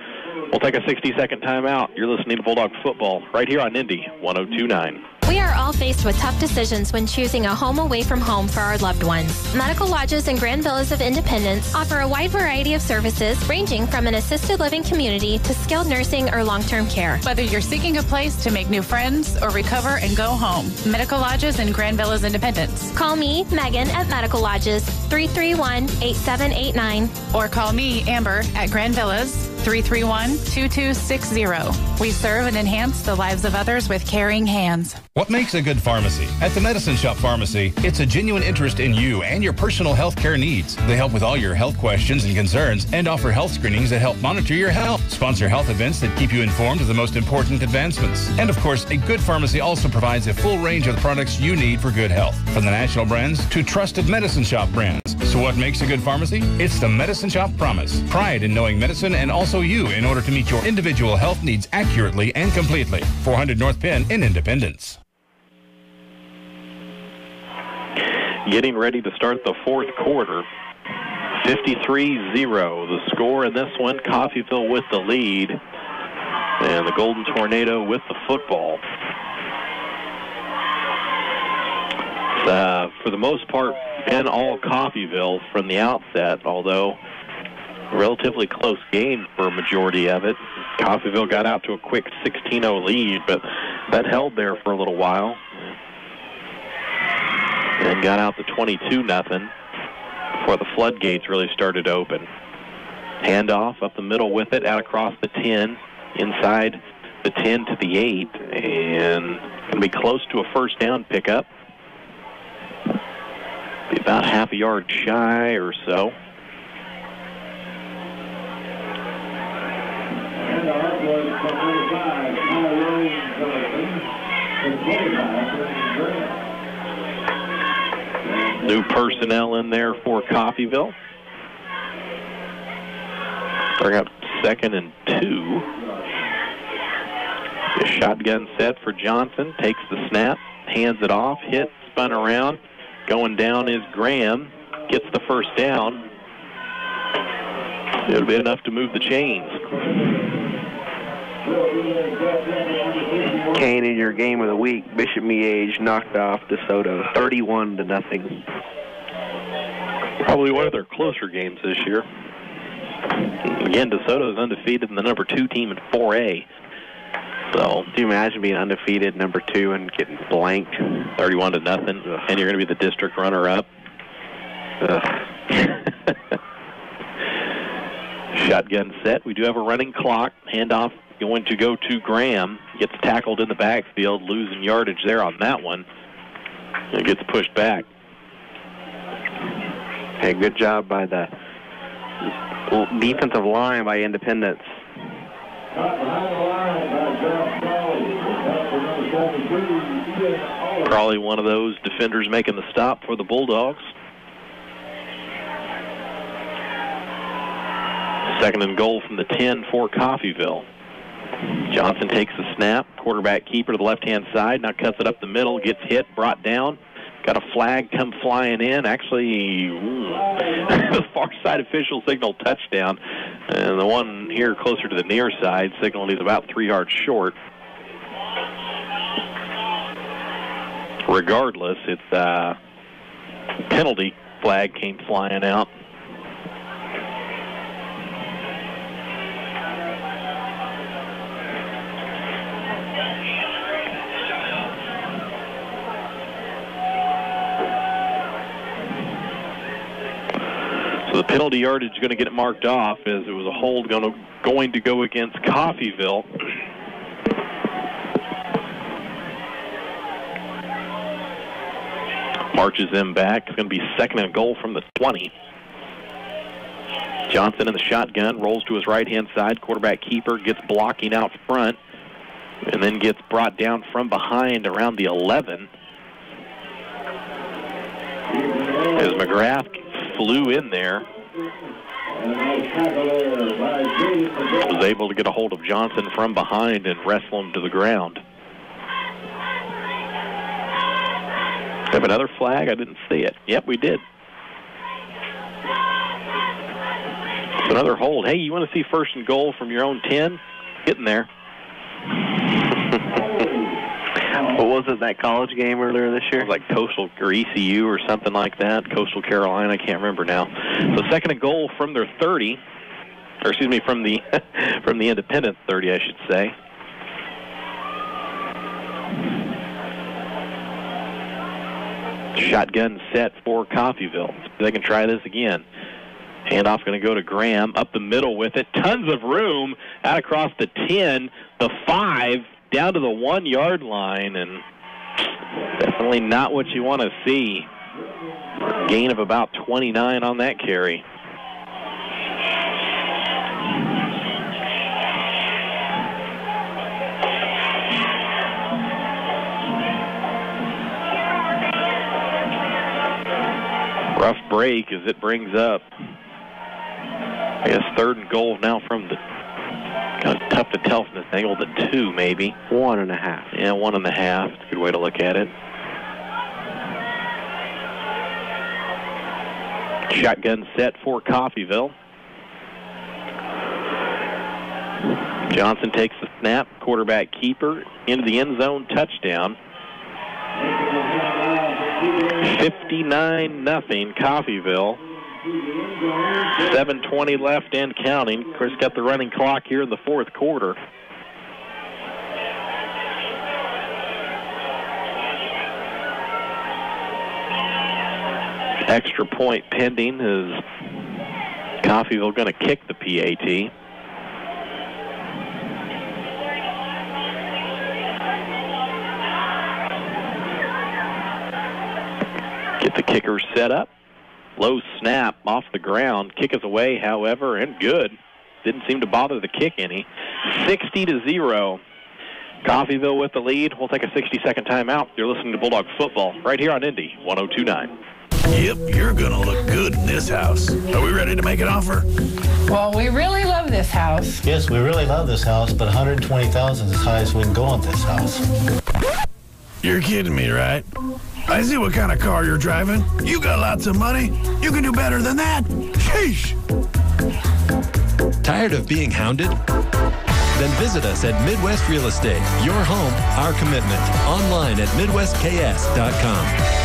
We'll take a 60-second timeout. You're listening to Bulldog Football right here on Indy 102.9. We are all faced with tough decisions when choosing a home away from home for our loved ones. Medical Lodges and Grand Villas of Independence offer a wide variety of services ranging from an assisted living community to skilled nursing or long-term care. Whether you're seeking a place to make new friends or recover and go home, Medical Lodges and Grand Villas Independence. Call me, Megan, at Medical Lodges, 331-8789. Or call me, Amber, at Grand Villas, 331-2260. We serve and enhance the lives of others with caring hands. What makes a good pharmacy? At the Medicine Shop Pharmacy, it's a genuine interest in you and your personal health care needs. They help with all your health questions and concerns and offer health screenings that help monitor your health, sponsor health events that keep you informed of the most important advancements. And of course, a good pharmacy also provides a full range of the products you need for good health, from the national brands to trusted Medicine Shop brands. So what makes a good pharmacy? It's the Medicine Shop Promise. Pride in knowing medicine and also you in order to meet your individual health needs accurately and completely. 400 North Penn in Independence. Getting ready to start the fourth quarter. 53-0 the score in this one. Coffeyville with the lead. And the Golden Tornado with the football. For the most part, been all Coffeyville from the outset, although relatively close game for a majority of it. Coffeyville got out to a quick 16-0 lead, but that held there for a little while. And got out to 22-0 before the floodgates really started open. Handoff up the middle with it, out across the 10, inside the 10 to the 8, and going to be close to a first down pickup. Be about half a yard shy or so. New personnel in there for Coffeyville. Starting up 2nd and 2. A shotgun set for Johnson. Takes the snap, hands it off, hit, spun around. Going down is Graham. Gets the first down. It'll be enough to move the chains. Kane, in your game of the week, Bishop Miege knocked off DeSoto 31-0. Probably one of their closer games this year. Again, DeSoto is undefeated and the number 2 team in 4A. So, do you imagine being undefeated number 2 and getting blanked 31-0, and you're going to be the district runner-up? Shotgun set. We do have a running clock. Handoff going to go to Graham. Gets tackled in the backfield, losing yardage there on that one. It gets pushed back. Hey, good job by the defensive line by Independence. Probably one of those defenders making the stop for the Bulldogs. 2nd and goal from the 10 for Coffeyville. Johnson takes the snap. Quarterback keeper to the left-hand side. Now cuts it up the middle. Gets hit, brought down. Got a flag come flying in. Actually, the far side official signaled touchdown. And the one here closer to the near side signaled he's about 3 yards short. Regardless, it's a penalty flag came flying out. So the penalty yardage is going to get it marked off as it was a hold going to go against Coffeyville. Marches them back. It's going to be 2nd and goal from the 20. Johnson in the shotgun, rolls to his right-hand side. Quarterback keeper gets blocking out front and then gets brought down from behind around the 11. As McGrath flew in there. Was able to get a hold of Johnson from behind and wrestle him to the ground. Have another flag? I didn't see it. Yep, we did. It's another hold. Hey, you want to see first and goal from your own 10? Getting there. What was it, that college game earlier this year? It was like Coastal or ECU or something like that. Coastal Carolina, I can't remember now. So second and goal from their 30, or excuse me, from the from the Independent 30, I should say. Shotgun set for Coffeyville. They can try this again. Handoff going to go to Graham, up the middle with it. Tons of room out across the 10, the 5, down to the 1-yard line, and definitely not what you want to see. Gain of about 29 on that carry. Rough break as it brings up, I guess, third and goal now from the, kind of tough to tell from this angle, the 2 maybe. 1.5. Yeah, 1.5. It's a good way to look at it. Shotgun set for Coffeyville. Johnson takes the snap, quarterback keeper, into the end zone, touchdown. 59-0 Coffeyville. 7:20 left and counting. Chris got the running clock here in the fourth quarter. Extra point pending. Is Coffeyville going to kick the PAT? Get the kicker set up. Low snap off the ground. Kick is away, however, and good. Didn't seem to bother the kick any. 60-0. Coffeyville with the lead. We'll take a 60-second timeout. You're listening to Bulldog Football right here on Indy 102.9. Yep, you're gonna look good in this house. Are we ready to make an offer? Well, we really love this house. Yes, we really love this house, but 120,000 is as high as we can go on this house. You're kidding me, right? I see what kind of car you're driving. You got lots of money. You can do better than that. Sheesh. Tired of being hounded? Then visit us at Midwest Real Estate. Your home, our commitment. Online at MidwestKS.com.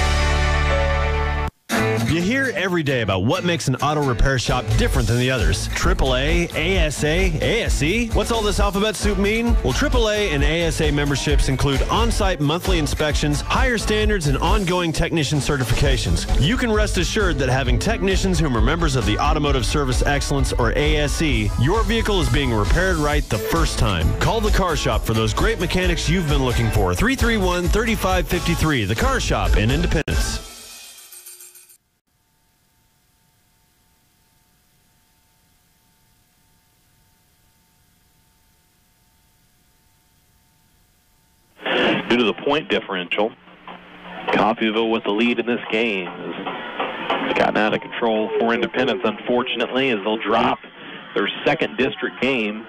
You hear every day about what makes an auto repair shop different than the others. AAA, ASA, ASE? What's all this alphabet soup mean? Well, AAA and ASA memberships include on-site monthly inspections, higher standards, and ongoing technician certifications. You can rest assured that having technicians whom are members of the Automotive Service Excellence, or ASE, your vehicle is being repaired right the first time. Call the Car Shop for those great mechanics you've been looking for. 331-3553, The Car Shop in Independence. Due to the point differential, Coffeyville with the lead in this game has gotten out of control for Independence, unfortunately, as they'll drop their second district game.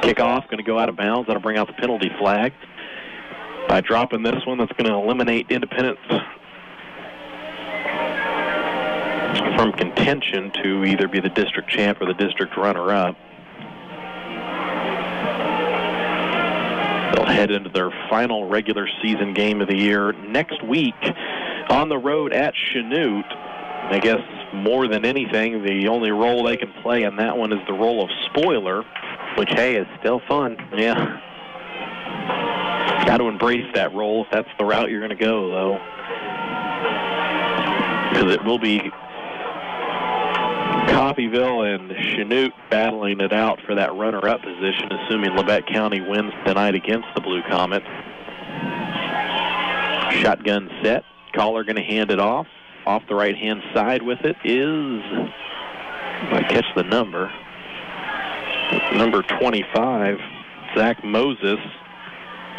Kickoff going to go out of bounds. That'll bring out the penalty flag. By dropping this one, that's going to eliminate Independence from contention to either be the district champ or the district runner-up. They'll head into their final regular season game of the year next week on the road at Chanute. I guess more than anything, the only role they can play in that one is the role of spoiler, which, hey, is still fun. Yeah. Got to embrace that role if that's the route you're going to go, though. Because it will be Coffeyville and Chanute battling it out for that runner-up position, assuming Labette County wins tonight against the Blue Comet. Shotgun set. Caller going to hand it off. Off the right-hand side with it is, if I catch the number, number 25, Zach Moses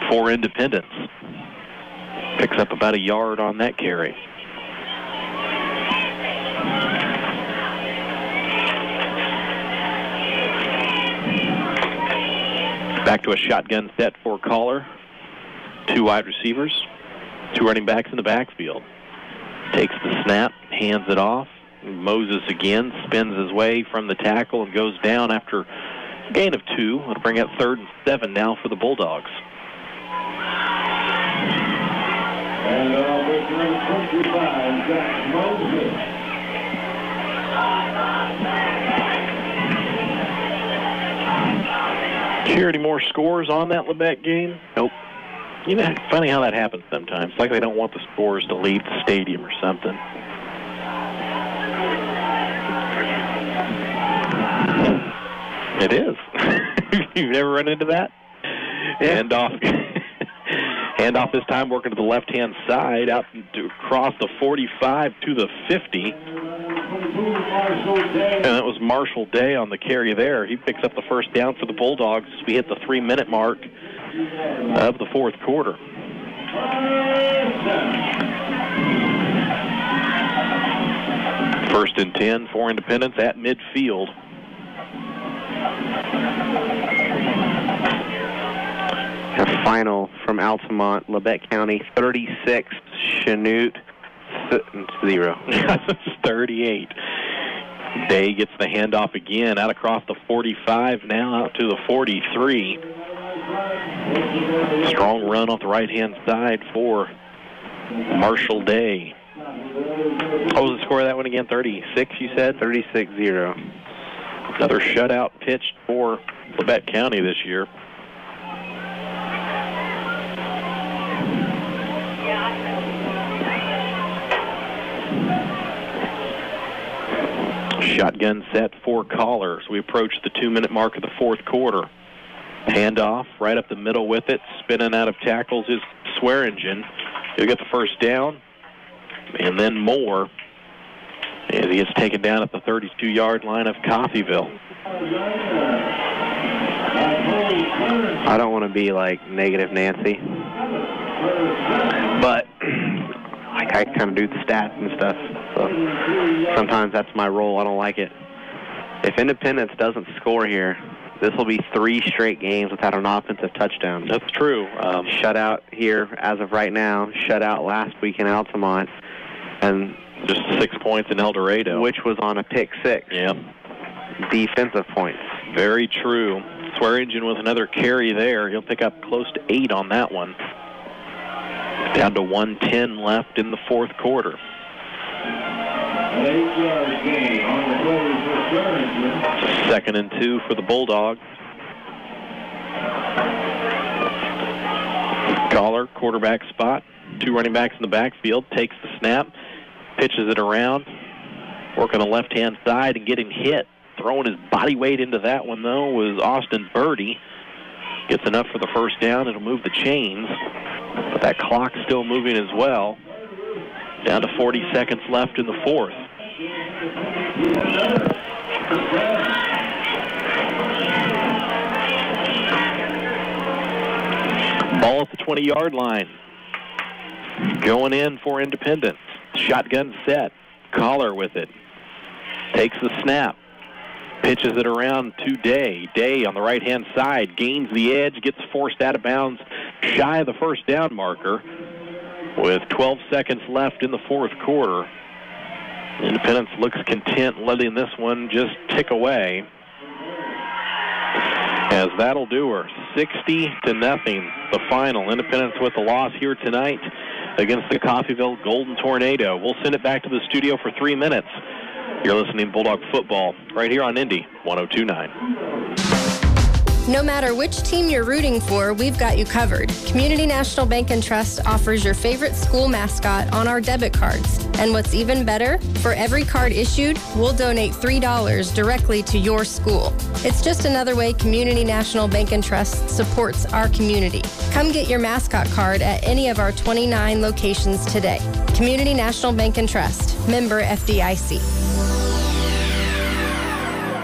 for Independence. Picks up about a yard on that carry. Back to a shotgun set for Caller. 2 wide receivers, 2 running backs in the backfield. Takes the snap, hands it off. Moses again spins his way from the tackle and goes down after a gain of 2. It'll bring up 3rd and 7 now for the Bulldogs. And number 25, Zach Moses. Hear any more scores on that Lebec game? Nope. You know, funny how that happens sometimes. Like they don't want the scores to leave the stadium or something. It is. You've never run into that? Yeah. Handoff this time working to the left-hand side, out to across the 45 to the 50. And that was Marshall Day on the carry there. He picks up the first down for the Bulldogs as we hit the 3-minute mark of the 4th quarter. First and 10 for Independence at midfield. A final from Altamont, Lebec County, 36, Chanute 0. 38. Day gets the handoff again, out across the 45, now out to the 43. Strong run off the right-hand side for Marshall Day. What was the score of that one again? 36, you said? 36-0. Another shutout pitched for Lebec County this year. Shotgun set for Caller. So we approach the 2-minute mark of the 4th quarter. Handoff right up the middle with it. Spinning out of tackles is Swearingen. He'll get the first down, and then more as he gets taken down at the 32-yard line of Coffeyville. I don't want to be like negative Nancy, but I kind of do the stats and stuff. So sometimes that's my role. I don't like it. If Independence doesn't score here, this will be 3 straight games without an offensive touchdown. That's true. Shutout here as of right now. Shutout last week in Altamont. And just 6 points in El Dorado. Which was on a pick 6. Yeah. Defensive points. Very true. Swearingen with another carry there. He'll pick up close to 8 on that one. Down to 1:10 left in the 4th quarter. 2nd and 2 for the Bulldogs. Caller, quarterback spot. 2 running backs in the backfield. Takes the snap. Pitches it around. Working the left-hand side and getting hit. Throwing his body weight into that one, though, was Austin Birdie. Gets enough for the first down. It'll move the chains. But that clock's still moving as well. Down to 40 seconds left in the 4th. Ball at the 20-yard line. Going in for Independence. Shotgun set. Caller with it. Takes the snap. Pitches it around to Day. Day on the right-hand side. Gains the edge. Gets forced out of bounds. Shy of the first down marker. With 12 seconds left in the 4th quarter. Independence looks content letting this one just tick away. As that'll do her. 60-0, the final. Independence with the loss here tonight against the Coffeyville Golden Tornado. We'll send it back to the studio for 3 minutes. You're listening to Bulldog Football right here on Indy 102.9. No matter which team you're rooting for, we've got you covered. Community National Bank and Trust offers your favorite school mascot on our debit cards. And what's even better, for every card issued, we'll donate $3 directly to your school. It's just another way Community National Bank and Trust supports our community. Come get your mascot card at any of our 29 locations today. Community National Bank and Trust, member FDIC.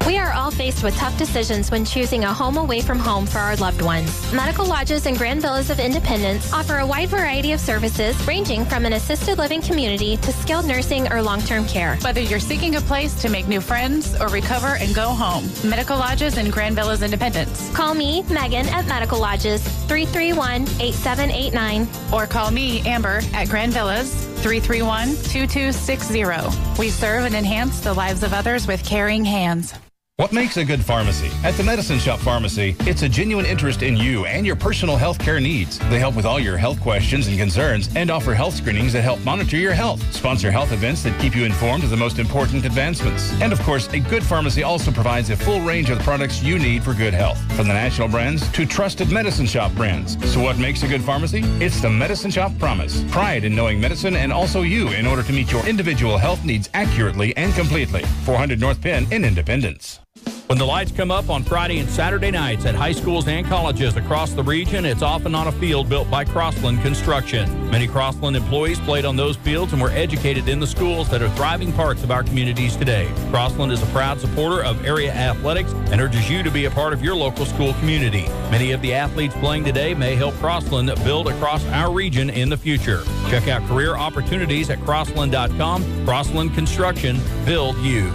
We are all all faced with tough decisions when choosing a home away from home for our loved ones. Medical Lodges and Grand Villas of Independence offer a wide variety of services ranging from an assisted living community to skilled nursing or long-term care. Whether you're seeking a place to make new friends or recover and go home, Medical Lodges and Grand Villas Independence. Call me, Megan, at Medical Lodges, 331-8789. Or call me, Amber, at Grand Villas, 331-2260. We serve and enhance the lives of others with caring hands. What makes a good pharmacy? At the Medicine Shop Pharmacy, it's a genuine interest in you and your personal health care needs. They help with all your health questions and concerns and offer health screenings that help monitor your health, sponsor health events that keep you informed of the most important advancements. And of course, a good pharmacy also provides a full range of the products you need for good health, from the national brands to trusted Medicine Shop brands. So what makes a good pharmacy? It's the Medicine Shop Promise. Pride in knowing medicine and also you in order to meet your individual health needs accurately and completely. 400 North Penn in Independence. When the lights come up on Friday and Saturday nights at high schools and colleges across the region, it's often on a field built by Crossland Construction. Many Crossland employees played on those fields and were educated in the schools that are thriving parts of our communities today. Crossland is a proud supporter of area athletics and urges you to be a part of your local school community. Many of the athletes playing today may help Crossland build across our region in the future. Check out career opportunities at crossland.com. Crossland Construction, build you.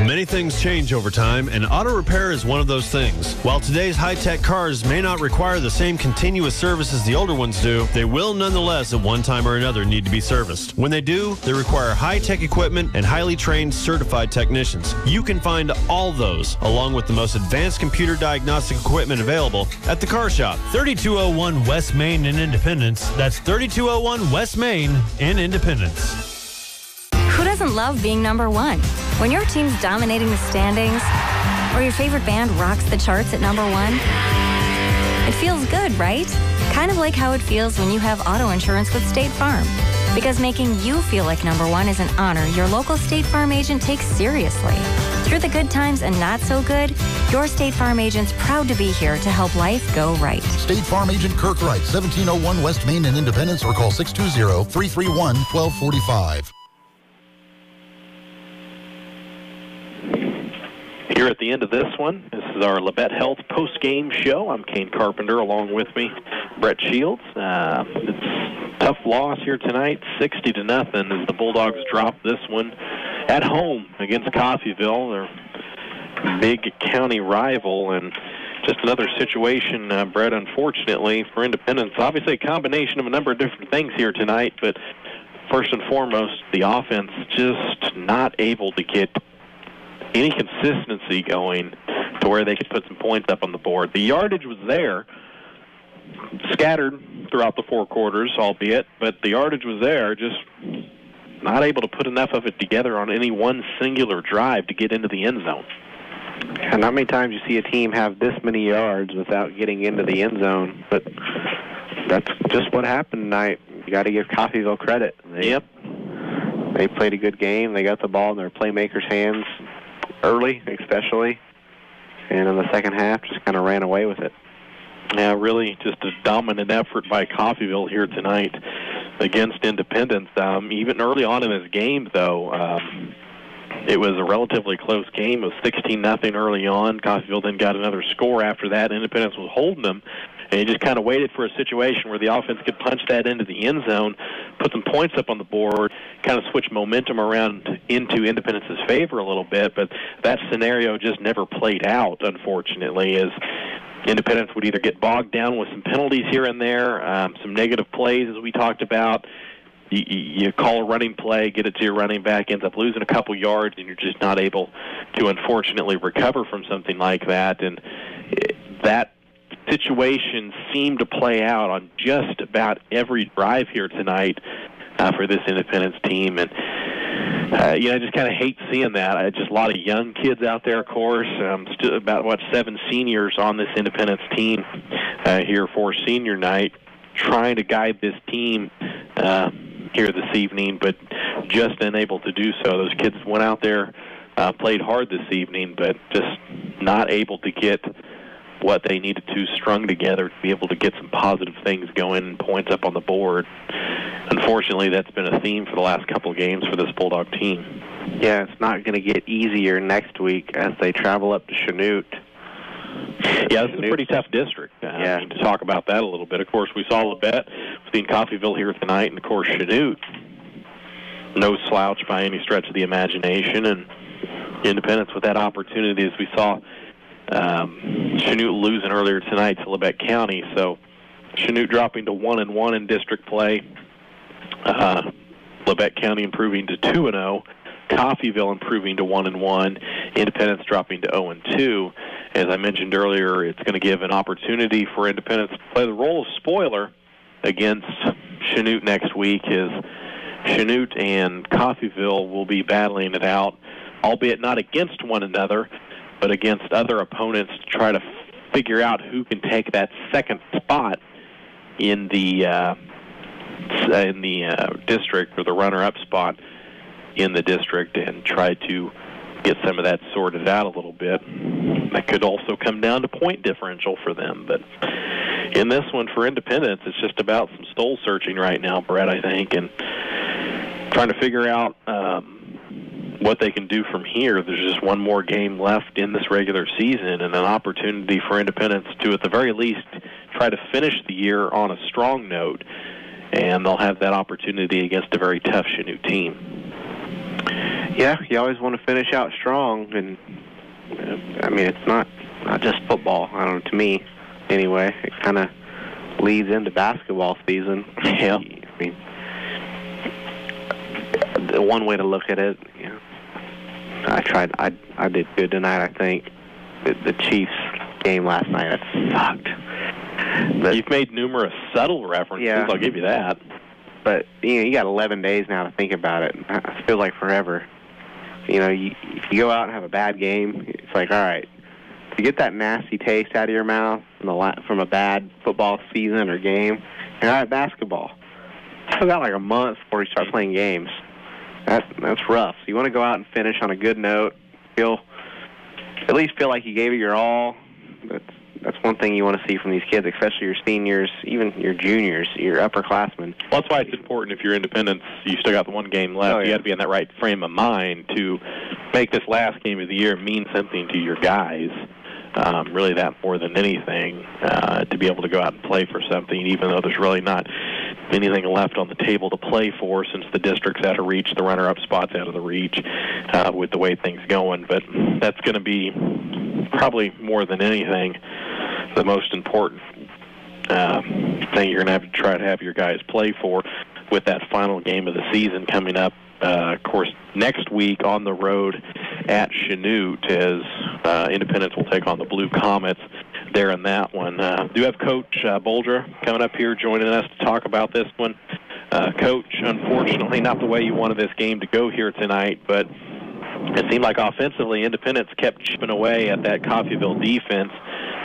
Many things change over time, and auto repair is one of those things. While today's high-tech cars may not require the same continuous service as the older ones do, they will nonetheless at one time or another need to be serviced. When they do, they require high-tech equipment and highly trained certified technicians. You can find all those, along with the most advanced computer diagnostic equipment available, at the Car Shop. 3201 West Main in Independence. That's 3201 West Main in Independence. Who doesn't love being number one? When your team's dominating the standings, or your favorite band rocks the charts at number one, it feels good, right? Kind of like how it feels when you have auto insurance with State Farm. Because making you feel like number one is an honor your local State Farm agent takes seriously. Through the good times and not so good, your State Farm agent's proud to be here to help life go right. State Farm Agent Kirk Wright, 1701 West Main in Independence, or call 620-331-1245. Here at the end of this one, this is our Labette Health post-game show. I'm Kane Carpenter, along with me, Brett Shields. It's a tough loss here tonight, 60-0, as the Bulldogs drop this one at home against Coffeyville, their big county rival, and just another situation, Brett, unfortunately, for Independence. Obviously a combination of a number of different things here tonight, but first and foremost, the offense just not able to get any consistency going to where they could put some points up on the board. The yardage was there, scattered throughout the four quarters, albeit, but the yardage was there, just not able to put enough of it together on any one singular drive to get into the end zone. And not many times you see a team have this many yards without getting into the end zone, but that's just what happened tonight. You got to give Coffeyville credit. They played a good game. They got the ball in their playmakers' hands early, especially, and in the second half just kind of ran away with it. Yeah, really just a dominant effort by Coffeyville here tonight against Independence. Even early on in this game, though, it was a relatively close game. It was 16-0 early on. Coffeyville then got another score after that. Independence was holding them, and he just kind of waited for a situation where the offense could punch that into the end zone, put some points up on the board, kind of switch momentum around into Independence's favor a little bit. But that scenario just never played out, unfortunately, as Independence would either get bogged down with some penalties here and there, some negative plays, as we talked about. You call a running play, get it to your running back, ends up losing a couple yards, and you're just not able to, unfortunately, recover from something like that. And that situation seemed to play out on just about every drive here tonight for this Independence team. And, I just kind of hate seeing that. Just a lot of young kids out there, of course. Still about, 7 seniors on this Independence team here for senior night, trying to guide this team here this evening, but just unable to do so. Those kids went out there, played hard this evening, but just not able to get what they needed to strung together to be able to get some positive things going and points up on the board. Unfortunately, that's been a theme for the last couple of games for this Bulldog team. Yeah, it's not going to get easier next week as they travel up to Chanute. Yeah, this is a pretty tough district. I mean, to talk about that a little bit. Of course, we saw Labette between Coffeyville here tonight, and of course Chanute. No slouch by any stretch of the imagination, and Independence with that opportunity, as we saw Chanute losing earlier tonight to Labette County. So Chanute dropping to 1-1 in district play. Labette County improving to 2-0. Coffeyville improving to 1-1. Independence dropping to 0-2. As I mentioned earlier, it's going to give an opportunity for Independence to play the role of spoiler against Chanute next week, as Chanute and Coffeyville will be battling it out, albeit not against one another, but against other opponents to try to figure out who can take that second spot in the district, or the runner-up spot in the district, and try to get some of that sorted out a little bit. That could also come down to point differential for them. But in this one for Independence, it's just about some soul searching right now, Brett, I think, and trying to figure out what they can do from here. There's just one more game left in this regular season, and an opportunity for Independence to, at the very least, try to finish the year on a strong note, and they'll have that opportunity against a very tough Chanute team. Yeah, you always want to finish out strong, and I mean, it's not just football. I don't know, to me, anyway. It kind of leads into basketball season. Yeah. I mean, the one way to look at it, you know, I did good tonight, I think. The Chiefs game last night, that sucked. But you've made numerous subtle references, yeah, I'll give you that. But, you know, you got 11 days now to think about it. It feels like forever. You know, if you go out and have a bad game, it's like, all right, to get that nasty taste out of your mouth from a bad football season or game, and all right, basketball. Still got like a month before you start playing games. That's rough. So you want to go out and finish on a good note, at least feel like you gave it your all. That's one thing you want to see from these kids, especially your seniors, even your juniors, your upperclassmen. Well, that's why it's important, if you're Independence, you still got the one game left. You got to be in that right frame of mind to make this last game of the year mean something to your guys. Really that more than anything, to be able to go out and play for something, even though there's really not anything left on the table to play for, since the district's out of reach, the runner-up spot's out of the reach with the way things going. But that's going to be probably more than anything the most important thing you're going to have to try to have your guys play for, with that final game of the season coming up. Of course, next week on the road at Chanute, as Independence will take on the Blue Comets there in that one. Do have Coach Boldra coming up here joining us to talk about this one. Coach, unfortunately, not the way you wanted this game to go here tonight, but it seemed like offensively Independence kept chipping away at that Coffeyville defense,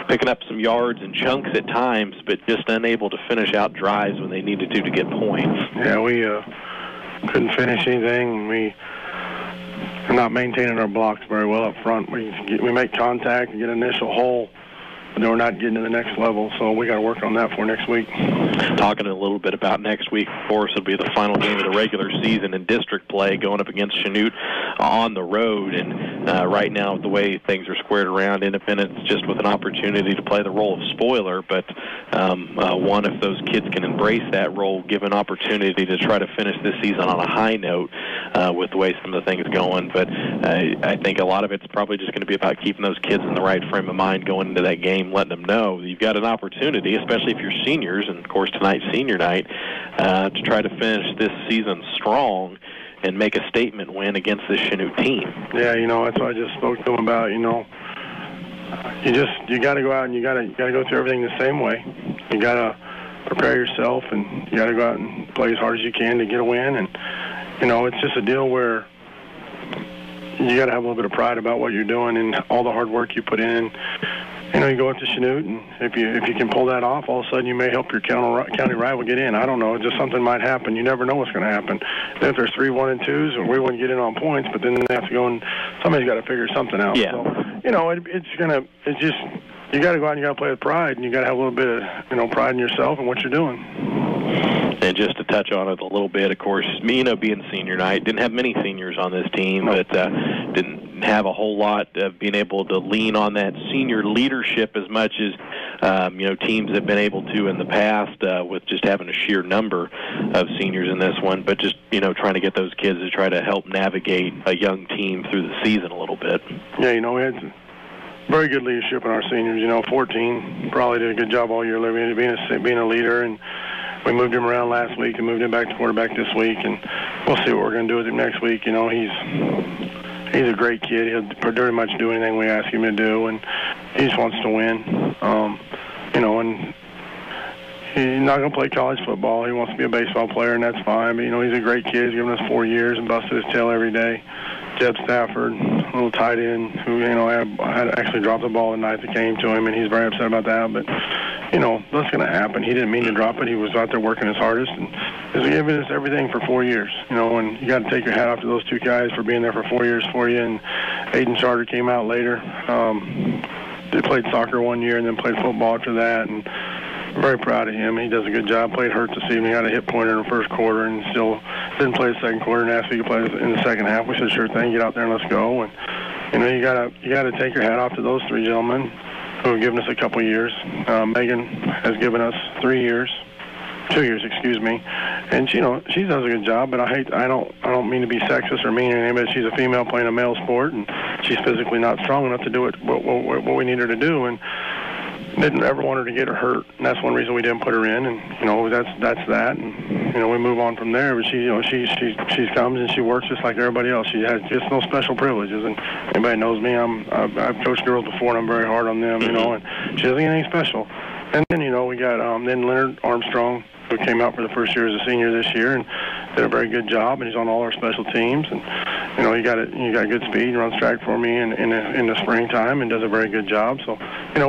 picking up some yards and chunks at times, but just unable to finish out drives when they needed to get points. Yeah, we couldn't finish anything. We are not maintaining our blocks very well up front. We make contact and get an initial hole, but then we're not getting to the next level, so we got to work on that for next week. Talking a little bit about next week, of course, it'll be the final game of the regular season in district play, going up against Chanute on the road. And right now, the way things are squared around, Independence just with an opportunity to play the role of spoiler, but one, if those kids can embrace that role, give an opportunity to try to finish this season on a high note with the way some of the things going. But I think a lot of it's probably just going to be about keeping those kids in the right frame of mind going into that game, letting them know you've got an opportunity, especially if you're seniors, and of course tonight's senior night, to try to finish this season strong and make a statement win against this Chanute team. Yeah, you know, that's what I just spoke to them about. You know, you got to go out and you got to go through everything the same way. You got to prepare yourself, and you got to go out and play as hard as you can to get a win. And you know, it's just a deal where you got to have a little bit of pride about what you're doing and all the hard work you put in. You know, you go up to Chanute, and if you can pull that off, all of a sudden you may help your county rival get in. I don't know. Just something might happen. You never know what's going to happen. Then if there's 3 1-2s, we wouldn't get in on points, but then they have to go and somebody's got to figure something out. Yeah. So, you know, you got to go out and you got to play with pride, and you got to have a little bit of, pride in yourself and what you're doing. And just to touch on it a little bit, of course, being senior night, didn't have many seniors on this team, but didn't have a whole lot of being able to lean on that senior leadership as much as, teams have been able to in the past with just having a sheer number of seniors in this one, but just, trying to get those kids to try to help navigate a young team through the season a little bit. Yeah, we had very good leadership in our seniors. 14 probably did a good job all year being a leader, and we moved him around last week and moved him back to quarterback this week, and we'll see what we're going to do with him next week. He's a great kid. He'll pretty much do anything we ask him to do, and he just wants to win. And he's not going to play college football. He wants to be a baseball player, and that's fine. But, he's a great kid. He's given us 4 years and busted his tail every day. Jeb Stafford, a little tight end, who, had actually dropped the ball the night that came to him, and he's very upset about that. But, that's going to happen. He didn't mean to drop it. He was out there working his hardest, and he's given us everything for 4 years. And you got to take your hat off to those two guys for being there for 4 years for you. And Aiden Charter came out later. They played soccer 1 year and then played football after that, and I'm very proud of him. He does a good job. Played hurt this evening. Had a hit pointer in the first quarter and still didn't play the second quarter, and asked if he could play in the second half. We said, sure thing, get out there and let's go. And, you gotta take your hat off to those three gentlemen who have given us a couple years. Megan has given us 2 years, and she does a good job. But I don't mean to be sexist or mean or anything, but she's a female playing a male sport, and she's physically not strong enough to do it what we need her to do, and didn't ever want her to get her hurt, and that's one reason we didn't put her in. And that's that, and we move on from there. But she comes and she works just like everybody else. She has just no special privileges, and anybody knows me, I've coached girls before, and I'm very hard on them, and she doesn't get anything special. And then we got then Leonard Armstrong, who came out for the first year as a senior this year and did a very good job, and he's on all our special teams. And you got good speed. He runs track for me in the springtime and does a very good job. So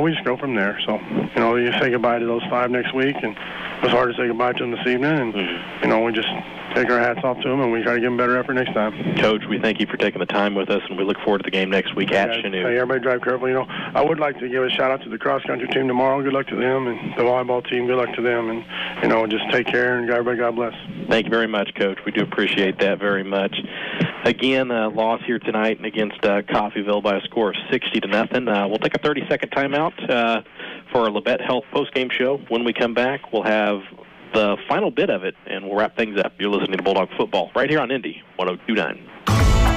we just go from there. So you say goodbye to those 5 next week, and it was hard to say goodbye to them this evening. And we just take our hats off to them, and we try to give them better effort next time. Coach, we thank you for taking the time with us, and we look forward to the game next week at Chanute. Hey, everybody drive carefully. I would like to give a shout out to the cross country team tomorrow. Good luck to them, and the volleyball team. Good luck to them, and just take care, and everybody, God bless. Thank you very much, Coach. We do appreciate that very much. Again, loss here tonight against Coffeyville by a score of 60-0. We'll take a 30-second timeout for our Labette Health postgame show. When we come back, we'll have the final bit of it, and we'll wrap things up. You're listening to Bulldog Football right here on Indy 102.9.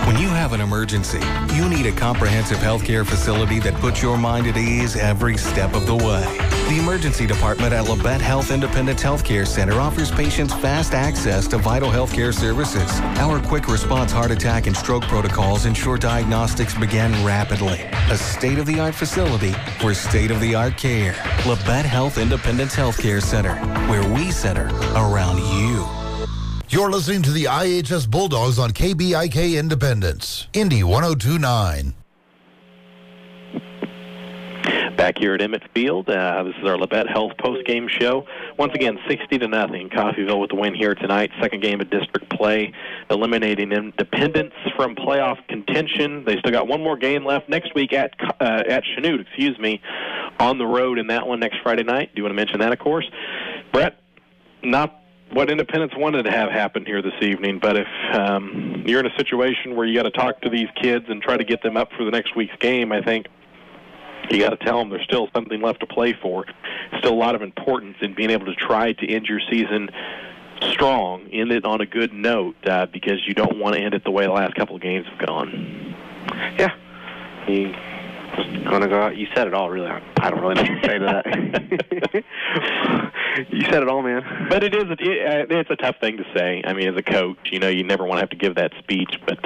When you have an emergency, you need a comprehensive healthcare facility that puts your mind at ease every step of the way. The emergency department at Labette Health Independence Healthcare Center offers patients fast access to vital healthcare services. Our quick response heart attack and stroke protocols ensure diagnostics begin rapidly. A state-of-the-art facility for state-of-the-art care. Labette Health Independence Healthcare Center, where we center around you. You're listening to the IHS Bulldogs on KBIK Independence, Indy 102.9. Back here at Emmett Field, this is our Labette Health postgame show. Once again, 60-0. Coffeyville with the win here tonight. Second game of district play, eliminating Independence from playoff contention. They still got one more game left next week at Chanute, on the road in that one next Friday night. Do you want to mention that, of course? Brett, not what Independence wanted to have happen here this evening, but if you're in a situation where you got to talk to these kids and try to get them up for the next week's game, I think you got to tell them there's still something left to play for. Still a lot of importance in being able to try to end your season strong, end it on a good note, because you don't want to end it the way the last couple of games have gone. Yeah. Just going to go out. You said it all, really. I don't really know what to say to that. You said it all, man. But it's a tough thing to say. I mean, as a coach, you never want to have to give that speech. But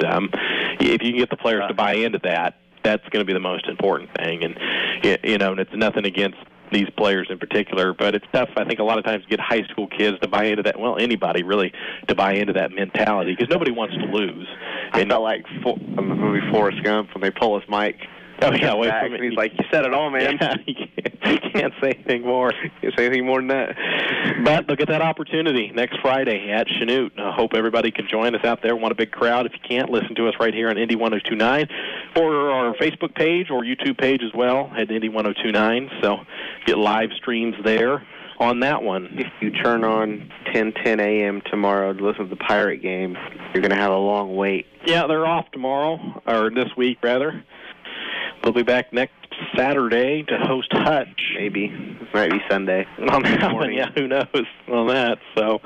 if you can get the players to buy into that, that's going to be the most important thing. And, and it's nothing against these players in particular, but it's tough, I think, a lot of times to get high school kids to buy into that. Well, anybody, really, to buy into that mentality, because nobody wants to lose. I felt like in the movie Forrest Gump when they pull his mic. Oh, yeah, wait back, for me. And he's like, you said it all, man. Yeah, you can't say anything more. Can't say anything more than that. But they'll get that opportunity next Friday at Chanute. I hope everybody can join us out there. Want a big crowd. If you can't, listen to us right here on Indy 102.9 or our Facebook page or YouTube page as well at Indy 102.9. So get live streams there on that one. If you turn on 10 a.m. tomorrow to listen to the Pirate game, you're going to have a long wait. Yeah, they're off tomorrow, or this week, rather. They'll be back next Saturday to host Hutch. Maybe. It might be Sunday. On that one, yeah, who knows on that. So,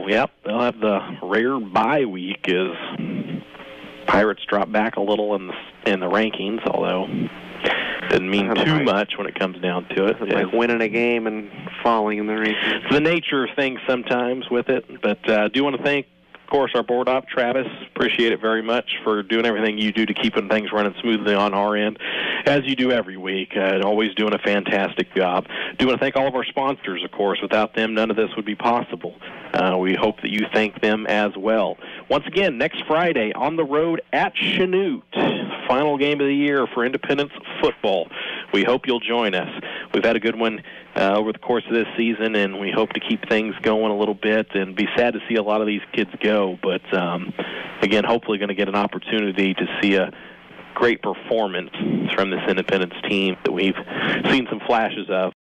yep, they'll have the rare bye week as Pirates drop back a little in the rankings, although doesn't mean too much when it comes down to it. It's like winning a game and falling in the rankings. It's the nature of things sometimes with it, but I do want to thank, of course, our board op, Travis. Appreciate it very much for doing everything you do to keeping things running smoothly on our end, as you do every week. Always doing a fantastic job. Do want to thank all of our sponsors, of course. Without them, none of this would be possible. We hope that you thank them as well. Once again, next Friday on the road at Chanute, final game of the year for Independence football. We hope you'll join us. We've had a good one over the course of this season, and we hope to keep things going a little bit, and be sad to see a lot of these kids go. But, again, hopefully going to get an opportunity to see a great performance from this Independence team that we've seen some flashes of